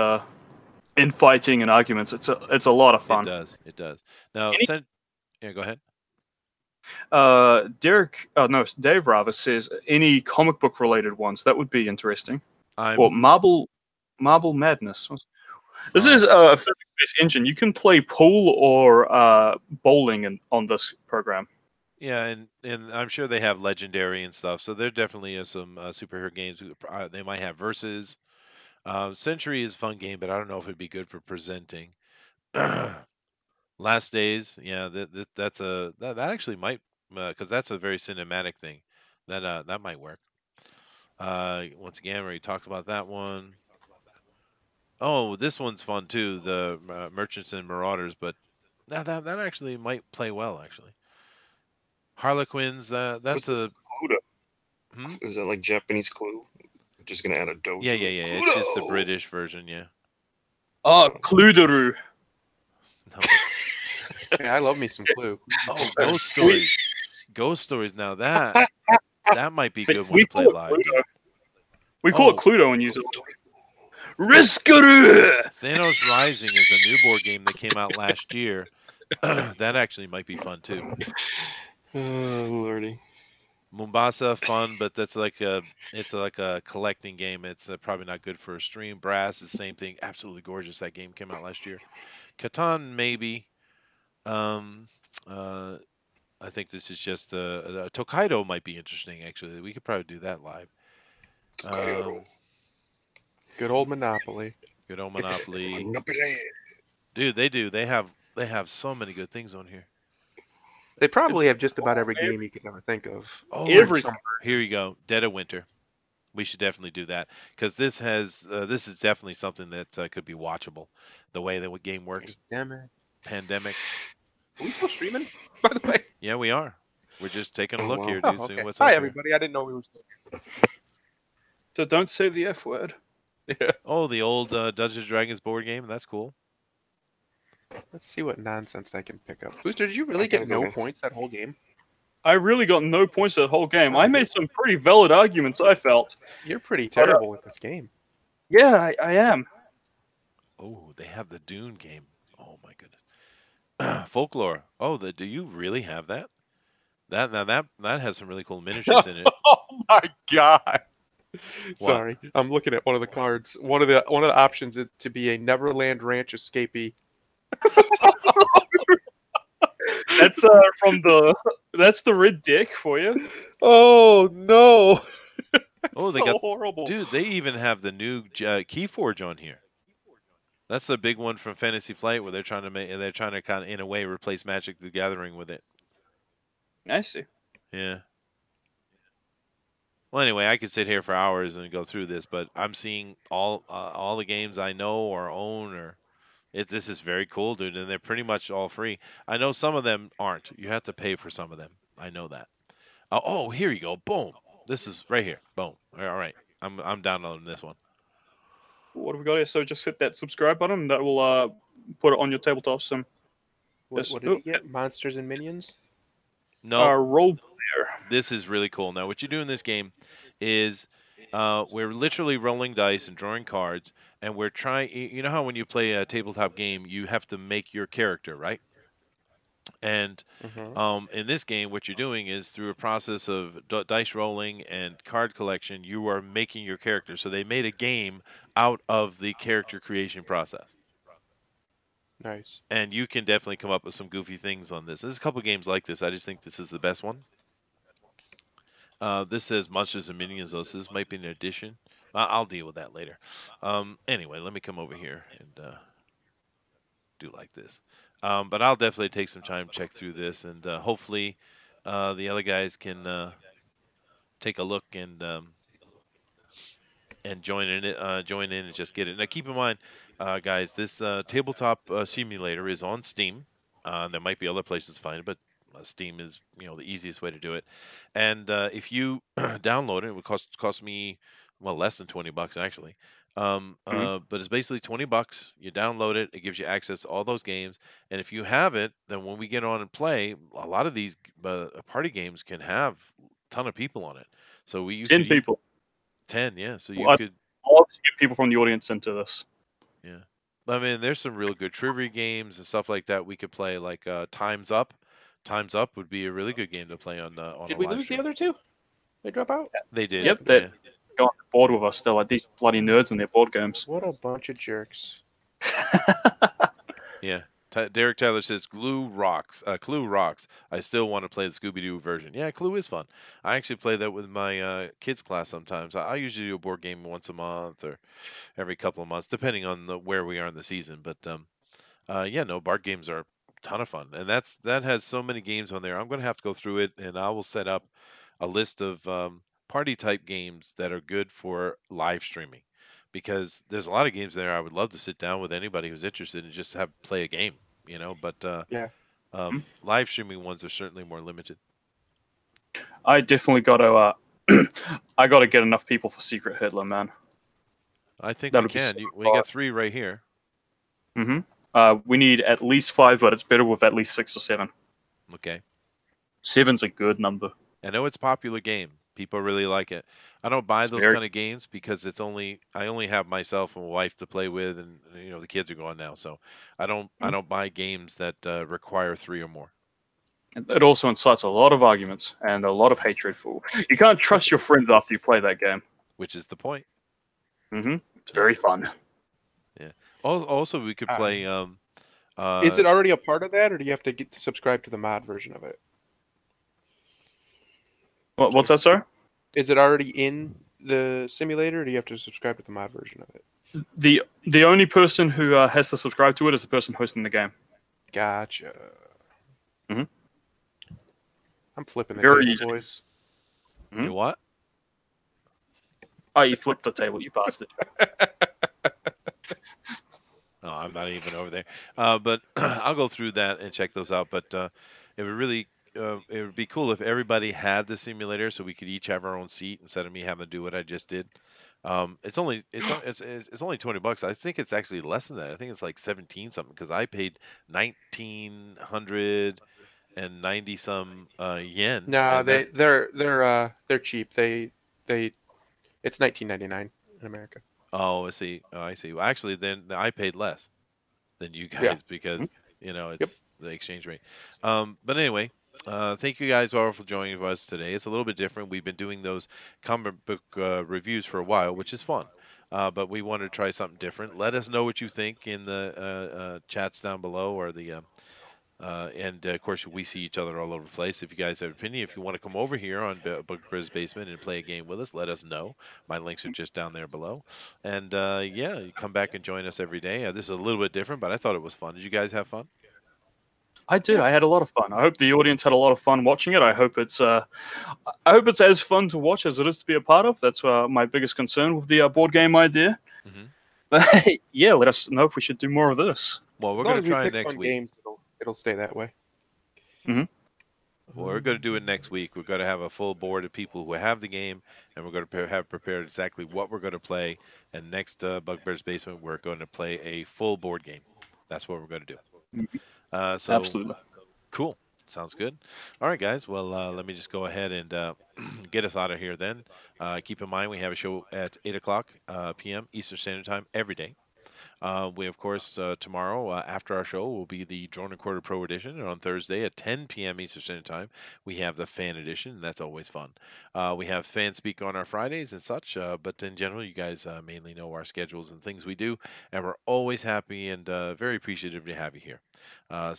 infighting and arguments. It's a lot of fun.
It does. Now, yeah, go ahead.
Dave rather says any comic book related ones that would be interesting.
I'm
Or Marble Madness. This is a physics-based engine. You can play pool or bowling on this program.
yeah, and I'm sure they have legendary and stuff. So there definitely is some superhero games. They might have versus. Century is a fun game, but I don't know if it'd be good for presenting. Last Days, yeah, that actually might because that's a very cinematic thing. That might work. Once again, we already talked about that one. Oh, this one's fun too, the Merchants and Marauders, but that actually might play well actually. Harlequins,
What's
that's
this
a
Cluedo? Is that like Japanese Clue? Just gonna add a dough.
yeah,
to
yeah,
it.
yeah. It's just the
Cluedo!
British version, yeah.
Oh, Cluedaru.
No.
Yeah, I love me some Clue.
Oh, Ghost Stories. Ghost Stories. Now that might be a good one to play live.
Cluedo. We call it
Oh.
Cluedo in New Zealand. Riskaru!
Thanos Rising is a new board game that came out last year. That actually might be fun too.
Oh lordy.
Mombasa, fun, but it's like a collecting game. It's probably not good for a stream. Brass is the same thing. Absolutely gorgeous. That game came out last year. Catan, maybe. I think this is just Tokaido might be interesting. Actually, we could probably do that live.
Good old Monopoly.
Good old Monopoly.
Monopoly.
Dude, they do. They have so many good things on here.
They probably have just about every game you could ever think of.
Oh,
Every-
here you go. Dead of Winter. We should definitely do that because this is definitely something that could be watchable. The way the game works. Pandemic.
Are we still streaming, by the way?
Yeah, we are. We're just taking a
Oh,
look
wow.
here,
Oh,
dude.
okay.
Seeing what's
Hi,
up here.
everybody. I didn't know we were still.
So don't say the F word.
Yeah.
Oh, the old Dungeons and Dragons board game. That's cool.
Let's see what nonsense I can pick up. Booster, did you really
I gotta
get
go
no
next.
points that whole game?
I really got no points that whole game. I made some pretty valid arguments, I felt.
You're pretty terrible at this game.
Yeah, I am.
Oh, they have the Dune game. Oh my goodness. Folklore. Oh, do you really have that? That has some really cool miniatures in it.
Oh my god! Sorry, I'm looking at one of the cards. One of the options is to be a Neverland Ranch escapee.
That's that's the red deck for you.
Oh no!
Oh, they
so
got
horrible.
Dude, they even have the new Keyforge on here. That's the big one from Fantasy Flight where they're trying to kind of in a way replace Magic the Gathering with it.
I see.
Yeah. Well, anyway, I could sit here for hours and go through this, but I'm seeing all the games I know or own this is very cool, dude, and they're pretty much all free. I know some of them aren't. You have to pay for some of them. I know that. Oh, here you go. Boom. This is right here. Boom. All right. I'm downloading this one.
What have we got here? So just hit that subscribe button. And that will put it on your tabletop sim.
What did you get? Monsters and Minions?
No,
Role player.
this is really cool. Now, what you do in this game is we're literally rolling dice and drawing cards, and we're trying. You know how when you play a tabletop game, you have to make your character, right? And in this game, what you're doing is through a process of dice rolling and card collection, you are making your character. So they made a game out of the character creation process.
Nice.
And you can definitely come up with some goofy things on this. There's a couple games like this. I just think this is the best one. This says Monsters and Minions, though, so this might be an addition. I'll deal with that later. Anyway, let me come over here and do like this. But I'll definitely take some time to check through this, and hopefully the other guys can take a look and join in and just get it. Now, keep in mind, guys, this tabletop simulator is on Steam. There might be other places to find it, but Steam is the easiest way to do it. And if you download it, it would cost me less than $20 actually. But it's basically $20. You download it, it gives you access to all those games, and if you have it, then when we get on and play, a lot of these party games can have a ton of people on it. So you
10
could
people.
10, yeah. So you
Well,
could,
I'd love to get people from the audience into this.
yeah. I mean, there's some real good trivia games and stuff like that we could play, like Time's Up. Time's Up would be a really good game to play on
Did
a
we
live
lose the
stream.
other two? They drop out?
They did.
Yep,
Yeah.
they're going board with us. They're like these bloody nerds and their board games.
What a bunch of jerks.
Yeah. Derek Tyler says Clue rocks. Clue rocks. I still want to play the Scooby Doo version. Yeah, Clue is fun. I actually play that with my kids class sometimes. I usually do a board game once a month or every couple of months, depending on where we are in the season. But yeah, no, board games are a ton of fun, and that has so many games on there. I'm going to have to go through it, and I will set up a list of party type games that are good for live streaming, because there's a lot of games there I would love to sit down with anybody who's interested and just have play a game, But
Yeah.
live streaming ones are certainly more limited.
I definitely got to. I got to get enough people for Secret Hitler, man.
I think
That'll
we
be
can.
so
We
fun.
got 3 right here.
We need at least 5, but it's better with at least 6 or 7.
Okay.
7's a good number.
I know it's a popular game. People really like it. I don't buy those
very-
kind of games because I only have myself and my wife to play with, and the kids are gone now, so I don't buy games that require 3 or more.
It also incites a lot of arguments and a lot of hatred for. You can't trust your friends after you play that game.
Which is the point.
It's very fun.
Also, we could play.
Is it already a part of that, or do you have to subscribe to the mod version of it?
What's that, sir?
Is it already in the simulator, or do you have to subscribe to the mod version of it?
The only person who has to subscribe to it is the person hosting the game.
Gotcha.
Mhm.
I'm flipping the
Very
table,
easy.
boys.
You what?
Oh, you flipped the table, you bastard.
Oh, I'm not even over there. But I'll go through that and check those out. But it would be cool if everybody had the simulator, so we could each have our own seat instead of me having to do what I just did. It's only $20. I think it's actually less than that. I think it's like 17 something, because I paid 1,990 some yen.
No,
and
they're cheap. It's $19.99 in America.
Oh, I see. Oh, I see. Well, actually, then I paid less than you guys
Yeah.
because it's the exchange rate. But anyway, thank you guys all for joining us today. It's a little bit different. We've been doing those comic book reviews for a while, which is fun. But we wanted to try something different. Let us know what you think in the chats down below, or the and of course, we see each other all over the place. If you guys have an opinion, if you want to come over here on Bugbear's Basement and play a game with us, let us know. My links are just down there below. And yeah, you come back and join us every day. This is a little bit different, but I thought it was fun. Did you guys have fun?
I did. I had a lot of fun. I hope the audience had a lot of fun watching it. I hope it's as fun to watch as it is to be a part of. That's my biggest concern with the board game idea.
Mhm.
But yeah, let us know if we should do more of this.
Well, we're
As long
going
as
to
we
try it
pick
next
fun
week.
games, it'll stay that way.
Well, we're going to do it next week. We're going to have a full board of people who have the game, and we're going to have prepared exactly what we're going to play. And next Bugbear's Basement, we're going to play a full board game. That's what we're going to do. So
Absolutely.
cool. Sounds good. All right, guys. Well, let me just go ahead and get us out of here then. Keep in mind, we have a show at 8 o'clock p.m. Eastern Standard Time every day. We, of course, tomorrow after our show will be the Drone Recorder Pro Edition. And on Thursday at 10 p.m. Eastern Standard Time, we have the Fan Edition. And that's always fun. We have Fan Speak on our Fridays and such. But in general, you guys mainly know our schedules and things we do. And we're always happy and very appreciative to have you here. I'm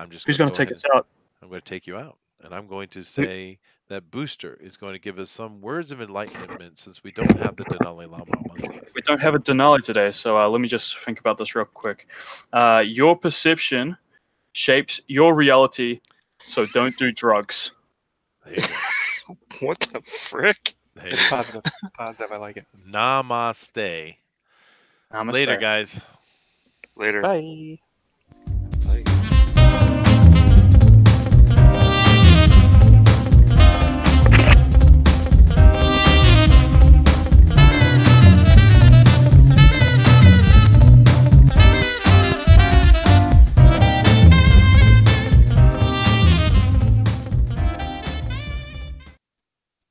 just
Who's
going
going
to
to take us out?
I'm going to take you out. and I'm going to say that Booster is going to give us some words of enlightenment since we don't have the Denali Lama amongst us.
We don't have a Denali today, so let me just think about this real quick. Your perception shapes your reality, so don't do drugs.
There you go.
What the frick?
There you
It's
go.
positive. Positive. I like it.
Namaste.
Namaste.
Later, guys.
Later.
Bye.